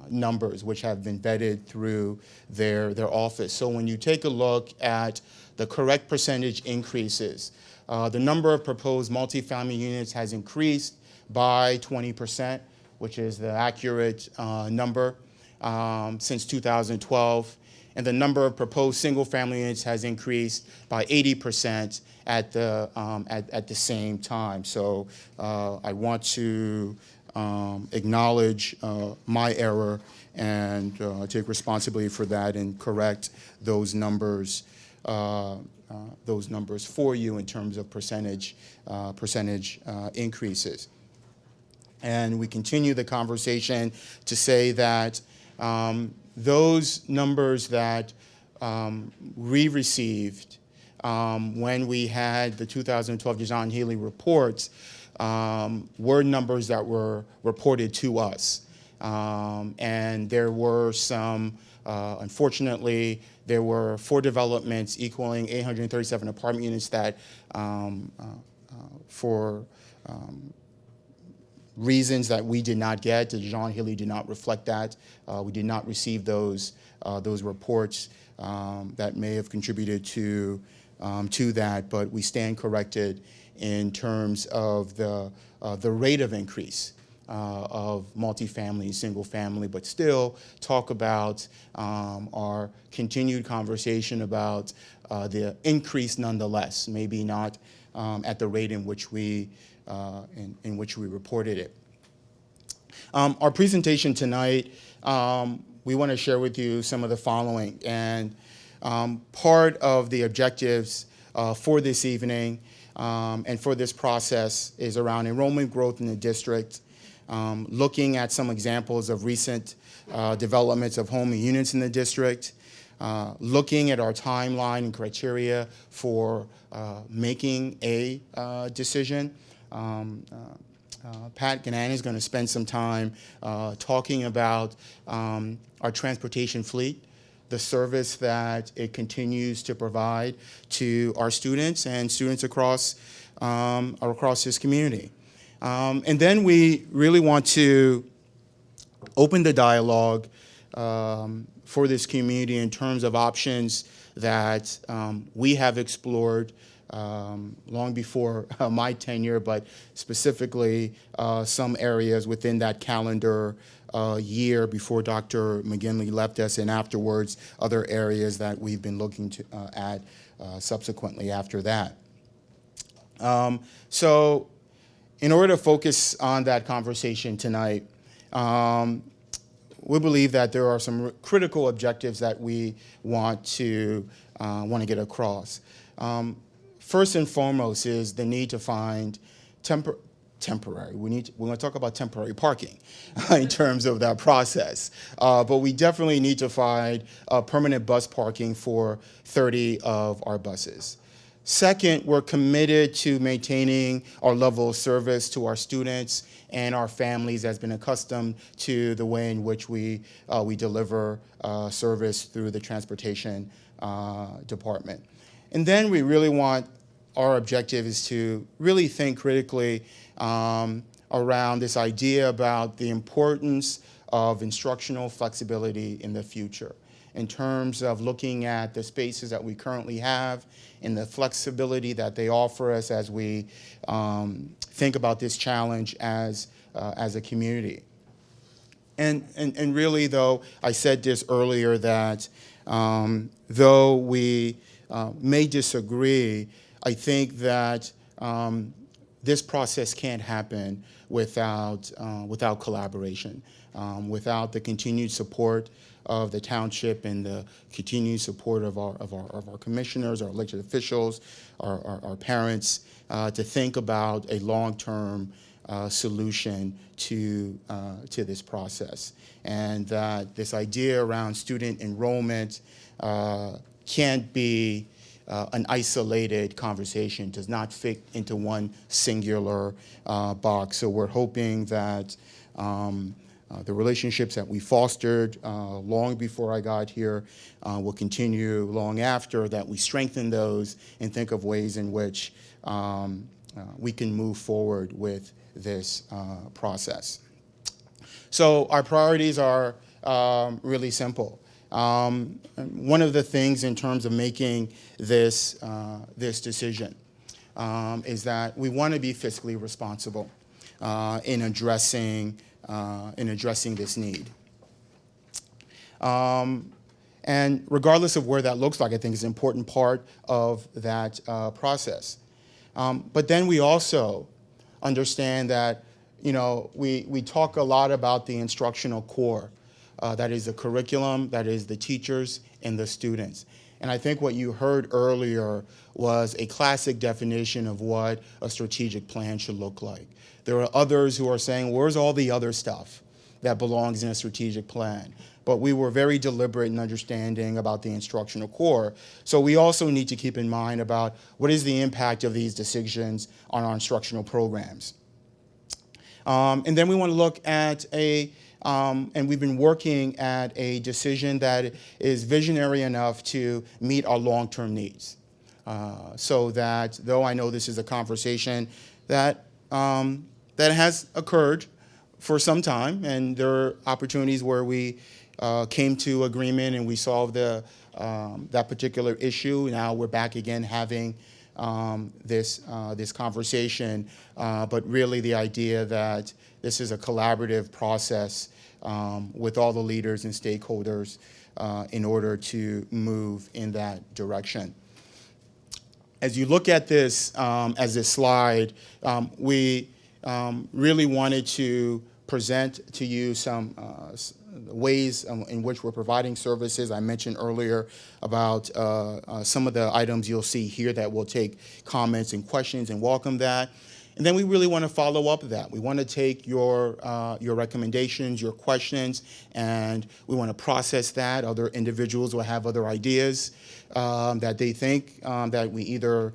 S2: numbers, which have been vetted through their office. So when you take a look at the correct percentage increases, the number of proposed multifamily units has increased by 20%, which is the accurate number since 2012. And the number of proposed single-family units has increased by 80% at the same time. So I want to acknowledge my error and take responsibility for that and correct those numbers for you in terms of percentage increases. And we continue the conversation to say that those numbers that we received when we had the 2012 John Healy reports were numbers that were reported to us. And there were some, unfortunately, there were 4 developments equaling 837 apartment units that for reasons that we did not get, John Healy did not reflect that. We did not receive those reports that may have contributed to that, but we stand corrected in terms of the rate of increase of multifamily, single family, but still talk about our continued conversation about the increase nonetheless, maybe not at the rate in which we reported it. Our presentation tonight, we want to share with you some of the following, and part of the objectives for this evening and for this process is around enrollment growth in the district, looking at some examples of recent developments of home units in the district, looking at our timeline and criteria for making a decision. Pat Ganani is going to spend some time talking about our transportation fleet, the service that it continues to provide to our students and students across this community. And then we really want to open the dialogue for this community in terms of options that we have explored long before my tenure, but specifically some areas within that calendar year before Dr. McGinley left us, and afterwards other areas that we've been looking to at subsequently after that. So in order to focus on that conversation tonight, we believe that there are some critical objectives that we want to get across. First and foremost is the need to find temporary. We're going to talk about temporary parking in terms of that process. But we definitely need to find permanent bus parking for 30 of our buses. Second, we're committed to maintaining our level of service to our students and our families that's been accustomed to the way in which we deliver service through the transportation department. And then we really want, our objective is to really think critically around this idea about the importance of instructional flexibility in the future, in terms of looking at the spaces that we currently have and the flexibility that they offer us as we think about this challenge as a community. And really, though, I said this earlier, that though we may disagree, I think that this process can't happen without collaboration, without the continued support of the township and the continued support of our commissioners, our elected officials, our parents, to think about a long-term solution to this process, and that this idea around student enrollment can't be an isolated conversation, does not fit into one singular box. So we're hoping that the relationships that we fostered long before I got here will continue long after, that we strengthen those and think of ways in which we can move forward with this process. So our priorities are really simple. One of the things in terms of making this decision is that we want to be fiscally responsible in addressing this need. And regardless of where that looks like, I think is an important part of that process. But then we also understand that, we talk a lot about the instructional core. That is the curriculum, that is the teachers and the students. And I think what you heard earlier was a classic definition of what a strategic plan should look like. There are others who are saying, where's all the other stuff that belongs in a strategic plan? But we were very deliberate in understanding about the instructional core. So we also need to keep in mind about what is the impact of these decisions on our instructional programs. And then we want to look at and we've been working at a decision that is visionary enough to meet our long-term needs. So that, though I know this is a conversation that has occurred for some time, and there are opportunities where we came to agreement and we solved that particular issue. Now we're back again having this conversation, but really the idea that this is a collaborative process with all the leaders and stakeholders in order to move in that direction. As you look at this as a slide, we really wanted to present to you some ways in which we're providing services. I mentioned earlier about some of the items you'll see here that will take comments and questions and welcome that. And then we really want to follow up that. We want to take your recommendations, your questions, and we want to process that. Other individuals will have other ideas that they think that we either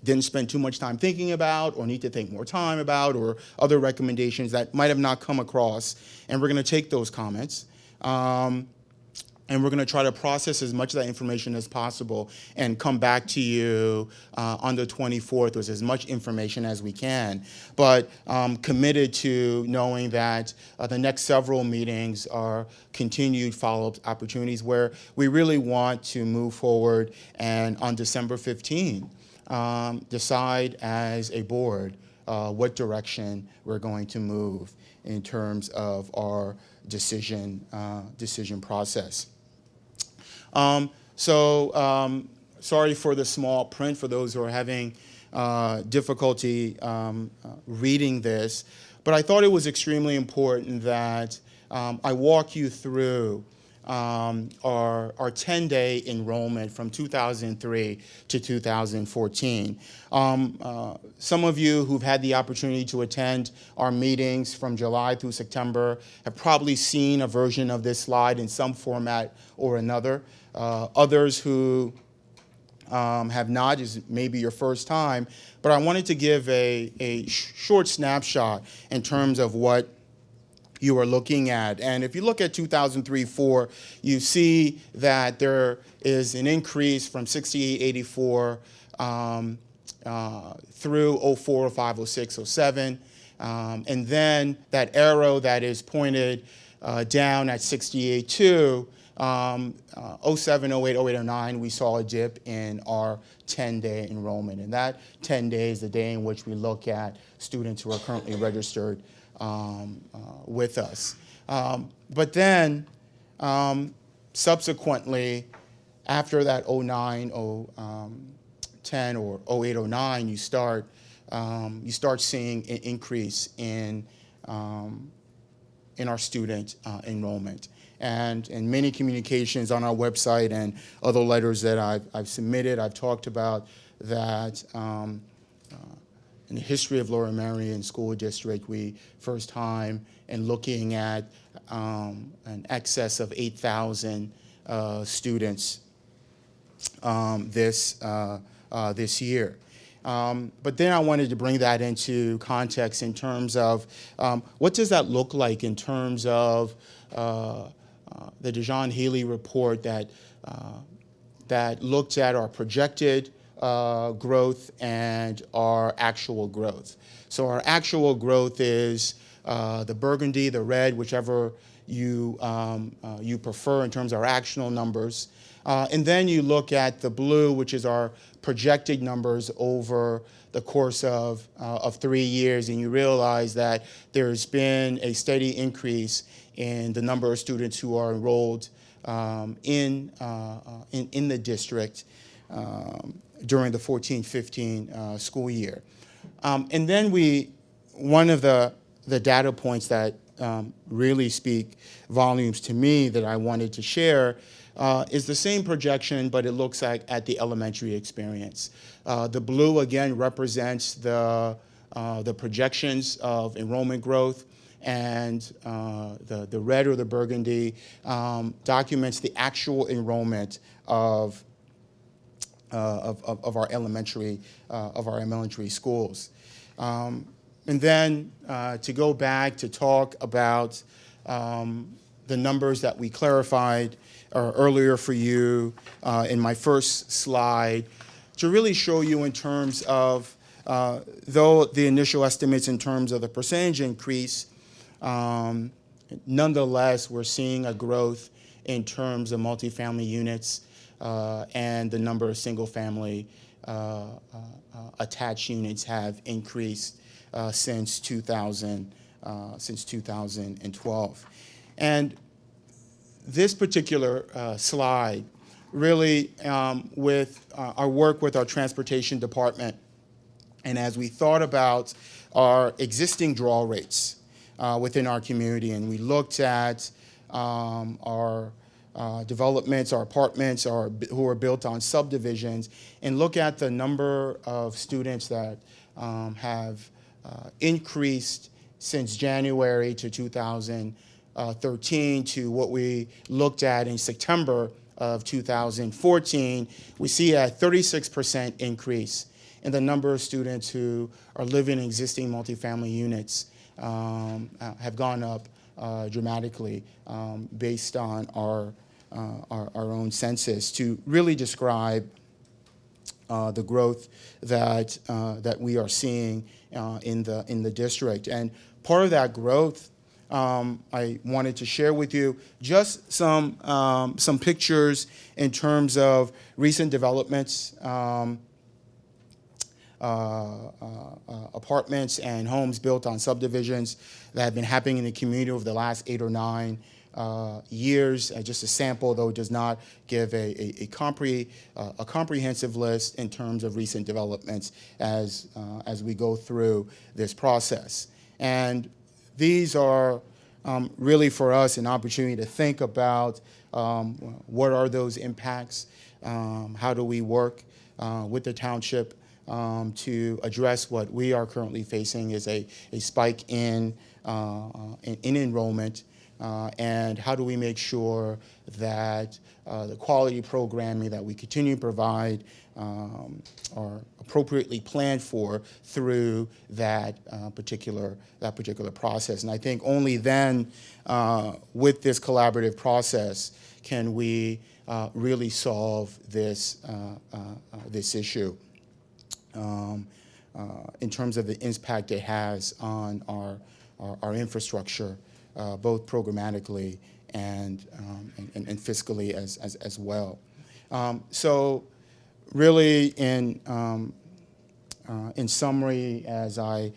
S2: didn't spend too much time thinking about or need to think more time about, or other recommendations that might have not come across. And we're going to take those comments. And we're going to try to process as much of that information as possible and come back to you on the 24th with as much information as we can. But committed to knowing that the next several meetings are continued follow-up opportunities where we really want to move forward and on December 15, decide as a board what direction we're going to move in terms of our decision process. Sorry for the small print for those who are having difficulty reading this, but I thought it was extremely important that I walk you through our 10-day enrollment from 2003 to 2014. Some of you who've had the opportunity to attend our meetings from July through September have probably seen a version of this slide in some format or another. Others who have not, is maybe your first time, but I wanted to give a short snapshot in terms of what you are looking at. And if you look at 2003-04, you see that there is an increase from 6884 through 04, 05, 06, 07. And then that arrow that is pointed down at 68.2, 07, 08, 08, 09, we saw a dip in our 10-day enrollment. And that 10 days is the day in which we look at students who are currently registered with us. But then, subsequently, after that 09, 10, or 08, 09, you start seeing an increase in our student enrollment. And in many communications on our website and other letters that I've submitted, I've talked about that in the history of Lower Merion School District, we first time in looking at an excess of 8,000 students this year. But then I wanted to bring that into context in terms of what does that look like in terms of the DeJohn Healy report that looked at our projected growth and our actual growth. So our actual growth is the burgundy, the red, whichever you prefer in terms of our actual numbers. And then you look at the blue, which is our projected numbers over the course of 3 years, and you realize that there's been a steady increase in the number of students who are enrolled in the district during the 14-15 school year. And then one of the data points that really speak volumes to me that I wanted to share is the same projection, but it looks like at the elementary experience. The blue, again, represents the projections of enrollment growth, and the red or the burgundy documents the actual enrollment of our elementary schools. And then to go back to talk about the numbers that we clarified earlier for you in my first slide, to really show you in terms of, though the initial estimates in terms of the percentage increase, nonetheless, we're seeing a growth in terms of multifamily units and the number of single-family attached units have increased since 2012. And this particular slide really, with our work with our transportation department, and as we thought about our existing draw rates within our community, and we looked at our developments, our apartments who are built on subdivisions, and look at the number of students that have increased since January to 2013 to what we looked at in September of 2014, we see a 36% increase in the number of students who are living in existing multifamily units have gone up dramatically based on our own census to really describe the growth that we are seeing in the district. And part of that growth, I wanted to share with you just some pictures in terms of recent developments, apartments and homes built on subdivisions that have been happening in the community over the last 8 or 9 years. Just a sample, though, does not give a comprehensive list in terms of recent developments as we go through this process. And these are really for us an opportunity to think about what are those impacts, how do we work with the township to address what we are currently facing is a spike in enrollment, and how do we make sure that the quality programming that we continue to provide are appropriately planned for through that particular process. And I think only then, with this collaborative process, can we really solve this issue in terms of the impact it has on our infrastructure, both programmatically and fiscally as well. So really, in summary, as I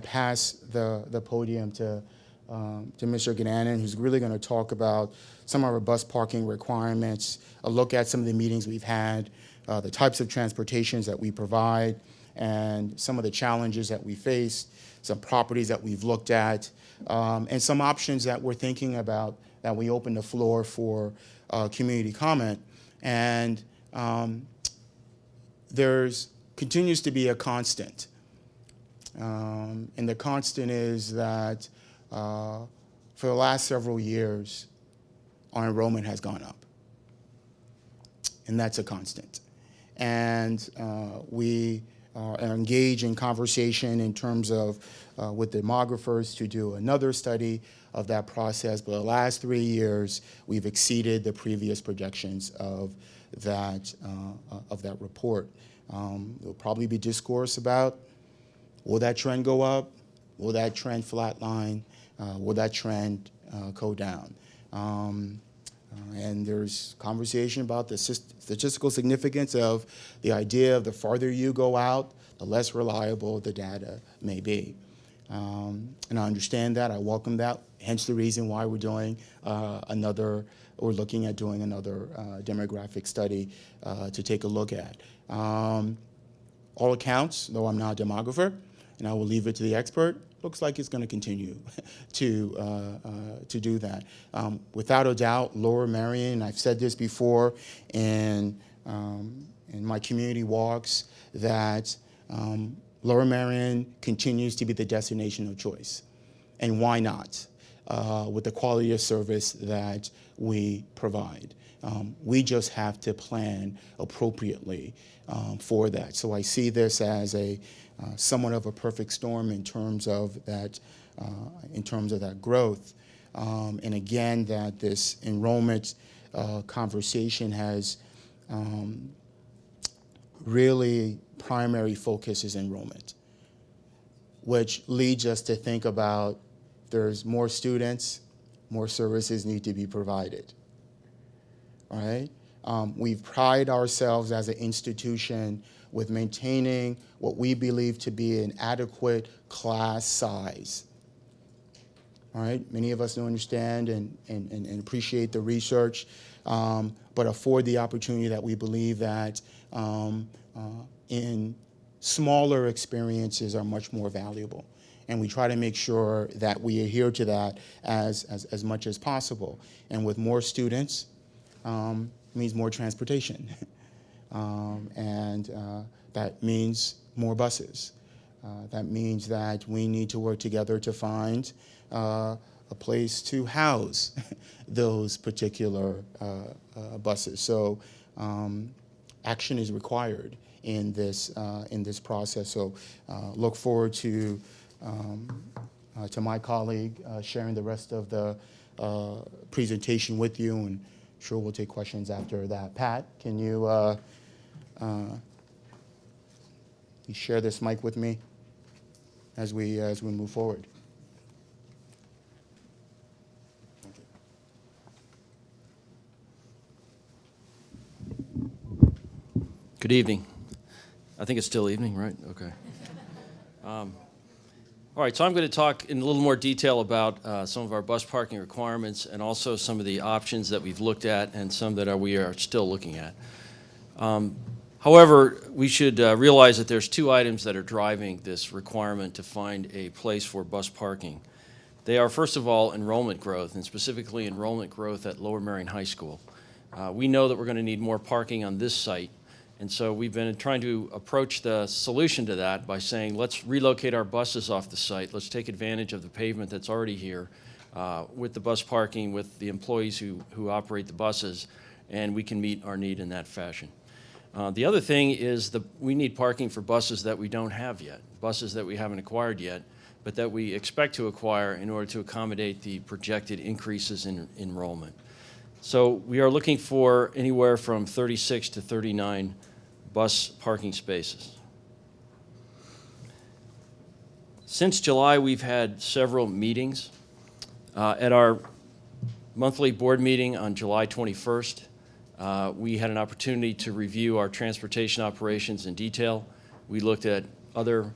S2: pass the podium to Mr. Gannon, who's really going to talk about some of our bus parking requirements, a look at some of the meetings we've had, the types of transportations that we provide, and some of the challenges that we face, some properties that we've looked at, and some options that we're thinking about, that we open the floor for community comment. And there's continues to be a constant. And the constant is that for the last several years, our enrollment has gone up. And that's a constant. And we are engaged in conversation in terms of with demographers to do another study of that process. But the last 3 years, we've exceeded the previous projections of that report. There'll probably be discourse about, will that trend go up? Will that trend flatline? Will that trend go down? And there's conversation about the statistical significance of the idea of the farther you go out, the less reliable the data may be. And I understand that, I welcome that, hence the reason why we're doing we're looking at doing another demographic study to take a look at. All accounts, though I'm not a demographer, and I will leave it to the expert, looks like it's going to continue to do that. Without a doubt, Lower Merion, I've said this before in my community walks, that Lower Merion continues to be the destination of choice. And why not? With the quality of service that we provide. We just have to plan appropriately for that. So I see this as somewhat of a perfect storm in terms of that growth. And again, that this enrollment conversation has really primary focus is enrollment, which leads us to think about there's more students, more services need to be provided. All right? We pride ourselves as an institution with maintaining what we believe to be an adequate class size. All right? Many of us don't understand and appreciate the research, but afford the opportunity that we believe that in smaller experiences are much more valuable. And we try to make sure that we adhere to that as much as possible. And with more students, means more transportation. And that means more buses. That means that we need to work together to find a place to house those particular buses. So action is required in this process. So look forward to my colleague sharing the rest of the presentation with you, and sure we'll take questions after that. Pat, can you share this mic with me as we move forward?
S5: Good evening. I think it's still evening, right? Okay. All right, so I'm going to talk in a little more detail about some of our bus parking requirements and also some of the options that we've looked at and some that we are still looking at. However, we should realize that there's two items that are driving this requirement to find a place for bus parking. They are, first of all, enrollment growth, and specifically enrollment growth at Lower Merion High School. We know that we're going to need more parking on this site, and so we've been trying to approach the solution to that by saying, let's relocate our buses off the site. Let's take advantage of the pavement that's already here with the bus parking, with the employees who operate the buses, and we can meet our need in that fashion. The other thing is we need parking for buses that we don't have yet, buses that we haven't acquired yet, but that we expect to acquire in order to accommodate the projected increases in enrollment. So we are looking for anywhere from 36 to 39 bus parking spaces. Since July, we've had several meetings. At our monthly board meeting on July 21st, we had an opportunity to review our transportation operations in detail. We looked at other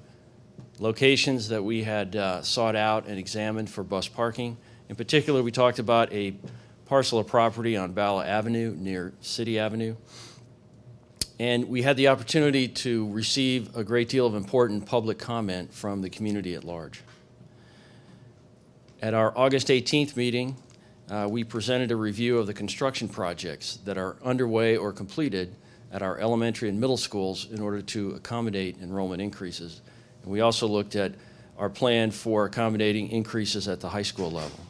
S5: locations that we had sought out and examined for bus parking. In particular, we talked about a parcel of property on Bala Avenue near City Avenue. And we had the opportunity to receive a great deal of important public comment from the community at large. At our August 18th meeting, we presented a review of the construction projects that are underway or completed at our elementary and middle schools in order to accommodate enrollment increases. And we also looked at our plan for accommodating increases at the high school level.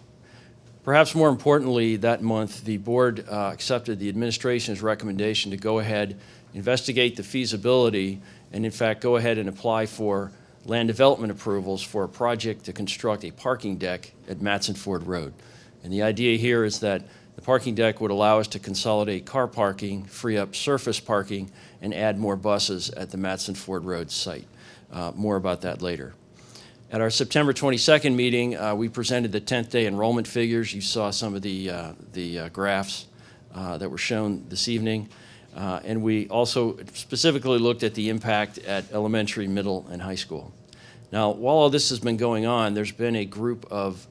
S5: Perhaps more importantly, that month, the board accepted the administration's recommendation to go ahead, investigate the feasibility, and in fact, go ahead and apply for land development approvals for a project to construct a parking deck at Matson Ford Road. And the idea here is that the parking deck would allow us to consolidate car parking, free up surface parking, and add more buses at the Matson Ford Road site. More about that later. At our September 22nd meeting, we presented the 10th day enrollment figures. You saw some of the graphs that were shown this evening. And we also specifically looked at the impact at elementary, middle, and high school. Now, while all this has been going on, there's been a group of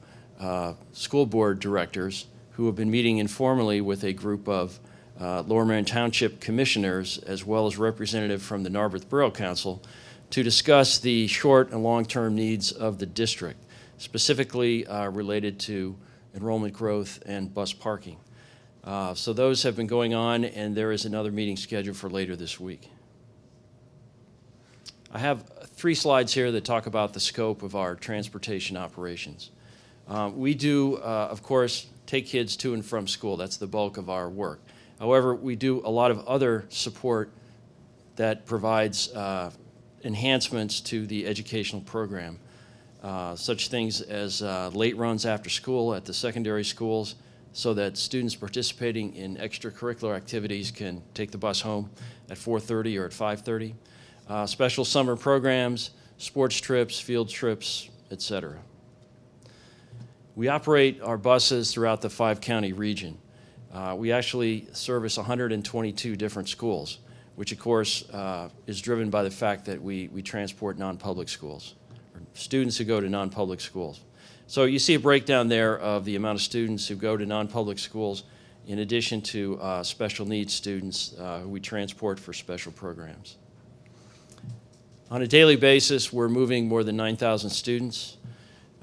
S5: school board directors who have been meeting informally with a group of Lower Merion Township commissioners, as well as representative from the Narberth Borough Council, to discuss the short and long-term needs of the district, specifically related to enrollment growth and bus parking. So those have been going on, and there is another meeting scheduled for later this week. I have 3 slides here that talk about the scope of our transportation operations. We do, of course, take kids to and from school. That's the bulk of our work. However, we do a lot of other support that provides enhancements to the educational program, such things as late runs after school at the secondary schools, so that students participating in extracurricular activities can take the bus home at 4:30 or at 5:30. Special summer programs, sports trips, field trips, etc. We operate our buses throughout the 5-county region. We actually service 122 different schools, which of course is driven by the fact that we transport non-public schools, or students who go to non-public schools. So you see a breakdown there of the amount of students who go to non-public schools, in addition to special needs students who we transport for special programs. On a daily basis, we're moving more than 9,000 students.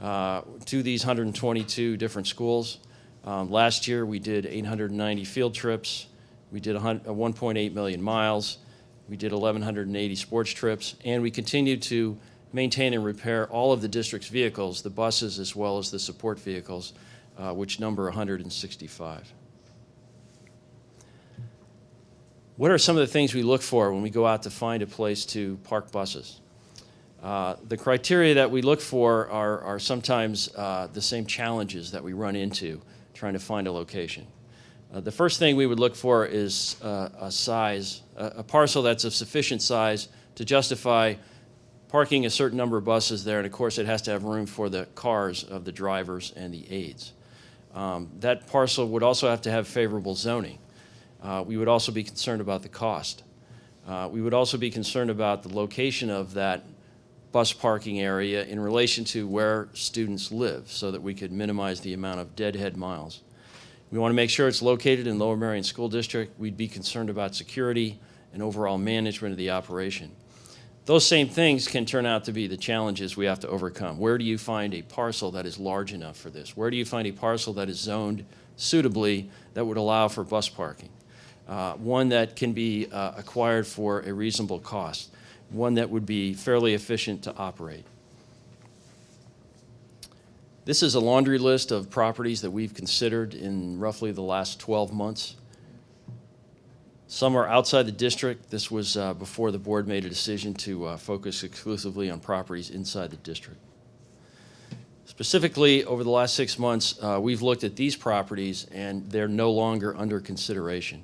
S5: to these 122 different schools. Last year, we did 890 field trips. We did 1.8 million miles. We did 1,180 sports trips, and we continue to maintain and repair all of the district's vehicles, the buses as well as the support vehicles, which number 165. What are some of the things we look for when we go out to find a place to park buses? The criteria that we look for are sometimes the same challenges that we run into trying to find a location. The first thing we would look for is a parcel that's of sufficient size to justify parking a certain number of buses there, and of course it has to have room for the cars of the drivers and the aides. That parcel would also have to have favorable zoning. We would also be concerned about the cost. We would also be concerned about the location of that bus parking area in relation to where students live so that we could minimize the amount of deadhead miles. We want to make sure it's located in Lower Merion School District. We'd be concerned about security and overall management of the operation. Those same things can turn out to be the challenges we have to overcome. Where do you find a parcel that is large enough for this? Where do you find a parcel that is zoned suitably that would allow for bus parking? One that can be acquired for a reasonable cost. One that would be fairly efficient to operate. This is a laundry list of properties that we've considered in roughly the last 12 months. Some are outside the district. This was before the board made a decision to focus exclusively on properties inside the district. Specifically, over the last 6 months, we've looked at these properties and they're no longer under consideration.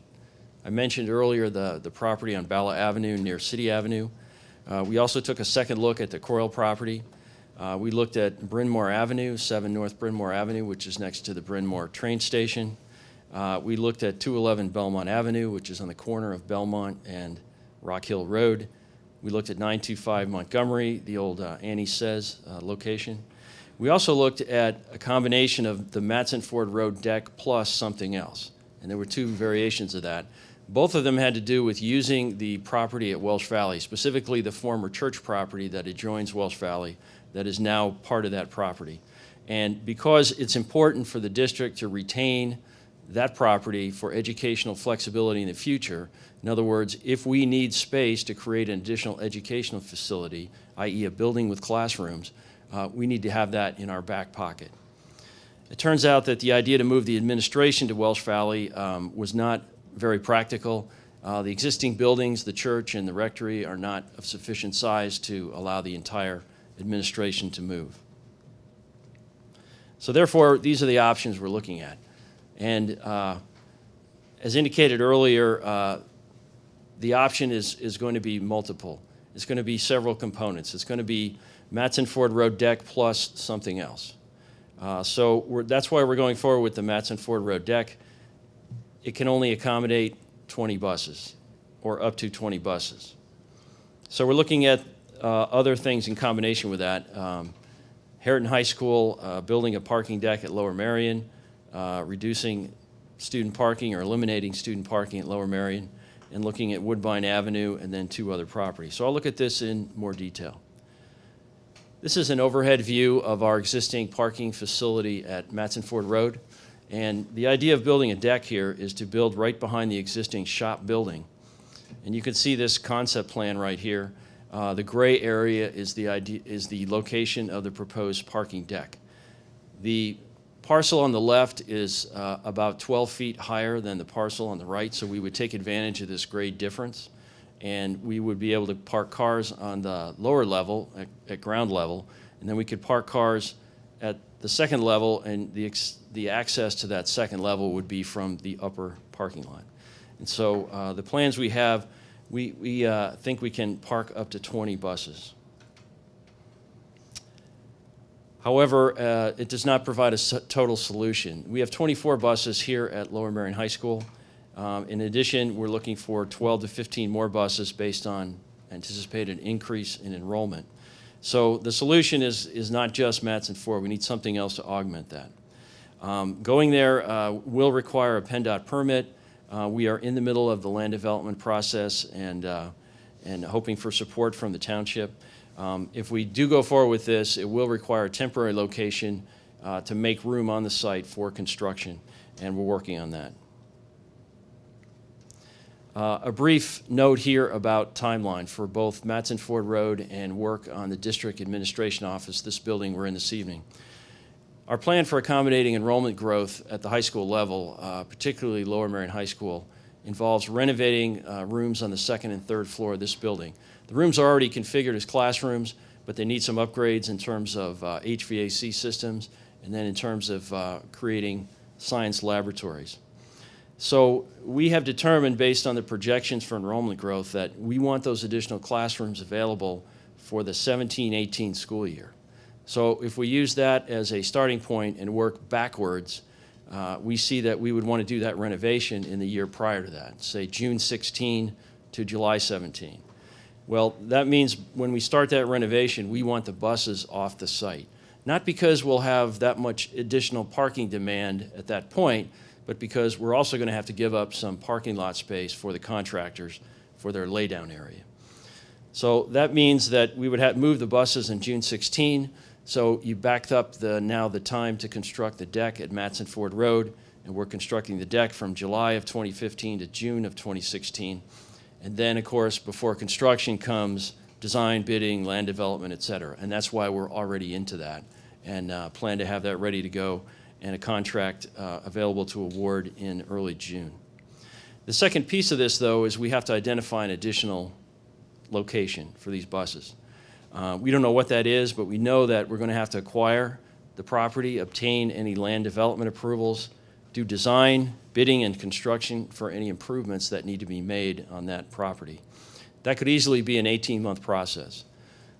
S5: I mentioned earlier the property on Bala Avenue near City Avenue. We also took a second look at the Coyle property. We looked at Bryn Mawr Avenue, 7 North Bryn Mawr Avenue, which is next to the Bryn Mawr train station. We looked at 211 Belmont Avenue, which is on the corner of Belmont and Rock Hill Road. We looked at 925 Montgomery, the old Annie Says location. We also looked at a combination of the Matson Ford Road deck plus something else, and there were 2 variations of that. Both of them had to do with using the property at Welsh Valley, specifically the former church property that adjoins Welsh Valley that is now part of that property. And because it's important for the district to retain that property for educational flexibility in the future, in other words, if we need space to create an additional educational facility, i.e. a building with classrooms, we need to have that in our back pocket. It turns out that the idea to move the administration to Welsh Valley was not very practical. The existing buildings, the church and the rectory, are not of sufficient size to allow the entire administration to move. So therefore, these are the options we're looking at. And as indicated earlier, the option is going to be multiple. It's going to be several components. It's going to be Matson Ford Road deck plus something else. That's why we're going forward with the Matson Ford Road deck. It can only accommodate 20 buses, or up to 20 buses. So we're looking at other things in combination with that. Harriton High School building a parking deck at Lower Merion, reducing student parking or eliminating student parking at Lower Merion, and looking at Woodbine Avenue and then 2 other properties. So I'll look at this in more detail. This is an overhead view of our existing parking facility at Matson Ford Road. And the idea of building a deck here is to build right behind the existing shop building. And you can see this concept plan right here. The gray area is the location of the proposed parking deck. The parcel on the left is about 12 feet higher than the parcel on the right, so we would take advantage of this grade difference. And we would be able to park cars on the lower level, at ground level, and then we could park cars at the second level, and the access to that second level would be from the upper parking lot. And so the plans we have, we think we can park up to 20 buses. However, it does not provide a total solution. We have 24 buses here at Lower Merion High School. In addition, we're looking for 12 to 15 more buses based on anticipated increase in enrollment. So the solution is not just Matson Ford. We need something else to augment that. Going there will require a PennDOT permit. We are in the middle of the land development process and hoping for support from the township. If we do go forward with this, it will require a temporary location to make room on the site for construction, and we're working on that. A brief note here about timeline for both Matson Ford Road and work on the District Administration Office, this building we're in this evening. Our plan for accommodating enrollment growth at the high school level, particularly Lower Merion High School, involves renovating rooms on the second and third floor of this building. The rooms are already configured as classrooms, but they need some upgrades in terms of HVAC systems and then in terms of creating science laboratories. So we have determined, based on the projections for enrollment growth, that we want those additional classrooms available for the 17-18 school year. So if we use that as a starting point and work backwards, we see that we would want to do that renovation in the year prior to that, say June 16 to July 17. Well, that means when we start that renovation, we want the buses off the site. Not because we'll have that much additional parking demand at that point, but because we're also going to have to give up some parking lot space for the contractors for their laydown area. So that means that we would have to move the buses in June 16. So you backed up now the time to construct the deck at Matson Ford Road, and we're constructing the deck from July of 2015 to June of 2016. And then, of course, before construction comes design, bidding, land development, et cetera. And that's why we're already into that and plan to have that ready to go and a contract available to award in early June. The second piece of this, though, is we have to identify an additional location for these buses. We don't know what that is, but we know that we're going to have to acquire the property, obtain any land development approvals, do design, bidding, and construction for any improvements that need to be made on that property. That could easily be an 18-month process.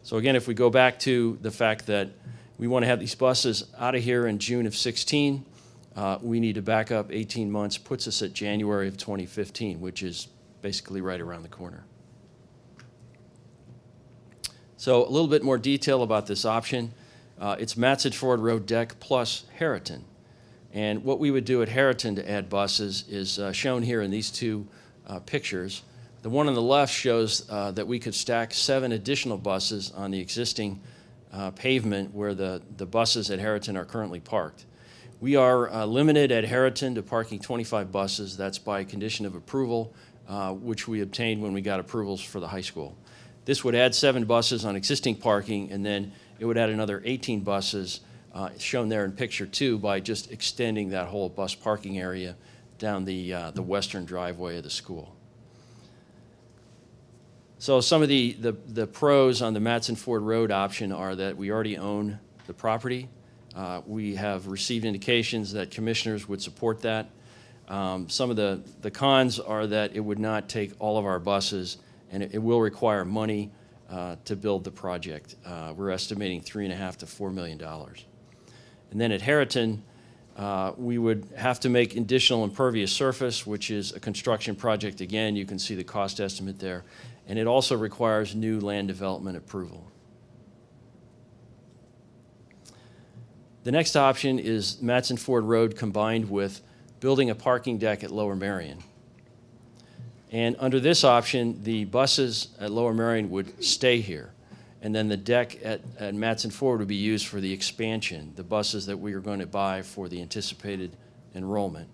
S5: So again, if we go back to the fact that we want to have these buses out of here in June of 16, we need to back up 18 months, puts us at January of 2015, which is basically right around the corner. So a little bit more detail about this option. It's Matson Ford Road deck plus Harriton. And what we would do at Harriton to add buses is shown here in these two pictures. The one on the left shows that we could stack 7 additional buses on the existing pavement where the buses at Harriton are currently parked. We are limited at Harriton to parking 25 buses. That's by condition of approval, which we obtained when we got approvals for the high school. This would add 7 buses on existing parking, and then it would add another 18 buses, shown there in picture 2, by just extending that whole bus parking area down the western driveway of the school. So some of the pros on the Matson Ford Road option are that we already own the property. We have received indications that commissioners would support that. Some of the cons are that it would not take all of our buses, and it will require money to build the project. We're estimating $3.5 to $4 million. And then at Harriton, we would have to make additional impervious surface, which is a construction project. Again, you can see the cost estimate there. And it also requires new land development approval. The next option is Matson Ford Road combined with building a parking deck at Lower Merion. And under this option, the buses at Lower Merion would stay here. And then the deck at Matson Ford would be used for the expansion, the buses that we are going to buy for the anticipated enrollment.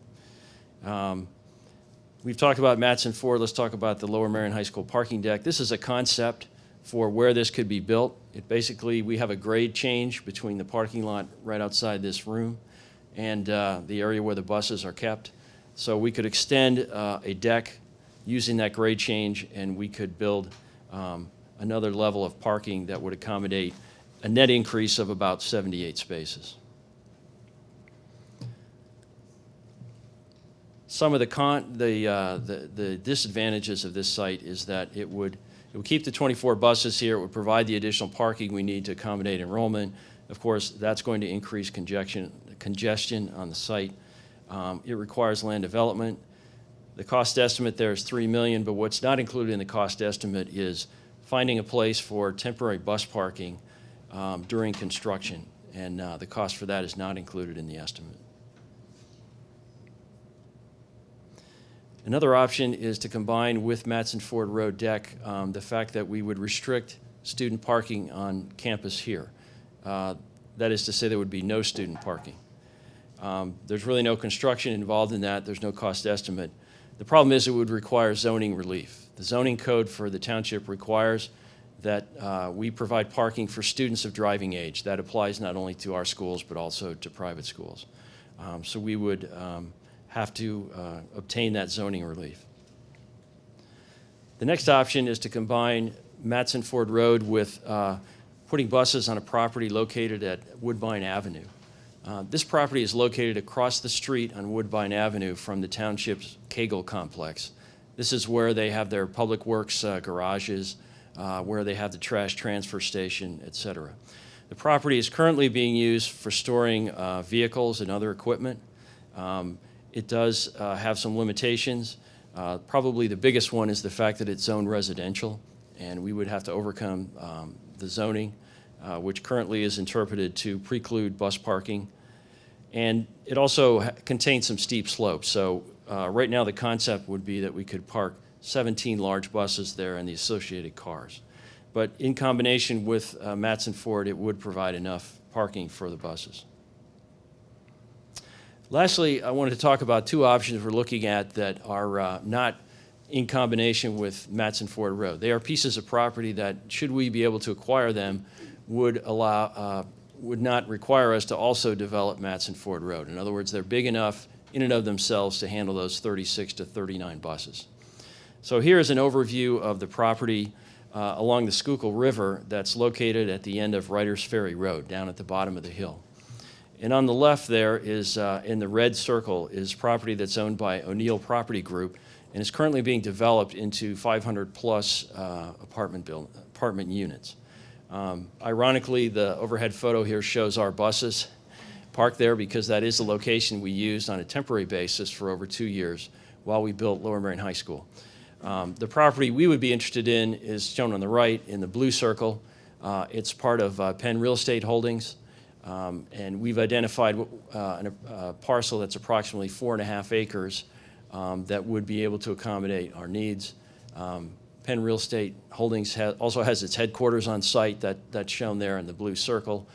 S5: We've talked about Matson Ford. Let's talk about the Lower Merion High School parking deck. This is a concept for where this could be built. We have a grade change between the parking lot right outside this room and the area where the buses are kept. So we could extend a deck using that grade change, and we could build another level of parking that would accommodate a net increase of about 78 spaces. Some of the disadvantages of this site is that it would keep the 24 buses here. It would provide the additional parking we need to accommodate enrollment. Of course, that's going to increase congestion on the site. It requires land development. The cost estimate there is $3 million, but what's not included in the cost estimate is finding a place for temporary bus parking during construction, and the cost for that is not included in the estimate. Another option is to combine with Matson Ford Road deck the fact that we would restrict student parking on campus here. That is to say, there would be no student parking. There's really no construction involved in that. There's no cost estimate. The problem is it would require zoning relief. The zoning code for the township requires that we provide parking for students of driving age. That applies not only to our schools, but also to private schools. So we would have to obtain that zoning relief. The next option is to combine Matson Ford Road with putting buses on a property located at Woodbine Avenue. This property is located across the street on Woodbine Avenue from the township's Kegel complex. This is where they have their public works garages, where they have the trash transfer station, et cetera. The property is currently being used for storing vehicles and other equipment. It does have some limitations. Probably the biggest one is the fact that it's zoned residential, and we would have to overcome the zoning, which currently is interpreted to preclude bus parking. And it also contains some steep slopes. So right now the concept would be that we could park 17 large buses there and the associated cars. But in combination with Matson Ford, it would provide enough parking for the buses. Lastly, I wanted to talk about two options we're looking at that are not in combination with Matson Ford Road. They are pieces of property that, should we be able to acquire them, would not require us to also develop Matson Ford Road. In other words, they're big enough in and of themselves to handle those 36 to 39 buses. So here is an overview of the property along the Schuylkill River that's located at the end of Writers Ferry Road, down at the bottom of the hill. And on the left there is, in the red circle, is property that's owned by O'Neill Property Group and is currently being developed into 500-plus apartment units. Ironically, the overhead photo here shows our buses parked there because that is the location we used on a temporary basis for over 2 years while we built Lower Merion High School. The property we would be interested in is shown on the right in the blue circle. It's part of Penn Real Estate Holdings, and we've identified a parcel that's approximately 4.5 acres that would be able to accommodate our needs. Penn Real Estate Holdings also has its headquarters on site that's shown there in the blue circle.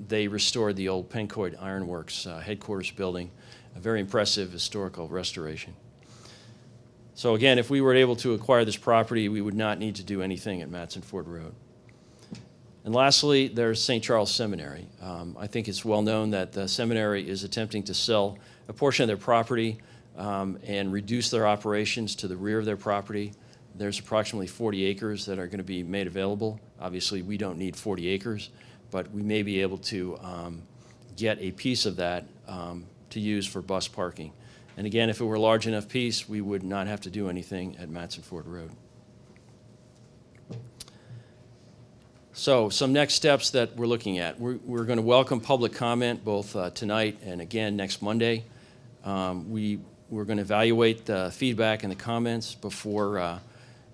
S5: They restored the old Pencoid Ironworks headquarters building, a very impressive historical restoration. So again, if we were able to acquire this property, we would not need to do anything at Matson Ford Road. And lastly, there's St. Charles Seminary. I think it's well known that the seminary is attempting to sell a portion of their property and reduce their operations to the rear of their property. There's approximately 40 acres that are going to be made available. Obviously, we don't need 40 acres, but we may be able to get a piece of that to use for bus parking. And again, if it were a large enough piece, we would not have to do anything at Matson Ford Road. So some next steps that we're looking at. We're going to welcome public comment both tonight and again next Monday. We're going to evaluate the feedback and the comments before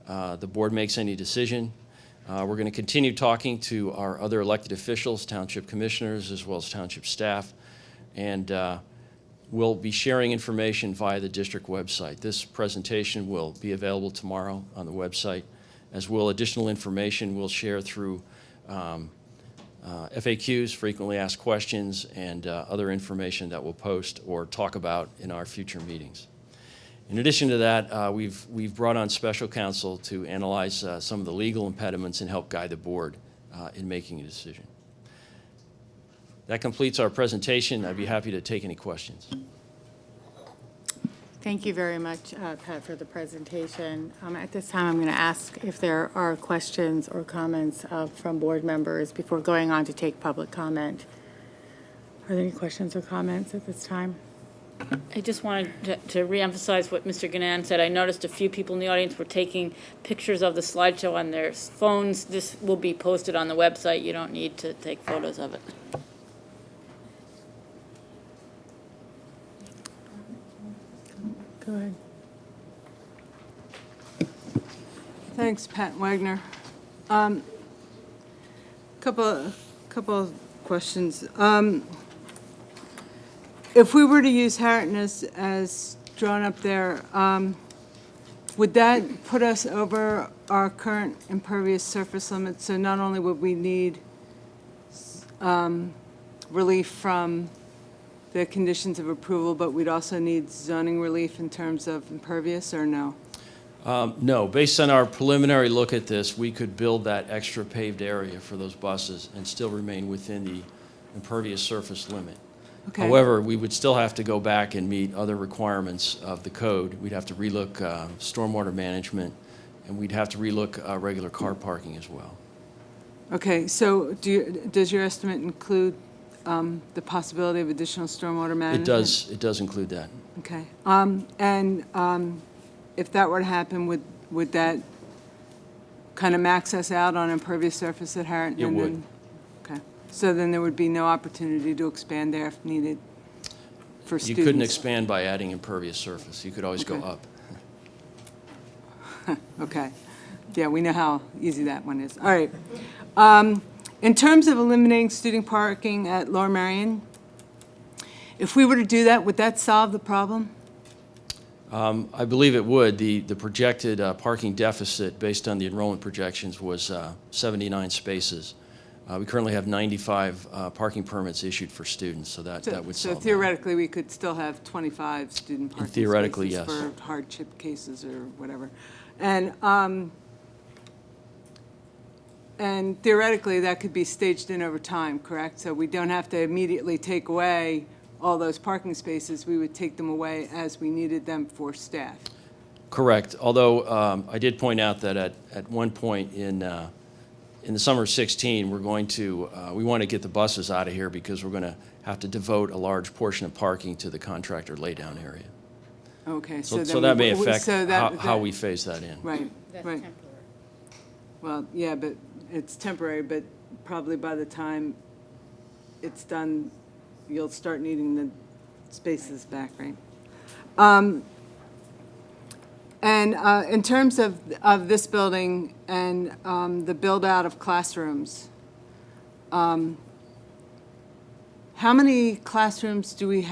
S5: the board makes any decision. We're going to continue talking to our other elected officials, township commissioners, as well as township staff, and we'll be sharing information via the district website. This presentation will be available tomorrow on the website, as will additional information we'll share through FAQs, frequently asked questions, and other information that we'll post or talk about in our future meetings. In addition to that, we've brought on special counsel to analyze some of the legal impediments and help guide the board in making a decision. That completes our presentation. I'd be happy to take any questions.
S1: Thank you very much, Pat, for the presentation. At this time, I'm going to ask if there are questions or comments from board members before going on to take public comment. Are there any questions or comments at this time?
S15: I just wanted to reemphasize what Mr. Gannon said. I noticed a few people in the audience were taking pictures of the slideshow on their phones. This will be posted on the website. You don't need to take photos of it.
S1: Go ahead.
S4: Thanks, Pat Wagner. Couple of questions. If we were to use Harrington as drawn up there,
S1: would that put us over our current impervious surface limit? So not only would we need relief from the conditions of approval, but we'd also need zoning relief in terms of impervious, or no?
S5: No, based on our preliminary look at this, we could build that extra paved area for those buses and still remain within the impervious surface limit.
S1: Okay.
S5: However, we would still have to go back and meet other requirements of the code. We'd have to relook stormwater management, and we'd have to relook regular car parking as well.
S1: Okay, so does your estimate include the possibility of additional stormwater management?
S5: It does include that.
S1: Okay. If that were to happen, would that kind of max us out on impervious surface at Harrington?
S5: It would.
S1: Okay. So then there would be no opportunity to expand there if needed for
S5: You
S1: students?
S5: couldn't expand by adding impervious surface. You could always go
S1: Okay.
S5: up.
S1: Okay. Yeah, we know how easy that one is. All right. In terms of eliminating student parking at Lower Merion, if we were to do that, would that solve the problem?
S5: I believe it would. The projected parking deficit based on the enrollment projections was 79 spaces. We currently have 95 parking permits issued for students, so that would
S1: So
S5: solve that.
S1: theoretically, we could still have 25 student parking
S5: Theoretically,
S1: spaces
S5: yes.
S1: for hardship cases or whatever. And theoretically, that could be staged in over time, correct? So we don't have to immediately take away all those parking spaces. We would take them away as we needed them for staff.
S5: Correct, although I did point out that at one point in the summer of 16, we want to get the buses out of here because we're going to have to devote a large portion of parking to the contractor laydown area.
S1: Okay,
S5: So
S1: then
S5: that may
S1: we-
S5: affect
S1: so that-
S5: how
S1: that-
S5: we phase that in.
S1: Right,
S15: That's
S1: right.
S15: temporary.
S1: Well, yeah, but it's temporary, but probably by the time it's done, you'll start needing the spaces back, right? And in terms of this building and the build-out of classrooms, how many classrooms do we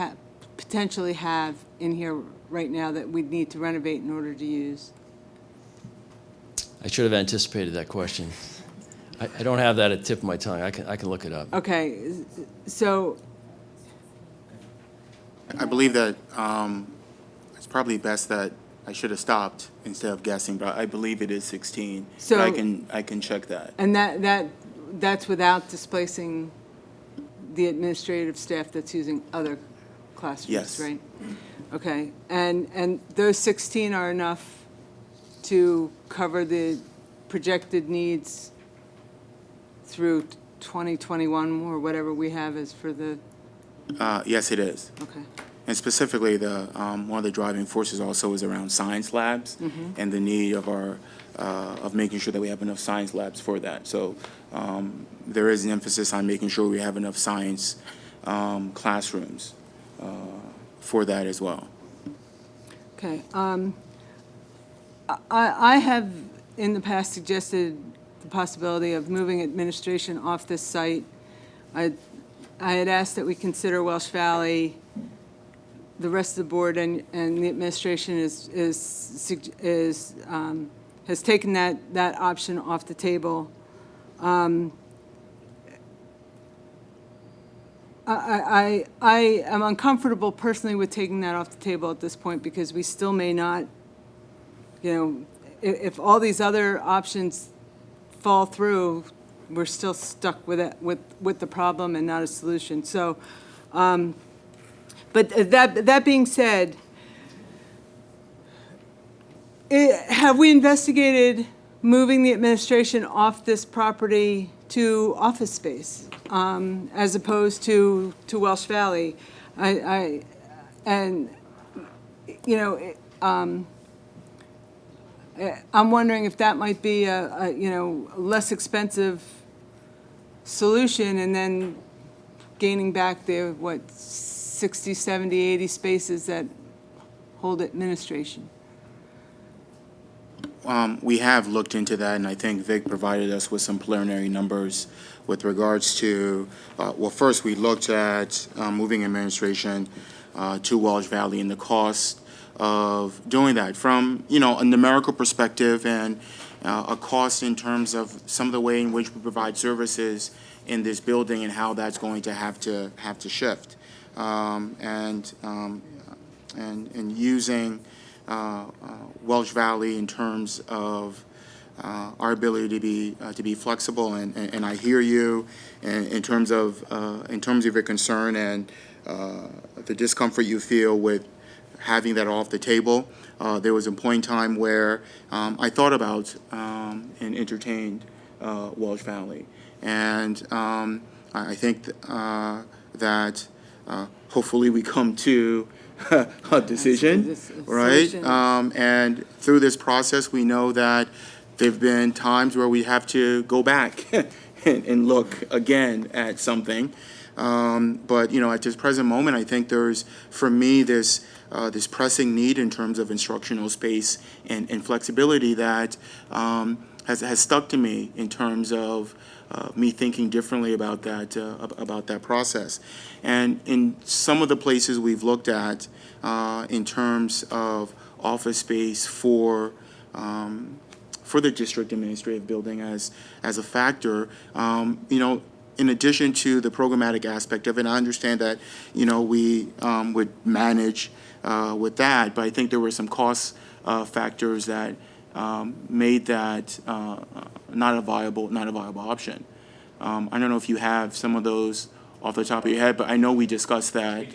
S1: potentially have in here right now that we'd need to renovate in order to use?
S5: I should have anticipated that question. I don't have that at the tip of my tongue. I can look it up.
S1: Okay, so,
S2: I believe that it's probably best that I should have stopped instead of guessing, but I believe it is 16.
S1: So-
S2: But I can check that.
S1: and that's without displacing the administrative staff that's using other classrooms,
S2: Yes.
S1: right? Okay, and those 16 are enough to cover the projected needs through 2021 or whatever we have as for the,
S2: Yes, it is.
S1: okay.
S2: And specifically, one of the driving forces also is around science labs and the need of making sure that we have enough science labs for that. So there is an emphasis on making sure we have enough science classrooms for that as well.
S1: Okay. I have in the past suggested the possibility of moving administration off this site. I had asked that we consider Welsh Valley. The rest of the board and the administration has taken that option off the table. I am uncomfortable personally with taking that off the table at this point because we still may not, if all these other options fall through, we're still stuck with it, with the problem and not a solution. So, but that being said, have we investigated moving the administration off this property to office space as opposed to Welsh Valley? I'm wondering if that might be a less expensive solution and then gaining back the 60, 70, 80 spaces that hold administration.
S2: We have looked into that, and I think Vic provided us with some preliminary numbers with regards to, well, first we looked at moving administration to Welsh Valley and the cost of doing that from, you know, a numerical perspective and a cost in terms of some of the way in which we provide services in this building and how that's going to have to shift. And using Welsh Valley in terms of our ability to be flexible, and I hear you in terms of your concern and the discomfort you feel with having that off the table. There was a point in time where I thought about and entertained Welsh Valley, and I think that hopefully we come to a decision, right? And through this process, we know that there have been times where we have to go back and look again at something. But, you know, at this present moment, I think there's, for me, this pressing need in terms of instructional space and flexibility that has stuck to me in terms of me thinking differently about that process. And in some of the places we've looked at in terms of office space for the district administrative building as a factor, you know, in addition to the programmatic aspect of it, I understand that, you know, we would manage with that, but I think there were some cost factors that made that not a viable option. I don't know if you have some of those off the top of your head, but I know we discussed that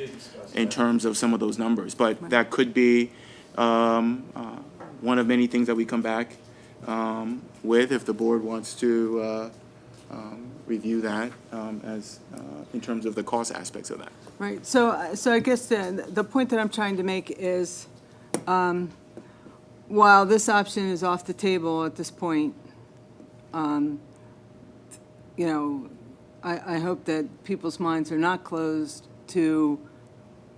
S2: in terms of some of those numbers. But that could be one of many things that we come back with if the board wants to review that as in terms of the cost aspects of that.
S16: Right. So I guess the point that I'm trying to make is, while this option is off the table at this point, you know, I hope that people's minds are not closed to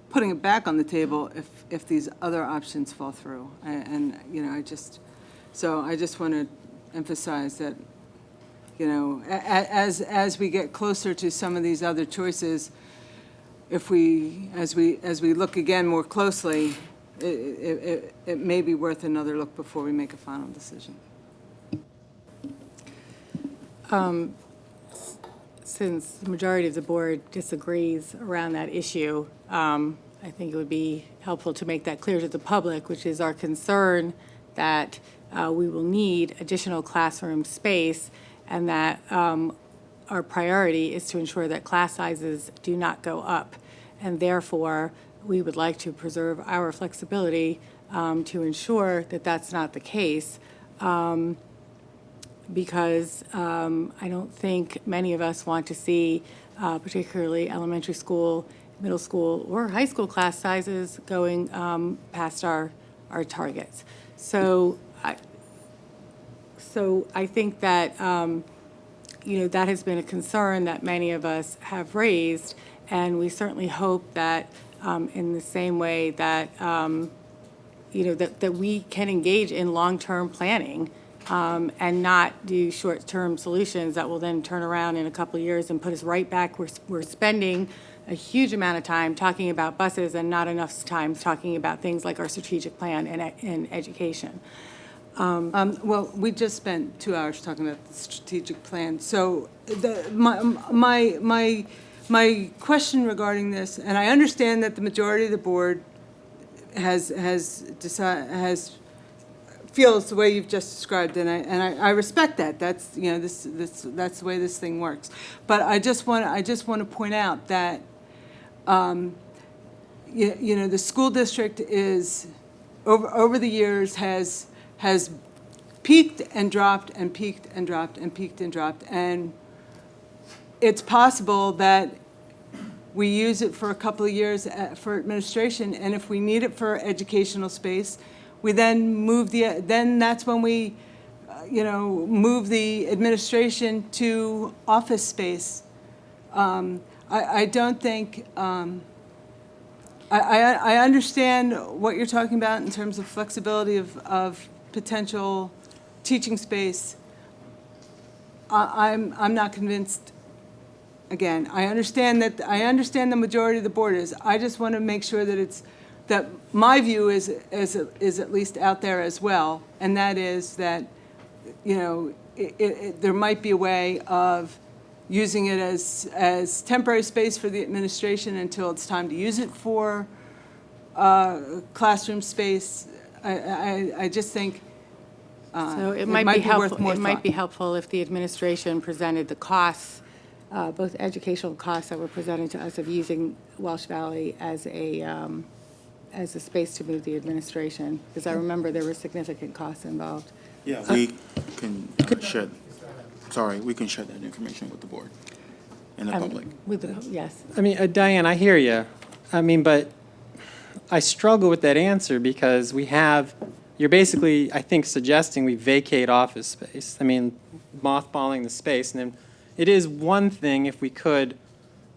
S16: putting it back on the table if these other options fall through. And you know, I just want to emphasize that, you know, as we get closer to some of these other choices, as we look again more closely, it may be worth another look before we make a final decision.
S1: Since the majority of the board disagrees around that issue, I think it would be helpful to make that clear to the public, which is our concern that we will need additional classroom space, and that our priority is to ensure that class sizes do not go up. And therefore, we would like to preserve our flexibility to ensure that that's not the case, because I don't think many of us want to see, particularly elementary school, middle school, or high school class sizes going past our targets. So I think that, you know, that has been a concern that many of us have raised, and we certainly hope that in the same way that, you know, that we can engage in long-term planning and not do short-term solutions that will then turn around in a couple of years and put us right back. We're spending a huge amount of time talking about buses and not enough time talking about things like our strategic plan and education.
S16: Well, we just spent 2 hours talking about the strategic plan. So my question regarding this, and I understand that the majority of the board feels the way you've just described, and I respect that. That's, you know, that's the way this thing works. But I just want to point out that you know, the school district is over the years has peaked and dropped and peaked and dropped and peaked and dropped, and it's possible that we use it for a couple of years for administration, and if we need it for educational space, we then then that's when we, you know, move the administration to office space. I don't think, I understand what you're talking about in terms of flexibility of potential teaching space. I'm not convinced. Again, I understand the majority of the board is. I just want to make sure that it's that my view is at least out there as well, and that is that, you know, there might be a way of using it as temporary space for the administration until it's time to use it for classroom space. I just think
S1: So it
S16: it
S1: might
S16: might
S1: be
S16: be worth
S1: helpful,
S16: more
S1: it might
S16: thought.
S1: be helpful if the administration presented the costs, both educational costs that were presented to us of using Welsh Valley as a space to move the administration, because I remember there were significant costs involved.
S2: Yeah, we can share, we can share that information with the board and the public.
S1: Yes.
S11: I mean, Diane, I hear you. I mean, but I struggle with that answer because you're basically, I think, suggesting we vacate office space. I mean, mothballing the space. And then it is one thing if we could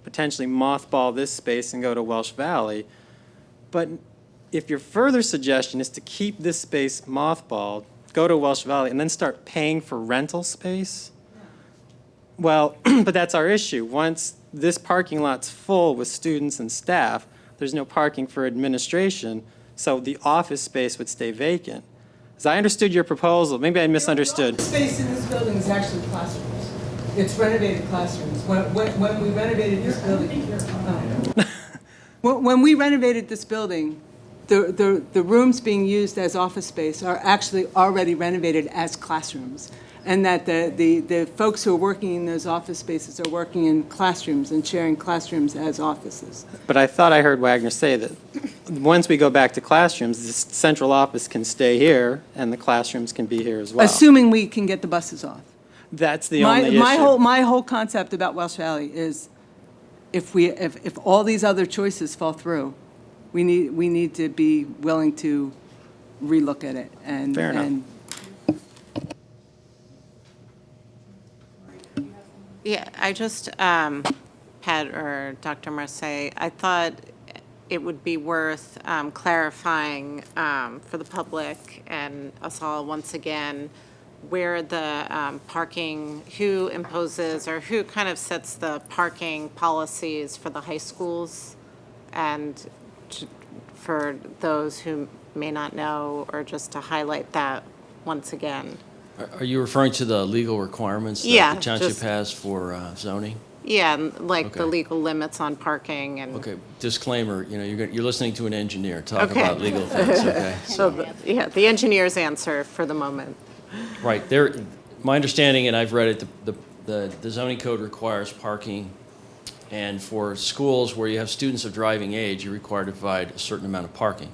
S11: potentially mothball this space and go to Welsh Valley. But if your further suggestion is to keep this space mothballed, go to Welsh Valley, and then start paying for rental space, well, but that's our issue. Once this parking lot's full with students and staff, there's no parking for administration, so the office space would stay vacant. As I understood your proposal, maybe I misunderstood.
S16: The space in this building is actually classrooms. It's renovated classrooms. When we renovated this building, when we renovated this building, the rooms being used as office space are actually already renovated as classrooms. And that the folks who are working in those office spaces are working in classrooms and sharing classrooms as offices.
S11: But I thought I heard Wagner say that once we go back to classrooms, the central office can stay here and the classrooms can be here as well.
S16: Assuming we can get the buses off.
S11: That's the only issue.
S16: My whole concept about Welsh Valley is if all these other choices fall through, we need to be willing to relook at it and.
S11: Fair enough.
S16: and
S7: Yeah, I just, Pat or Dr. Marseille, I thought it would be worth clarifying for the public and us all once again where the parking, who imposes or who kind of sets the parking policies for the high schools, and for those who may not know, or just to highlight that once again.
S5: Are you referring to the legal requirements
S7: Yeah,
S5: that the township
S7: just-
S5: has for zoning?
S7: Yeah, and like the
S5: Okay.
S7: legal limits on parking and.
S5: Okay, disclaimer, you know, you're listening to an engineer talk
S7: Okay.
S5: about legal things, okay?
S7: So, the engineer's answer for the moment.
S5: Right, my understanding, and I've read it, the zoning code requires parking, and for schools where you have students of driving age, you're required to provide a certain amount of parking,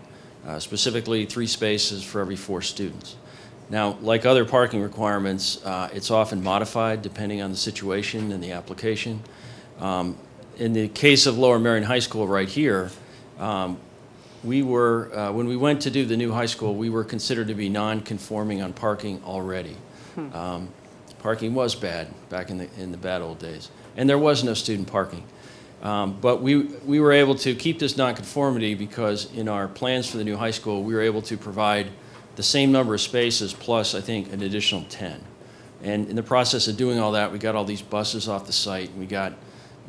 S5: specifically 3 spaces for every 4 students. Now, like other parking requirements, it's often modified depending on the situation and the application. In the case of Lower Merion High School right here, we were, when we went to do the new high school, we were considered to be non-conforming on parking already. Parking was bad back in the bad old days, and there was no student parking. But we were able to keep this nonconformity because in our plans for the new high school, we were able to provide the same number of spaces plus, I think, an additional 10. And in the process of doing all that, we got all these buses off the site, and we got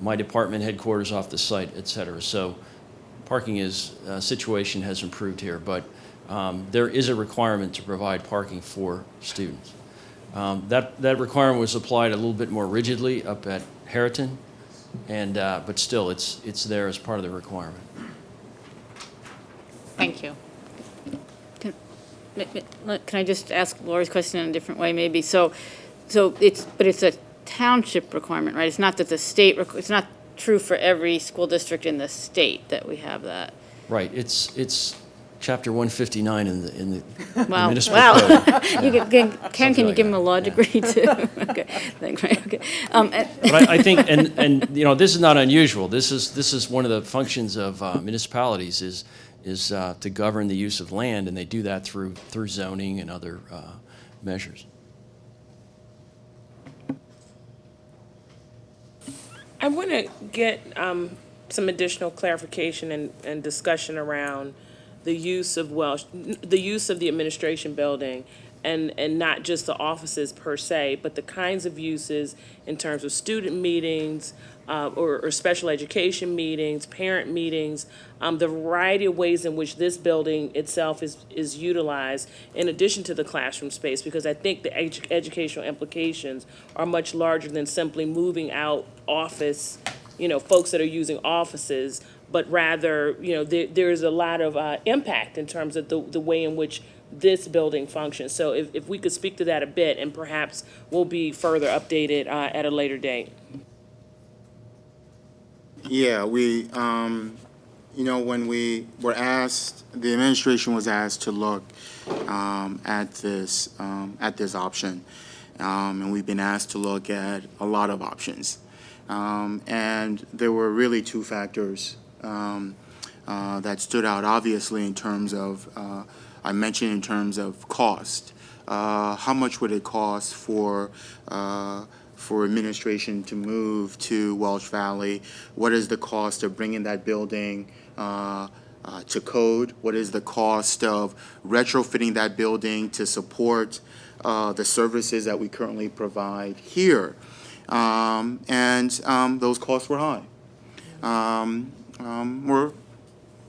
S5: my department headquarters off the site, et cetera. So parking situation has improved here, but there is a requirement to provide parking for students. That requirement was applied a little bit more rigidly up at Harriton, and but still, it's there as part of the requirement.
S7: Thank you.
S15: Can I just ask Lori's question in a different way, maybe? So it's a township requirement, right? It's not that the state, it's not true for every school district in the state that we have that.
S5: Right, it's chapter 159 in the
S15: Wow,
S5: municipal
S15: wow.
S5: code.
S15: Ken, can you give him a law degree too? Okay, thanks, right, okay.
S5: But I think, and you know, this is not unusual. This is one of the functions of municipalities is to govern the use of land, and they do that through zoning and other measures.
S21: I want to get some additional clarification and discussion around the use of the administration building and not just the offices per se, but the kinds of uses in terms of student meetings, or special education meetings, parent meetings, the variety of ways in which this building itself is utilized in addition to the classroom space, because I think the educational implications are much larger than simply moving out office, folks that are using offices, but rather, there is a lot of impact in terms of the way in which this building functions. So if we could speak to that a bit, and perhaps we'll be further updated at a later date.
S2: Yeah, when we were asked, the administration was asked to look at this option, and we've been asked to look at a lot of options, and there were really two factors that stood out. Obviously, in terms of I mentioned in terms of cost. How much would it cost for administration to move to Welsh Valley? What is the cost of bringing that building to code? What is the cost of retrofitting that building to support the services that we currently provide here? Those costs were high. We're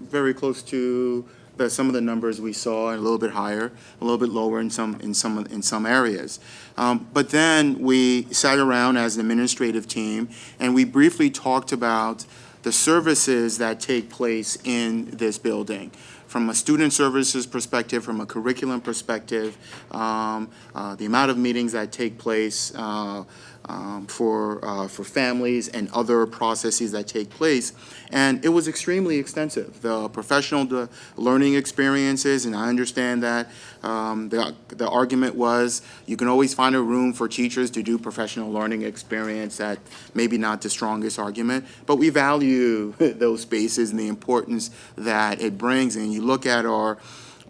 S2: very close to some of the numbers we saw, and a little bit higher, a little bit lower in some areas. But then we sat around as an administrative team, and we briefly talked about the services that take place in this building. From a student services perspective, from a curriculum perspective, the amount of meetings that take place for families and other processes that take place. And it was extremely extensive. The professional learning experiences, and I understand that the argument was you can always find a room for teachers to do professional learning experience. That maybe not the strongest argument, but we value those spaces and the importance that it brings. And you look at our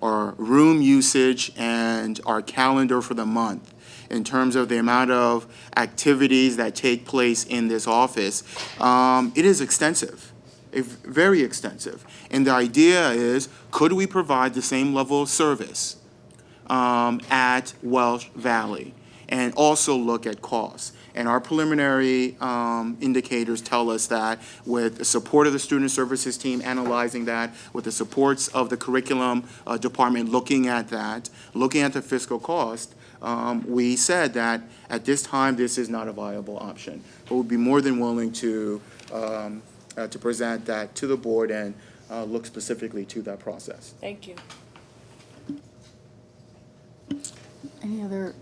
S2: room usage and our calendar for the month, in terms of the amount of activities that take place in this office, it is extensive, very extensive. And the idea is, could we provide the same level of service at Welsh Valley, and also look at costs? And our preliminary indicators tell us that with the support of the student services team analyzing that, with the supports of the curriculum department looking at that, looking at the fiscal cost, we said that at this time, this is not a viable option. But we'd be more than willing to present that to the board and look specifically to that process.
S21: Thank you.
S1: Any other?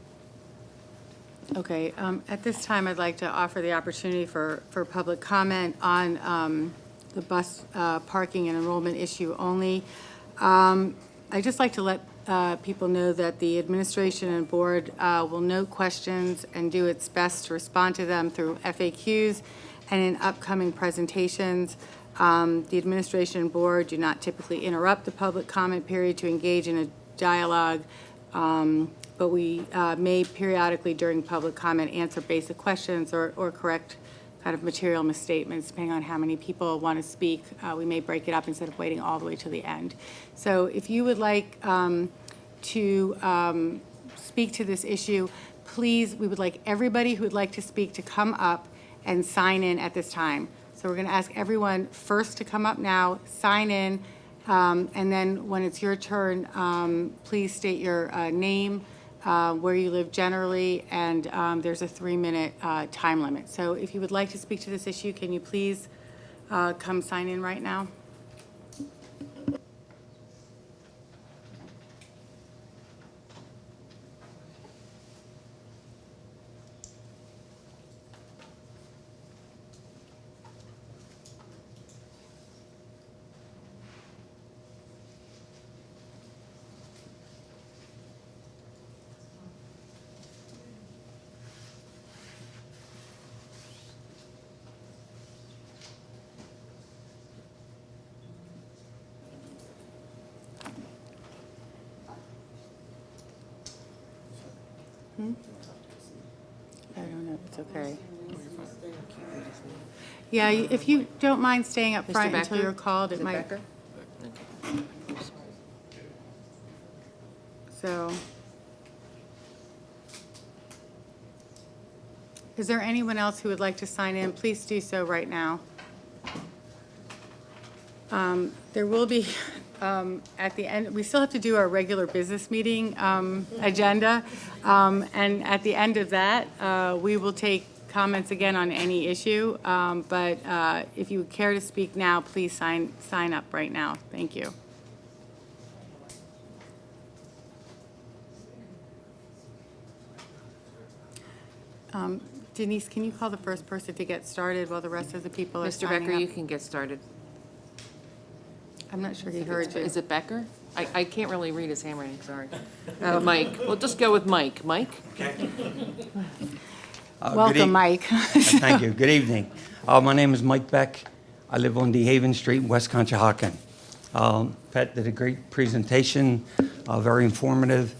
S1: Okay, at this time, I'd like to offer the opportunity for public comment on the bus parking and enrollment issue only. I'd just like to let people know that the administration and board will note questions and do its best to respond to them through FAQs and in upcoming presentations. The administration and board do not typically interrupt the public comment period to engage in a dialogue, but we may periodically during public comment answer basic questions or correct kind of material misstatements, depending on how many people want to speak. We may break it up instead of waiting all the way to the end. So if you would like to speak to this issue, please, we would like everybody who would like to speak to come up and sign in at this time. So we're going to ask everyone first to come up now, sign in, and then when it's your turn, please state your name, where you live generally, and there's a 3-minute time limit. So if you would like to speak to this issue, can you please come sign in right now? I don't know, it's okay. Yeah, if you don't mind staying up front until you're called, it might. So, Is there anyone else who would like to sign in? Please do so right now. There will be, at the end, we still have to do our regular business meeting agenda. And at the end of that, we will take comments again on any issue. But if you care to speak now, please sign up right now. Thank you. Denise, can you call the first person to get started while the rest of the people are
S17: Mr.
S1: signing
S17: Becker,
S1: up?
S17: you can get started.
S1: I'm not sure he heard you.
S17: Is it Becker? I can't really read his handwriting, sorry. Mike, we'll just go with Mike. Mike?
S1: Welcome, Mike.
S19: Thank you. Good evening. My name is Mike Beck. I live on DeHaven Street in West Conshohocken. Pat did a great presentation, very informative.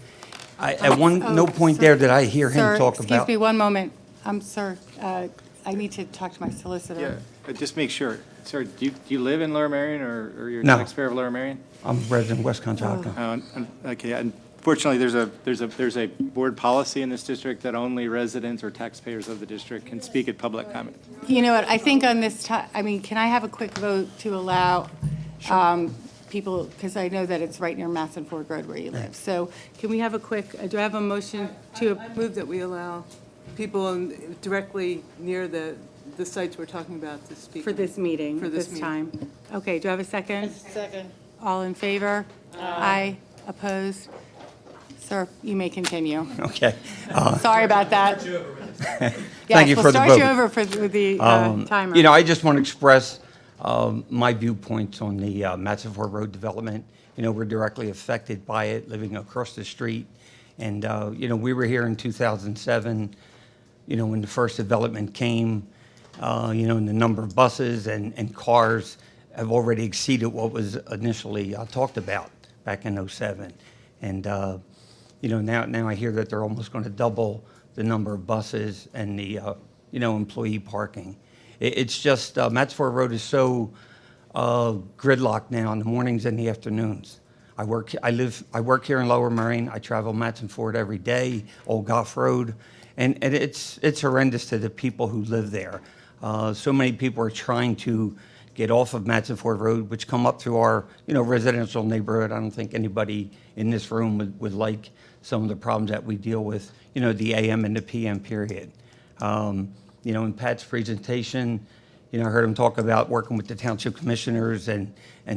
S19: At no point there did I hear him talk about.
S1: Excuse me, one moment. Sir, I need to talk to my solicitor.
S20: Yeah, just make sure. Sir, do you live in Lower Merion, or you're a
S19: No.
S20: taxpayer of Lower Merion?
S19: I'm a resident of West Conshohocken.
S20: Okay, unfortunately, there's a board policy in this district that only residents or taxpayers of the district can speak at public comment.
S1: You know what, I think on this, can I have a quick vote to allow people, because I know that it's right near Matson Ford Road where you live. So can we have a quick, do I have a motion to,
S16: Move that we allow people directly near the sites we're talking about to speak.
S1: for this meeting,
S16: For
S1: at
S16: this
S1: this
S16: meeting.
S1: time? Okay, do I have a second?
S9: Second.
S1: All in favor? Aye. Opposed? Sir, you may continue.
S19: Okay.
S1: Sorry about that.
S19: Thank you for the vote.
S1: Yes, we'll start you over with the timer.
S19: You know, I just want to express my viewpoints on the Matson Ford Road development. You know, we're directly affected by it, living across the street. And, you know, we were here in 2007, you know, when the first development came, you know, and the number of buses and cars have already exceeded what was initially talked about back in '07. And, you know, now I hear that they're almost going to double the number of buses and the, you know, employee parking. It's just, Matson Ford Road is so gridlocked now in the mornings and the afternoons. I work here in Lower Merion. I travel Matson Ford every day, Old Goff Road, and it's horrendous to the people who live there. So many people are trying to get off of Matson Ford Road, which come up through our, you know, residential neighborhood. I don't think anybody in this room would like some of the problems that we deal with, you know, the AM and the PM period. You know, in Pat's presentation, you know, I heard him talk about working with the township commissioners and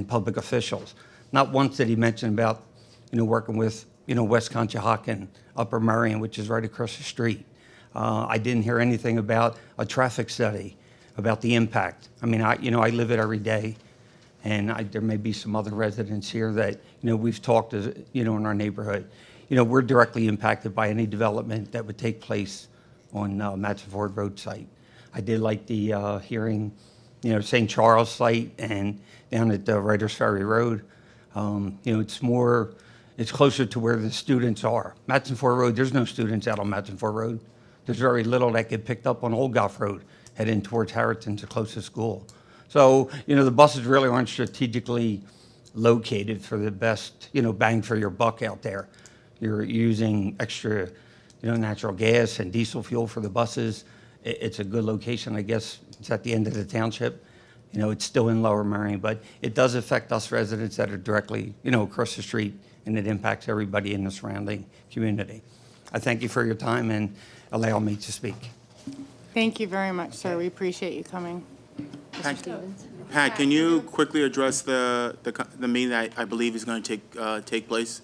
S19: public officials. Not once did he mention about, you know, working with, you know, West Conshohocken, Upper Merion, which is right across the street. I didn't hear anything about a traffic study, about the impact. I mean, I live it every day, and there may be some other residents here that, you know, we've talked to, you know, in our neighborhood. You know, we're directly impacted by any development that would take place on Matson Ford Road site. I did like the hearing, you know, St. Charles site and down at Writers Ferry Road. You know, it's closer to where the students are. Matson Ford Road, there's no students out on Matson Ford Road. There's very little that get picked up on Old Goff Road, heading towards Harriton's the closest school. So, you know, the buses really aren't strategically located for the best, you know, bang for your buck out there. You're using extra, you know, natural gas and diesel fuel for the buses. It's a good location, I guess. It's at the end of the township. You know, it's still in Lower Merion, but it does affect us residents that are directly, you know, across the street, and it impacts everybody in the surrounding community. I thank you for your time and allow me to speak.
S1: Thank you very much, sir. We appreciate you coming.
S2: Pat, can you quickly address the meeting that I believe is going to take place?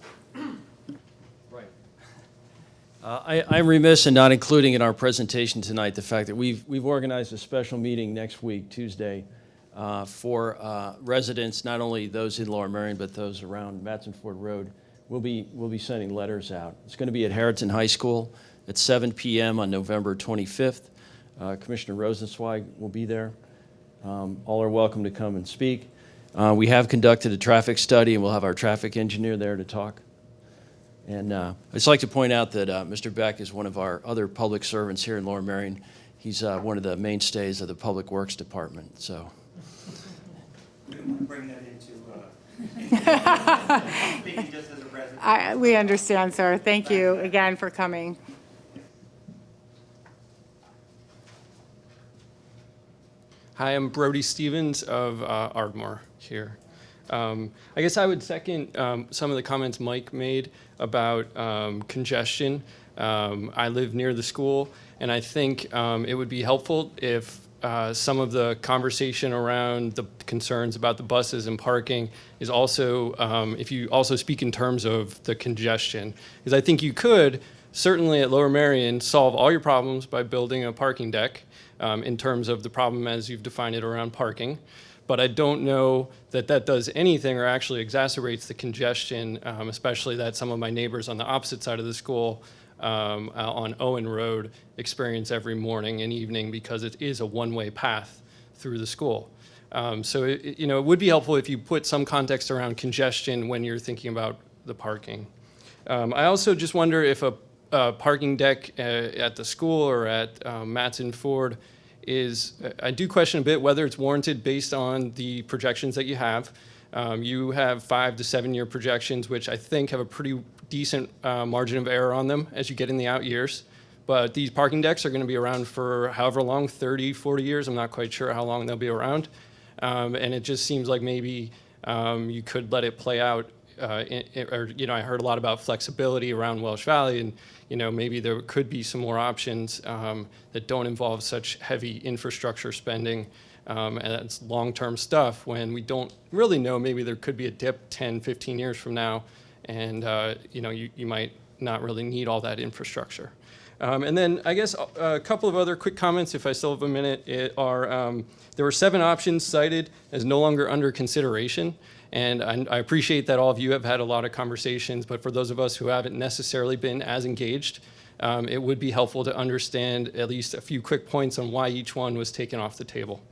S5: I'm remiss in not including in our presentation tonight the fact that we've organized a special meeting next week, Tuesday, for residents, not only those in Lower Merion, but those around Matson Ford Road. We'll be sending letters out. It's going to be at Harriton High School at 7 p.m. on November 25th. Commissioner Rosenzweig will be there. All are welcome to come and speak. We have conducted a traffic study, and we'll have our traffic engineer there to talk. And I'd just like to point out that Mr. Beck is one of our other public servants here in Lower Merion. He's one of the mainstays of the Public Works Department, so.
S19: Bring that into speaking just as a resident.
S1: We understand, sir. Thank you again for coming.
S6: Hi, I'm Brody Stevens of Ardmore here. I guess I would second some of the comments Mike made about congestion. I live near the school, and I think it would be helpful if some of the conversation around the concerns about the buses and parking is also, if you also speak in terms of the congestion. Because I think you could, certainly at Lower Merion, solve all your problems by building a parking deck in terms of the problem as you've defined it around parking. But I don't know that that does anything or actually exacerbates the congestion, especially that some of my neighbors on the opposite side of the school on Owen Road experience every morning and evening because it is a one-way path through the school. So it would be helpful if you put some context around congestion when you're thinking about the parking. I also just wonder if a parking deck at the school or at Matson Ford I do question a bit whether it's warranted based on the projections that you have. You have 5 to 7 year projections, which I think have a pretty decent margin of error on them as you get in the out years. But these parking decks are going to be around for however long, 30, 40 years. I'm not quite sure how long they'll be around. And it just seems like maybe you could let it play out. I heard a lot about flexibility around Welsh Valley, and maybe there could be some more options that don't involve such heavy infrastructure spending, and that's long-term stuff when we don't really know. Maybe there could be a dip 10, 15 years from now, and you might not really need all that infrastructure. And then I guess a couple of other quick comments, if I still have a minute, there were 7 options cited as no longer under consideration. And I appreciate that all of you have had a lot of conversations, but for those of us who haven't necessarily been as engaged, it would be helpful to understand at least a few quick points on why each one was taken off the table.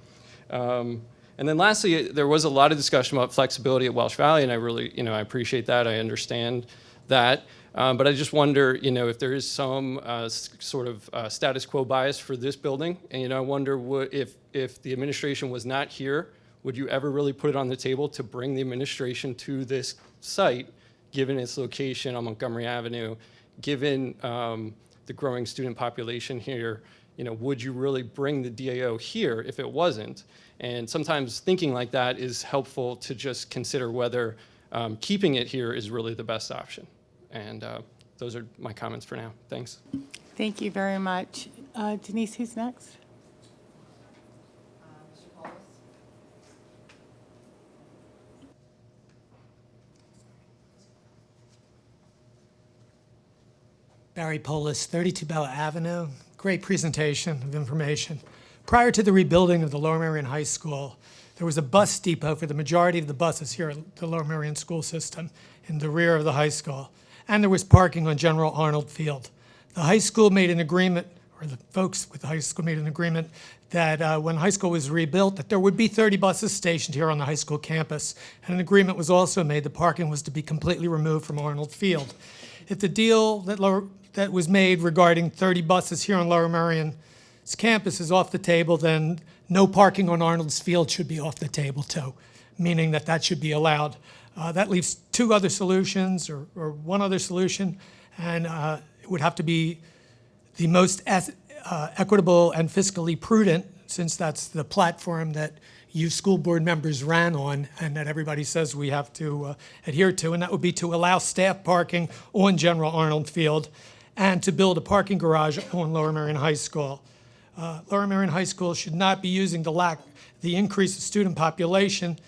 S6: And then lastly, there was a lot of discussion about flexibility at Welsh Valley, and I really, I appreciate that. I understand that. But I just wonder, if there is some sort of status quo bias for this building, and I wonder if the administration was not here, would you ever really put it on the table to bring the administration to this site, given its location on Montgomery Avenue, given the growing student population here? Would you really bring the DAO here if it wasn't? And sometimes thinking like that is helpful to just consider whether keeping it here is really the best option. And those are my comments for now. Thanks.
S1: Thank you very much. Denise, who's next?
S13: Barry Polis, 32 Bella Avenue. Great presentation of information. Prior to the rebuilding of the Lower Merion High School, there was a bus depot for the majority of the buses here at the Lower Merion school system in the rear of the high school. And there was parking on General Arnold Field. The high school made an agreement, or the folks with the high school made an agreement that when high school was rebuilt, that there would be 30 buses stationed here on the high school campus. And an agreement was also made that parking was to be completely removed from Arnold Field. If the deal that was made regarding 30 buses here on Lower Merion's campus is off the table, then no parking on Arnold's Field should be off the table too, meaning that that should be allowed. That leaves 2 other solutions, or 1 other solution, and it would have to be the most equitable and fiscally prudent, since that's the platform that you school board members ran on and that everybody says we have to adhere to, and that would be to allow staff parking on General Arnold Field and to build a parking garage on Lower Merion High School. Lower Merion High School should not be using the increase of student population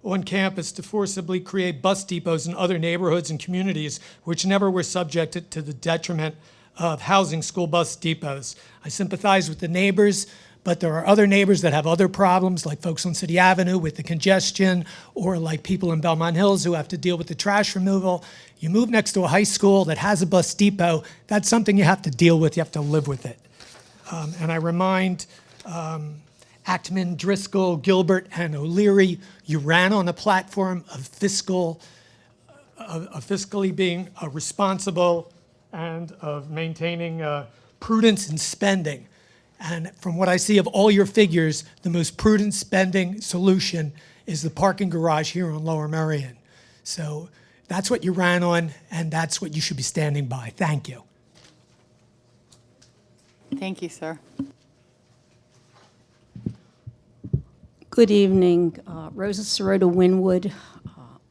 S13: on campus to forcibly create bus depots in other neighborhoods and communities which never were subjected to the detriment of housing school bus depots. I sympathize with the neighbors, but there are other neighbors that have other problems, like folks on City Avenue with the congestion, or like people in Belmont Hills who have to deal with the trash removal. You move next to a high school that has a bus depot, that's something you have to deal with, you have to live with it. And I remind Actman, Driscoll, Gilbert, and O'Leary, you ran on a platform of fiscally being responsible and of maintaining prudence in spending. And from what I see of all your figures, the most prudent spending solution is the parking garage here on Lower Merion. So that's what you ran on, and that's what you should be standing by. Thank you.
S1: Thank you, sir.
S8: Good evening, Rosa Sirota Winwood.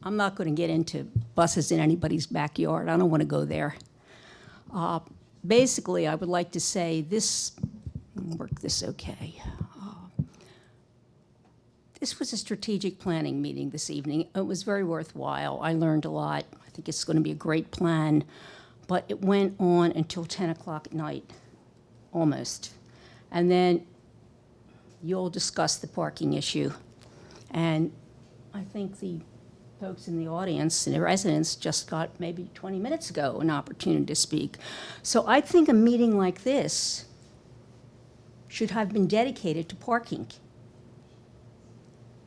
S8: I'm not going to get into buses in anybody's backyard. I don't want to go there. Basically, I would like to say this, work this okay. This was a strategic planning meeting this evening. It was very worthwhile. I learned a lot. I think it's going to be a great plan, but it went on until 10 o'clock at night, almost. And then you'll discuss the parking issue. And I think the folks in the audience and the residents just got maybe 20 minutes ago an opportunity to speak. So I think a meeting like this should have been dedicated to parking.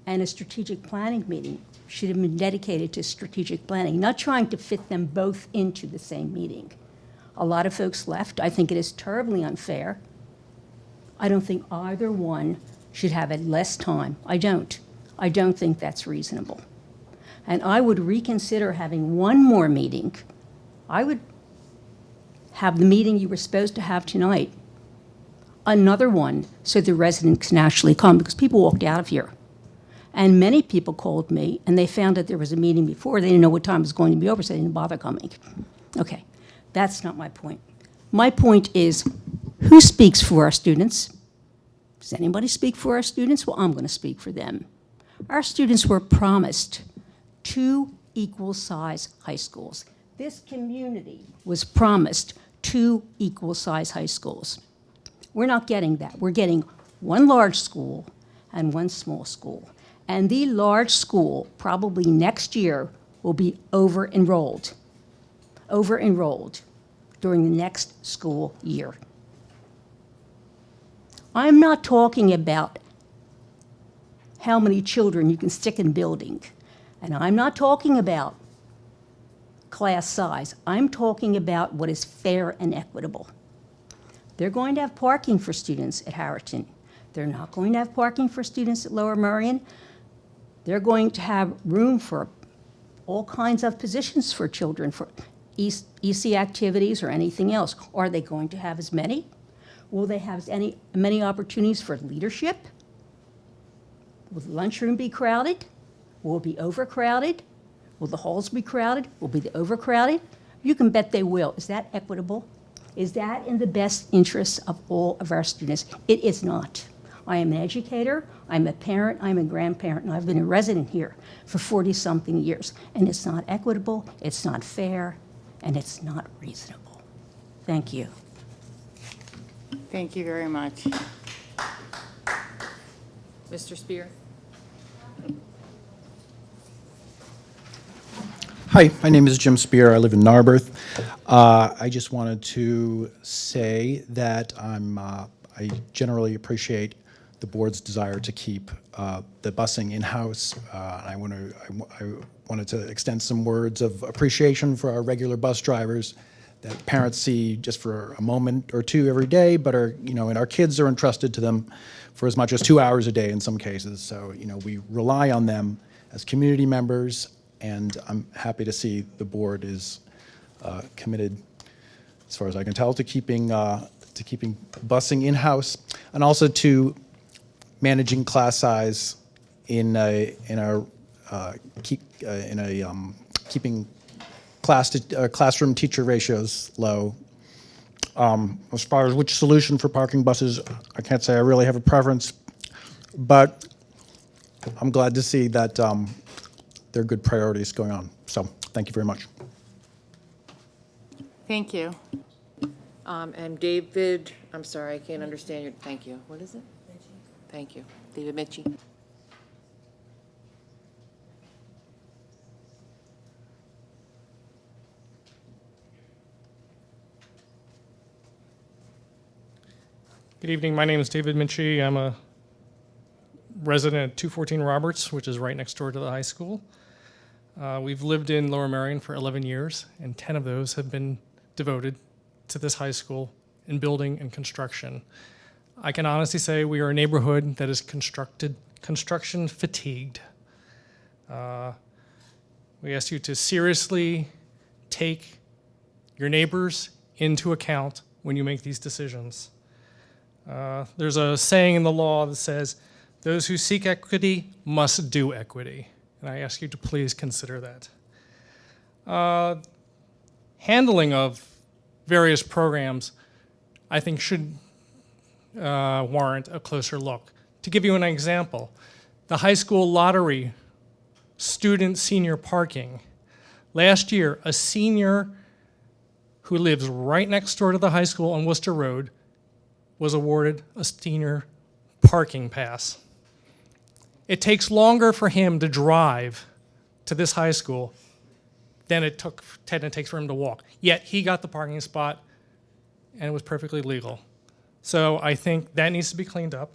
S8: And a strategic planning meeting should have been dedicated to strategic planning, not trying to fit them both into the same meeting. A lot of folks left. I think it is terribly unfair. I don't think either one should have had less time. I don't. I don't think that's reasonable. And I would reconsider having one more meeting. I would have the meeting you were supposed to have tonight, another one, so the residents can actually come, because people walked out of here. And many people called me, and they found that there was a meeting before. They didn't know what time it was going to be over, so they didn't bother coming. Okay, that's not my point. My point is, who speaks for our students? Does anybody speak for our students? Well, I'm going to speak for them. Our students were promised 2 equal-size high schools. This community was promised 2 equal-size high schools. We're not getting that. We're getting 1 large school and 1 small school. And the large school, probably next year, will be over-enrolled during the next school year. I'm not talking about how many children you can stick in a building. And I'm not talking about class size. I'm talking about what is fair and equitable. They're going to have parking for students at Harrington. They're not going to have parking for students at Lower Merion. They're going to have room for all kinds of positions for children, for EC activities or anything else. Are they going to have as many? Will they have many opportunities for leadership? Will the lunchroom be crowded? Will it be overcrowded? Will the halls be crowded? Will it be overcrowded? You can bet they will. Is that equitable? Is that in the best interests of all of our students? It is not. I am an educator, I'm a parent, I'm a grandparent, and I've been a resident here for 40-something years. And it's not equitable, it's not fair, and it's not reasonable. Thank you.
S1: Thank you very much.
S17: Mr. Spear?
S18: Hi, my name is Jim Spear. I live in Narberth. I just wanted to say that I generally appreciate the board's desire to keep the busing in-house. I wanted to extend some words of appreciation for our regular bus drivers that parents see just for a moment or two every day, but and our kids are entrusted to them for as much as 2 hours a day in some cases. So, we rely on them as community members, and I'm happy to see the board is committed, as far as I can tell, to keeping busing in-house, and also to managing class size keeping classroom teacher ratios low. As far as which solution for parking buses, I can't say I really have a preference, but I'm glad to see that there are good priorities going on. So thank you very much.
S1: Thank you.
S17: And David, I'm sorry, I can't understand your, thank you. What is it? Thank you. David Mitchie.
S22: Good evening. My name is David Mitchie. I'm a resident at 214 Roberts, which is right next door to the high school. We've lived in Lower Merion for 11 years, and 10 of those have been devoted to this high school in building and construction. I can honestly say we are a neighborhood that is construction fatigued. We ask you to seriously take your neighbors into account when you make these decisions. There's a saying in the law that says, Those who seek equity must do equity, and I ask you to please consider that. Handling of various programs, I think, should warrant a closer look. To give you an example, the high school lottery student senior parking. Last year, a senior who lives right next door to the high school on Worcester Road was awarded a senior parking pass. It takes longer for him to drive to this high school than it takes for him to walk. Yet he got the parking spot and it was perfectly legal. So I think that needs to be cleaned up.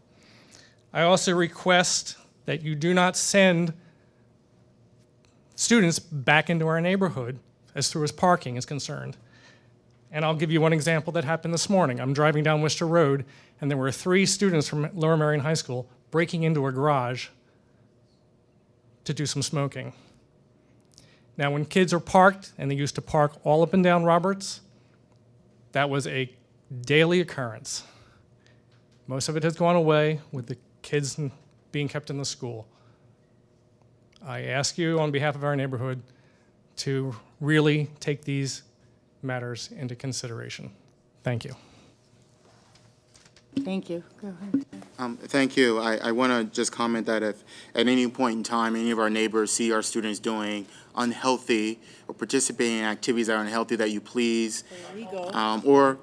S22: I also request that you do not send students back into our neighborhood as far as parking is concerned. And I'll give you one example that happened this morning. I'm driving down Worcester Road, and there were 3 students from Lower Merion High School breaking into a garage to do some smoking. Now, when kids are parked, and they used to park all up and down Roberts, that was a daily occurrence. Most of it has gone away with the kids being kept in the school. I ask you on behalf of our neighborhood to really take these matters into consideration. Thank you.
S1: Thank you. Go ahead.
S2: Thank you. I want to just comment that if at any point in time, any of our neighbors see our students doing unhealthy or participating in activities that are unhealthy, that you please, or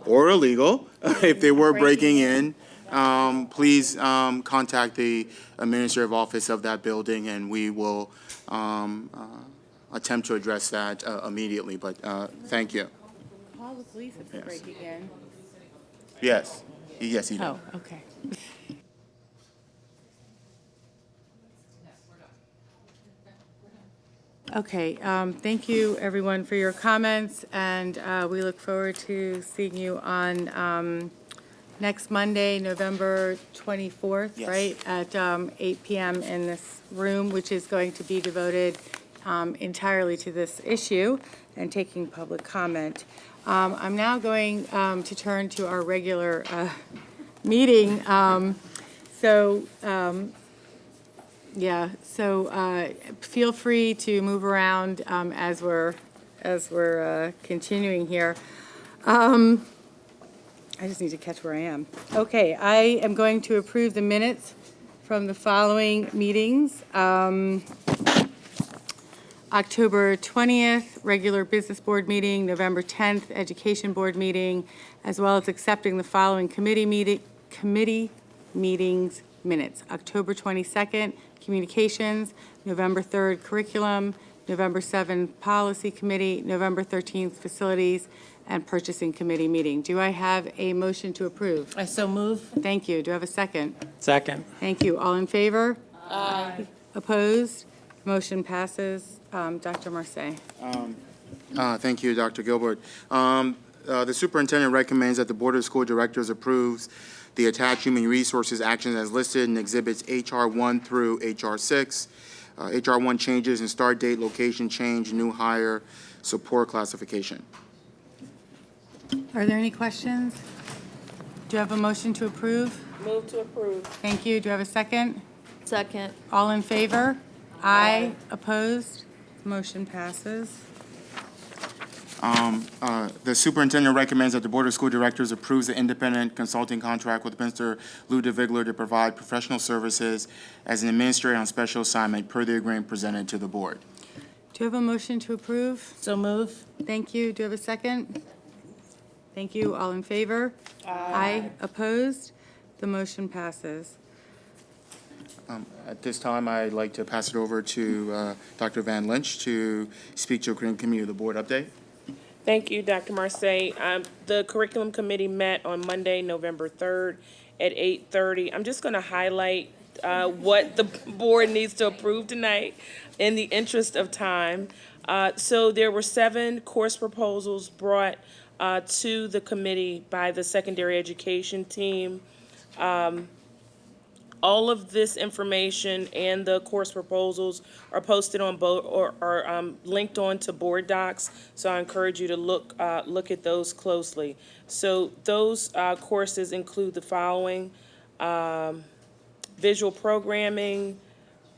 S2: illegal, if they were breaking in, please contact the administrative office of that building, and we will attempt to address that immediately. But thank you.
S1: Call the police if they break again.
S2: Yes. Yes, he did.
S1: Oh, okay. Okay, thank you, everyone, for your comments, and we look forward to seeing you on next Monday, November 24th,
S2: Yes.
S1: right, at 8 p.m. in this room, which is going to be devoted entirely to this issue and taking public comment. I'm now going to turn to our regular meeting. Feel free to move around as we're continuing here. I just need to catch where I am. Okay, I am going to approve the minutes from the following meetings. October 20th, regular business board meeting, November 10th, education board meeting, as well as accepting the following committee meetings minutes. October 22nd, communications, November 3rd, curriculum, November 7th, policy committee, November 13th, facilities, and purchasing committee meeting. Do I have a motion to approve?
S17: I so move.
S1: Thank you. Do I have a second?
S11: Second.
S1: Thank you. All in favor? Aye. Opposed? Motion passes. Dr. Marseille.
S2: Thank you, Dr. Gilbert. The superintendent recommends that the Board of School Directors approves the attached human resources actions as listed in exhibits HR 1 through HR 6. HR 1 changes in start date, location change, new hire, support classification.
S1: Are there any questions? Do you have a motion to approve?
S21: Move to approve.
S1: Thank you. Do I have a second?
S4: Second.
S1: All in favor? Aye. Opposed? Motion passes.
S2: The superintendent recommends that the Board of School Directors approves the independent consulting contract with Mr. Lou DeVigler to provide professional services as an administrator on special assignment per the agreement presented to the board.
S1: Do you have a motion to approve?
S17: So move.
S1: Thank you. Do you have a second? Thank you. All in favor? Aye. Opposed? The motion passes.
S2: At this time, I'd like to pass it over to Dr. Van Lynch to speak to a curriculum committee of the board update.
S21: Thank you, Dr. Marseille. The curriculum committee met on Monday, November 3rd at 8:30. I'm just going to highlight what the board needs to approve tonight in the interest of time. So there were 7 course proposals brought to the committee by the secondary education team. All of this information and the course proposals are posted on both or are linked on to board docs. So I encourage you to look at those closely. So those courses include the following: visual programming,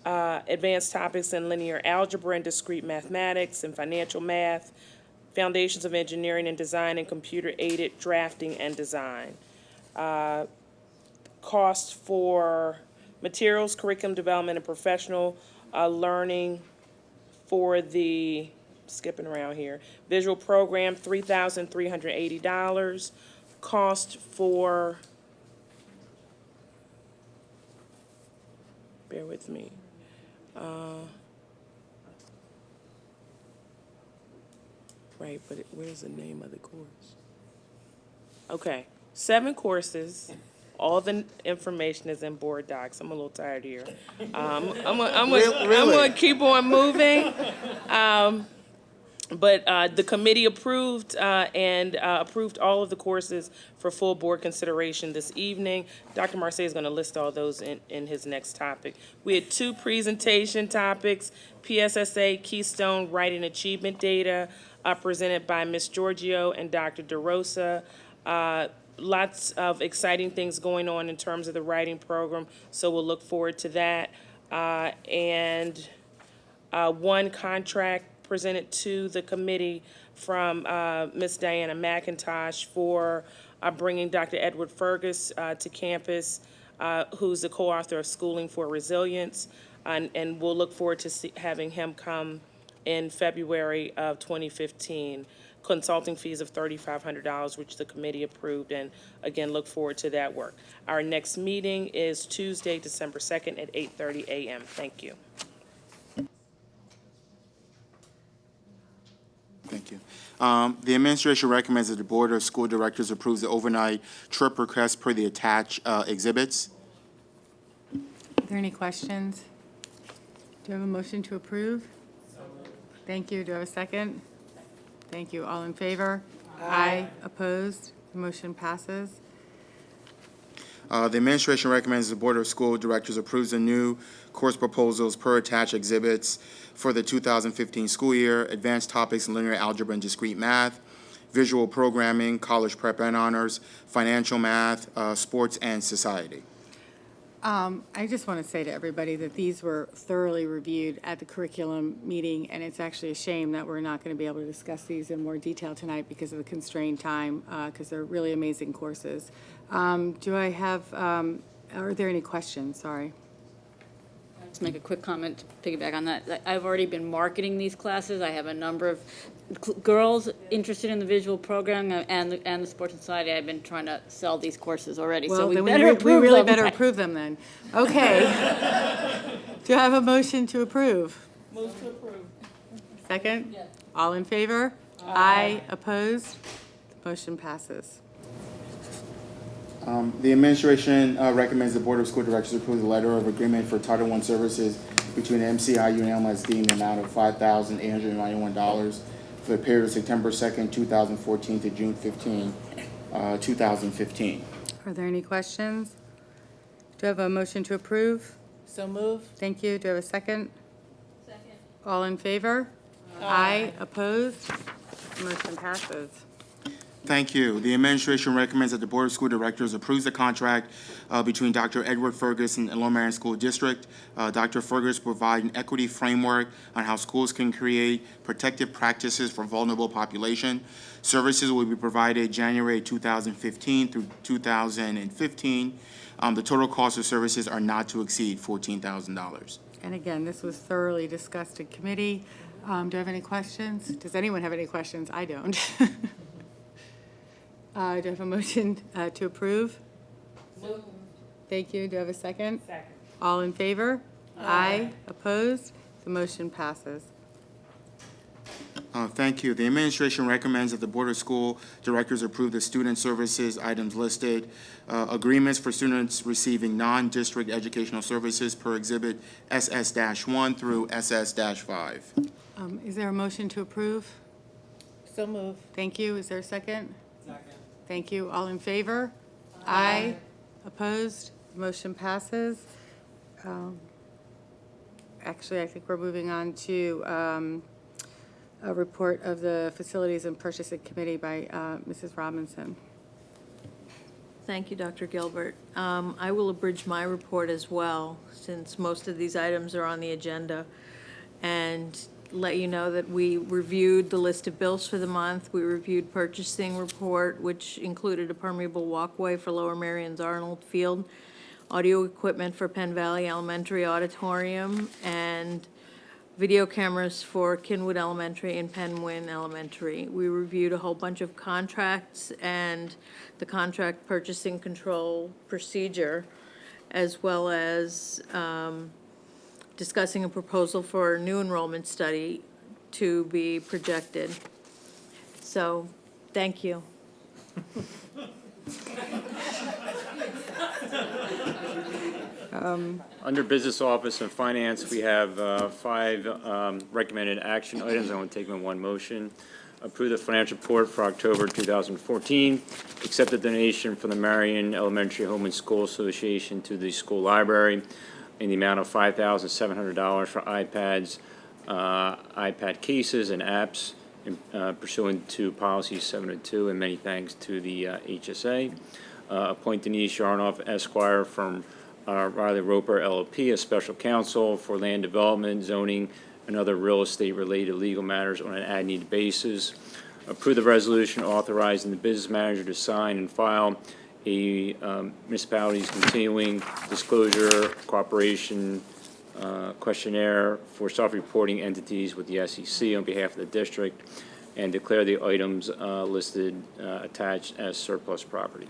S21: advanced topics in linear algebra and discrete mathematics and financial math, foundations of engineering and design, and computer-aided drafting and design. Cost for materials, curriculum development, and professional learning for the, skipping around here, visual program, $3,380. Cost for, bear with me, right, but where's the name of the course? Okay, 7 courses. All the information is in board docs. I'm a little tired here. I'm gonna keep on moving. But the committee approved approved all of the courses for full board consideration this evening. Dr. Marseille is going to list all those in his next topic. We had 2 presentation topics: PSSA Keystone Writing Achievement Data, presented by Ms. Giorgio and Dr. DeRosa. Lots of exciting things going on in terms of the writing program, so we'll look forward to that. One contract presented to the committee from Ms. Diana McIntosh for bringing Dr. Edward Fergus to campus, who's the co-author of Schooling for Resilience, and we'll look forward to having him come in February of 2015. Consulting fees of $3,500, which the committee approved, and again, look forward to that work. Our next meeting is Tuesday, December 2nd at 8:30 a.m. Thank you.
S2: Thank you. The administration recommends that the Board of School Directors approves the overnight trip request per the attached exhibits.
S1: Are there any questions? Do you have a motion to approve? Thank you. Do I have a second? Thank you. All in favor? Aye. Opposed? The motion passes.
S2: The administration recommends the Board of School Directors approves the new course proposals per attached exhibits for the 2015 school year: advanced topics in linear algebra and discrete math, visual programming, college prep and honors, financial math, sports, and society.
S1: I just want to say to everybody that these were thoroughly reviewed at the curriculum meeting, and it's actually a shame that we're not going to be able to discuss these in more detail tonight because of the constrained time, because they're really amazing courses. Do I have, are there any questions? Sorry.
S15: Just make a quick comment to piggyback on that. I've already been marketing these classes. I have a number of girls interested in the visual program and the sports society. I've been trying to sell these courses already, so we
S1: then
S15: better approve them.
S1: We really better approve them then. Okay. Do I have a motion to approve?
S21: Move to approve.
S1: Second? Yes. All in favor? Aye. Opposed? The motion passes.
S2: The administration recommends the Board of School Directors approve the letter of agreement for Title I services between the MCIU and Lmsb in the amount of $5,891 for the period of September 2nd, 2014 to June 15, 2015.
S1: Are there any questions? Do I have a motion to approve?
S17: So move.
S1: Thank you. Do I have a second? Second. All in favor? Aye. Opposed? Motion passes.
S2: Thank you. The administration recommends that the Board of School Directors approves the contract between Dr. Edward Fergus and Lower Merion School District. Dr. Fergus will provide an equity framework on how schools can create protective practices for vulnerable population. Services will be provided January 2015 through 2015. The total cost of services are not to exceed $14,000.
S1: And again, this was thoroughly discussed in committee. Do I have any questions? Does anyone have any questions? I don't. Do I have a motion to approve? Thank you. Do I have a second?
S21: Second.
S1: All in favor? Aye. Opposed? The motion passes.
S2: Thank you. The administration recommends that the Board of School Directors approve the student services items listed. Agreements for students receiving non-district educational services per exhibit SS-1 through SS-5.
S1: Is there a motion to approve?
S17: So move.
S1: Thank you. Is there a second? Second. Thank you. All in favor? Aye. Opposed? The motion passes. Actually, I think we're moving on to a report of the Facilities and Purchasing Committee by Mrs. Robinson.
S4: Thank you, Dr. Gilbert. I will abridge my report as well, since most of these items are on the agenda, and let you know that we reviewed the list of bills for the month. We reviewed purchasing report, which included a permeable walkway for Lower Marion's Arnold Field, audio equipment for Penn Valley Elementary Auditorium, and video cameras for Kinwood Elementary and Penwyn Elementary. We reviewed a whole bunch of contracts and the contract purchasing control procedure, as well as discussing a proposal for a new enrollment study to be projected. So, thank you.
S3: Under Business Office and Finance, we have 5 recommended action items. I want to take them in one motion. Approve the financial report for October 2014. Accept the donation from the Marion Elementary Home and School Association to the school library in the amount of $5,700 for iPads, iPad cases, and apps pursuant to Policy 702, and many thanks to the HSA. Appoint Denise Yarnoff, Esquire, from Riley Roper LLP as special counsel for land development, zoning, and other real estate-related legal matters on an as-needed basis. Approve the resolution authorizing the business manager to sign and file a municipality's continuing disclosure cooperation questionnaire for self-reporting entities with the SEC on behalf of the district, and declare the items listed attached as surplus property.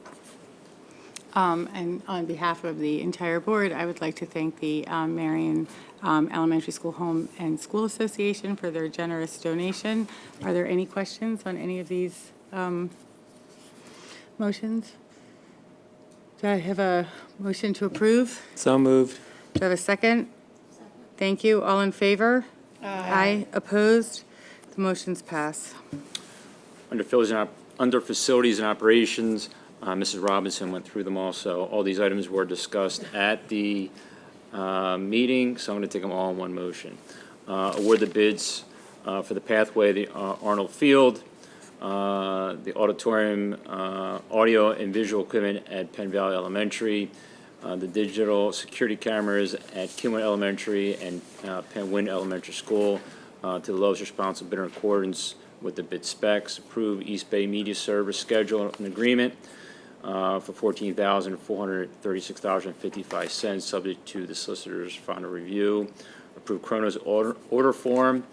S1: And on behalf of the entire board, I would like to thank the Marion Elementary School Home and School Association for their generous donation. Are there any questions on any of these motions? Do I have a motion to approve?
S11: So moved.
S1: Do I have a second? Thank you. All in favor? Aye. Opposed? The motions pass.
S3: Under Facilities and Operations, Mrs. Robinson went through them also. All these items were discussed at the meeting, so I'm going to take them all in one motion. Award the bids for the pathway, the Arnold Field, the auditorium, audio and visual equipment at Penn Valley Elementary, the digital security cameras at Kinwood Elementary and Penwyn Elementary School to the lowest responsible bidder in accordance with the bid specs. Approve East Bay Media Service schedule and agreement for $14,436.55, subject to the solicitor's final review. Approve Kronos order form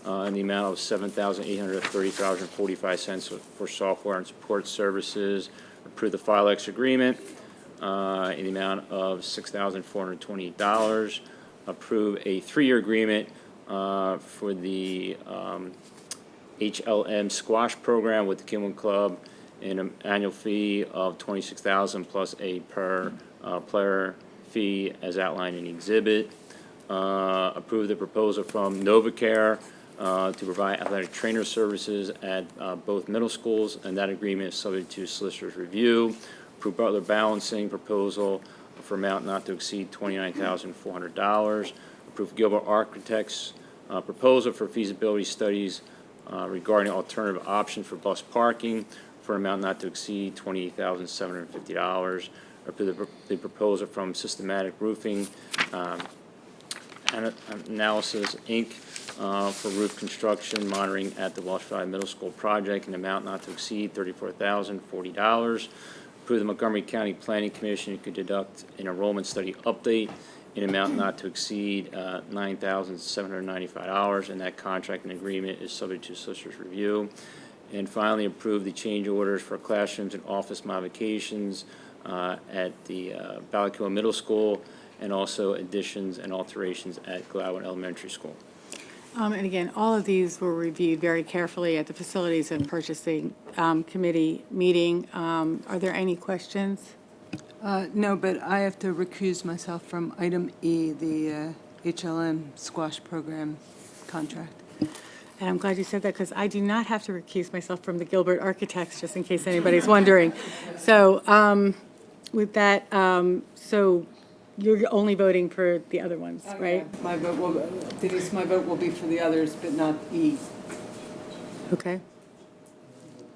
S3: in the amount of $7,830.45 for software and support services. Approve the Filex agreement in the amount of $6,428. Approve a 3-year agreement for the HLM squash program with the Kinwood Club in an annual fee of $26,000 plus a per player fee as outlined in the exhibit. Approve the proposal from NovaCare to provide athletic trainer services at both middle schools, and that agreement is subject to solicitor's review. Approve Butler Balancing proposal for amount not to exceed $29,400. Approve Gilbert Architects proposal for feasibility studies regarding alternative options for bus parking for an amount not to exceed $28,750. Approve the proposal from Systematic Roofing Analysis, Inc. For roof construction monitoring at the Walsh Valley Middle School project in an amount not to exceed $34,040. Approve the Montgomery County Planning Commission could deduct an enrollment study update in amount not to exceed $9,795, and that contract and agreement is subject to solicitor's review. And finally, approve the change orders for classrooms and office modifications at the Ballacua Middle School, and also additions and alterations at Gladwin Elementary School.
S1: And again, all of these were reviewed very carefully at the Facilities and Purchasing Committee meeting. Are there any questions?
S16: No, but I have to recuse myself from item E, the HLM squash program contract.
S1: And I'm glad you said that, because I do not have to recuse myself from the Gilbert Architects, just in case anybody's wondering. So with that, so you're only voting for the other ones, right?
S16: Yeah, my vote will, Denise, my vote will be for the others, but not E.
S1: Okay.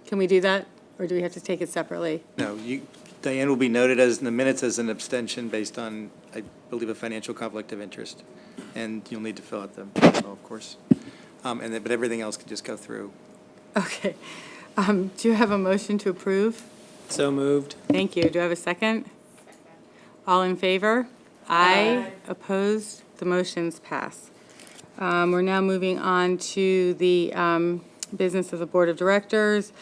S1: Can we do that, or do we have to take it separately?
S11: No, Diane will be noted as in the minutes as an abstention based on, I believe, a financial conflict of interest. And you'll need to fill out the memo, of course. But everything else can just go through.
S1: Okay. Do you have a motion to approve?
S11: So moved.
S1: Thank you. Do I have a second? All in favor? Aye. Opposed? The motions pass. We're now moving on to the business of the Board of Directors.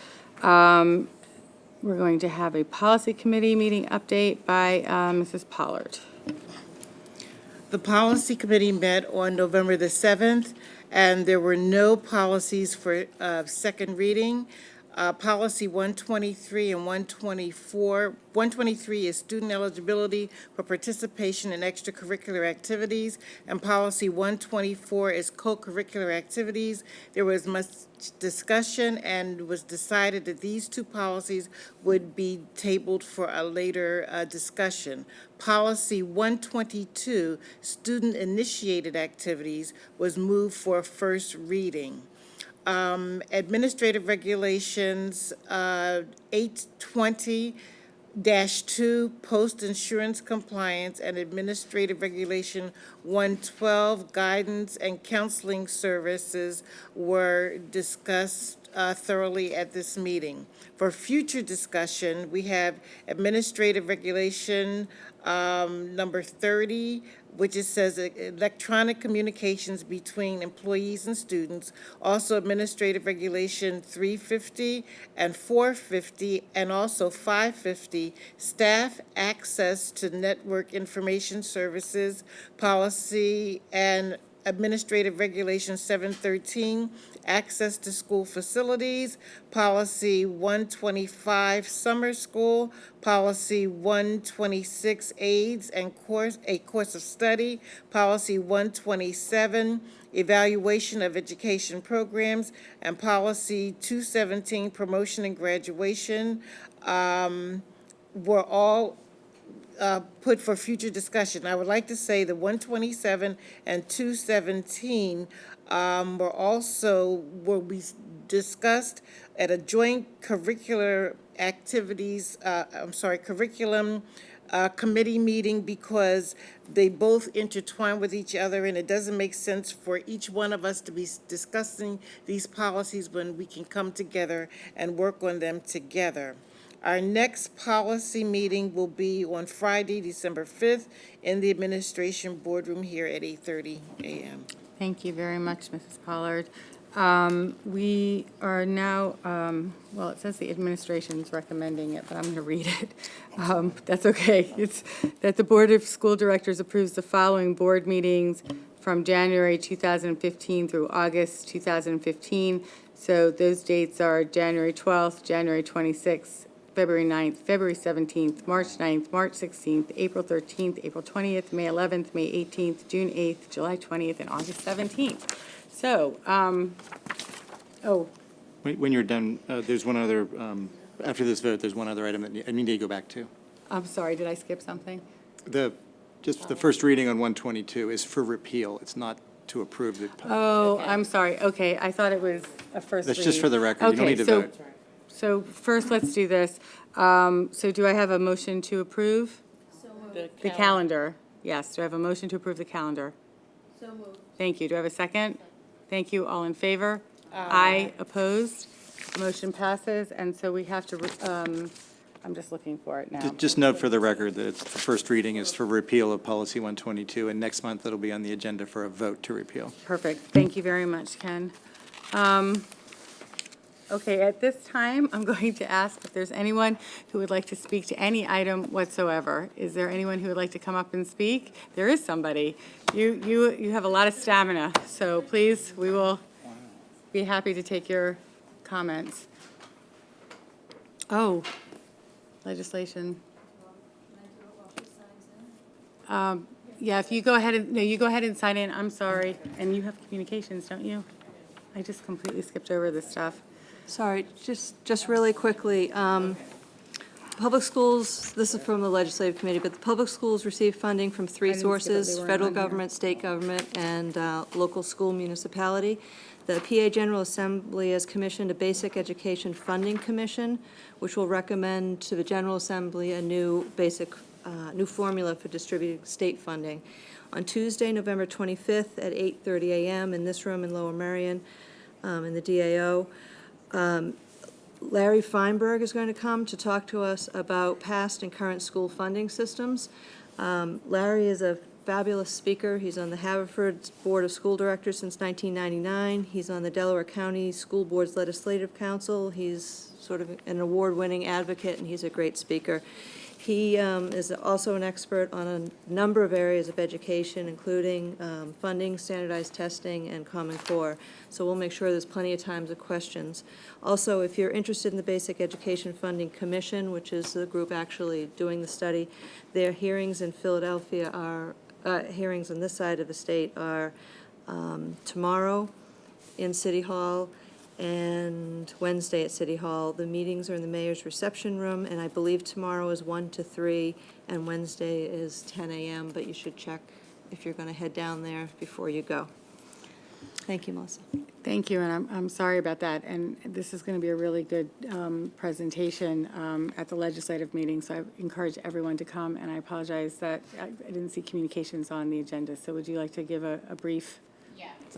S1: We're going to have a policy committee meeting update by Mrs. Pollard.
S9: The policy committee met on November the 7th, and there were no policies for second reading. Policy 123 and 124. 123 is student eligibility for participation in extracurricular activities, and policy 124 is co-curricular activities. There was much discussion and was decided that these two policies would be tabled for a later discussion. Policy 122, student-initiated activities, was moved for a first reading. Administrative regulations 820-2, post-insurance compliance, and administrative regulation 112, guidance and counseling services, were discussed thoroughly at this meeting. For future discussion, we have administrative regulation number 30, which it says electronic communications between employees and students. Also administrative regulation 350 and 450, and also 550, staff access to network information services policy, and administrative regulation 713, access to school facilities, policy 125, summer school, policy 126, aids and a course of study, policy 127, evaluation of education programs, and policy 217, promotion and graduation, were all put for future discussion. I would like to say the 127 and 217 will be discussed at a joint curriculum committee meeting, because they both intertwine with each other, and it doesn't make sense for each one of us to be discussing these policies when we can come together and work on them together. Our next policy meeting will be on Friday, December 5th, in the administration boardroom here at 8:30 a.m.
S1: Thank you very much, Mrs. Pollard. We are now, well, it says the administration's recommending it, but I'm going to read it. That's okay. It's that the Board of School Directors approves the following board meetings from January 2015 through August 2015. So those dates are January 12th, January 26th, February 9th, February 17th, March 9th, March 16th, April 13th, April 20th, May 11th, May 18th, June 8th, July 20th, and August 17th. So,
S11: When you're done, there's one other, after this vote, there's one other item that I need to go back to.
S1: I'm sorry, did I skip something?
S11: Just the first reading on 122 is for repeal. It's not to approve the.
S1: Oh, I'm sorry. Okay, I thought it was a first read.
S11: That's just for the record. You don't need to vote.
S1: So first, let's do this. So do I have a motion to approve? The calendar. Yes, do I have a motion to approve the calendar? So moved. Thank you. Do I have a second? Thank you. All in favor? Aye. Opposed? Motion passes, and so we have to, I'm just looking for it now.
S11: Just note for the record that the first reading is for repeal of policy 122, and next month it'll be on the agenda for a vote to repeal.
S1: Perfect. Thank you very much, Ken. Okay, at this time, I'm going to ask if there's anyone who would like to speak to any item whatsoever. Is there anyone who would like to come up and speak? There is somebody. You have a lot of stamina, so please, we will be happy to take your comments. Oh, legislation. Yeah, if you go ahead and, no, you go ahead and sign in. I'm sorry. And you have communications, don't you? I just completely skipped over this stuff.
S4: Sorry, just really quickly, public schools, this is from the legislative committee, but the public schools receive funding from three
S1: I didn't skip it. They
S4: sources:
S1: weren't
S4: federal
S1: on here.
S4: government, state government, and local school municipality. The PA General Assembly has commissioned a Basic Education Funding Commission, which will recommend to the General Assembly a new new formula for distributing state funding. On Tuesday, November 25th at 8:30 a.m. in this room in Lower Merion, in the DAO, Larry Feinberg is going to come to talk to us about past and current school funding systems. Larry is a fabulous speaker. He's on the Haverford Board of School Directors since 1999. He's on the Delaware County School Board's Legislative Council. He's sort of an award-winning advocate, and he's a great speaker. He is also an expert on a number of areas of education, including funding, standardized testing, and Common Core. So we'll make sure there's plenty of time for questions. Also, if you're interested in the Basic Education Funding Commission, which is the group actually doing the study, their hearings in Philadelphia are, hearings on this side of the state are tomorrow in City Hall, and Wednesday at City Hall. The meetings are in the mayor's reception room, and I believe tomorrow is 1 to 3, and Wednesday is 10 a.m., but you should check if you're going to head down there before you go. Thank you, Melissa.
S1: Thank you, and I'm sorry about that. And this is going to be a really good presentation at the legislative meeting, so I encourage everyone to come, and I apologize that I didn't see communications on the agenda. So would you like to give a brief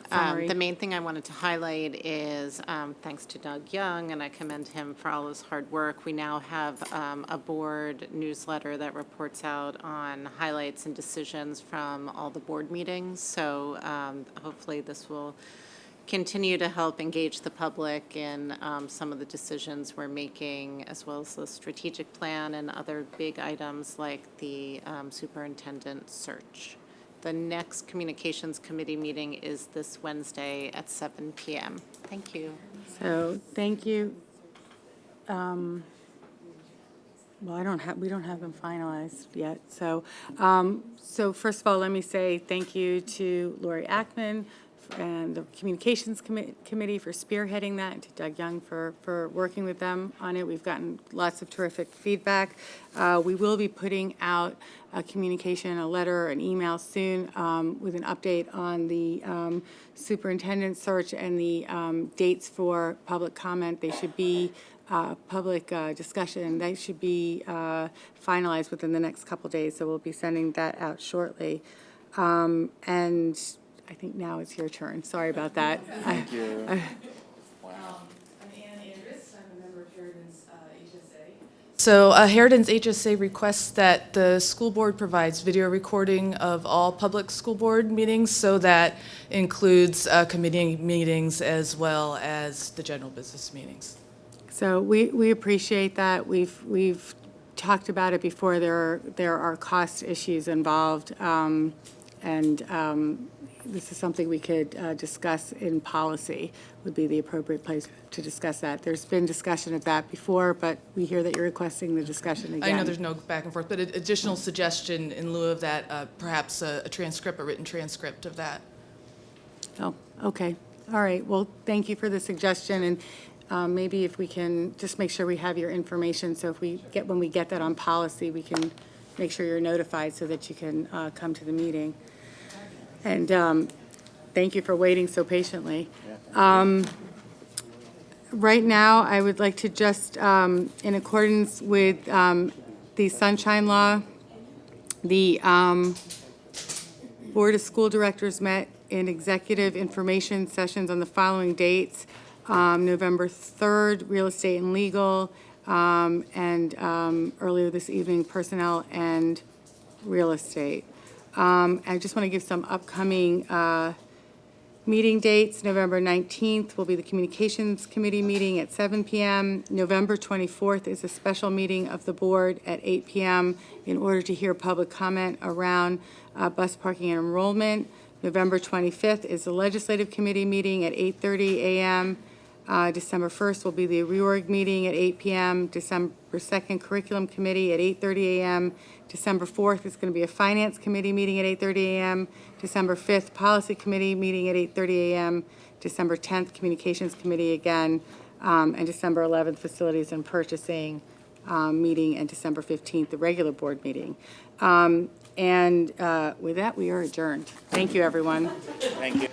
S1: summary?
S7: The main thing I wanted to highlight is, thanks to Doug Young, and I commend him for all his hard work, we now have a board newsletter that reports out on highlights and decisions from all the board meetings. So hopefully this will continue to help engage the public in some of the decisions we're making, as well as the strategic plan and other big items like the superintendent search. The next Communications Committee meeting is this Wednesday at 7 p.m. Thank you.
S1: So, thank you. Well, we don't have them finalized yet. So, so first of all, let me say thank you to Lori Ackman and the Communications Committee for spearheading that, and to Doug Young for working with them on it. We've gotten lots of terrific feedback. We will be putting out a communication, a letter, an email soon with an update on the superintendent search and the dates for public comment. They should be public discussion. They should be finalized within the next couple days, so we'll be sending that out shortly. And I think now it's your turn. Sorry about that.
S2: Thank you.
S10: I'm Ann Andrus. I'm a member of Heriden's HSA. So Heriden's HSA requests that the school board provides video recording of all public school board meetings, so that includes committee meetings as well as the general business meetings.
S1: So we appreciate that. We've talked about it before. There are cost issues involved, and this is something we could discuss in policy, would be the appropriate place to discuss that. There's been discussion of that before, but we hear that you're requesting the discussion again.
S10: I know there's no back and forth, but an additional suggestion in lieu of that, perhaps a transcript, a written transcript of that.
S1: Oh, okay. All right. Well, thank you for the suggestion, and maybe if we can just make sure we have your information, so when we get that on policy, we can make sure you're notified so that you can come to the meeting. And thank you for waiting so patiently. Right now, I would like to just, in accordance with the Sunshine Law, the Board of School Directors met in executive information sessions on the following dates: November 3rd, real estate and legal, and earlier this evening, personnel and real estate. I just want to give some upcoming meeting dates. November 19th will be the Communications Committee meeting at 7 p.m. November 24th is a special meeting of the board at 8 p.m. in order to hear public comment around bus parking and enrollment. November 25th is the Legislative Committee meeting at 8:30 a.m. December 1st will be the reorg meeting at 8 p.m. December 2nd, Curriculum Committee at 8:30 a.m. December 4th is going to be a Finance Committee meeting at 8:30 a.m. December 5th, Policy Committee meeting at 8:30 a.m. December 10th, Communications Committee again, and December 11th, Facilities and Purchasing meeting, and December 15th, the regular board meeting. And with that, we are adjourned. Thank you, everyone.
S2: Thank you.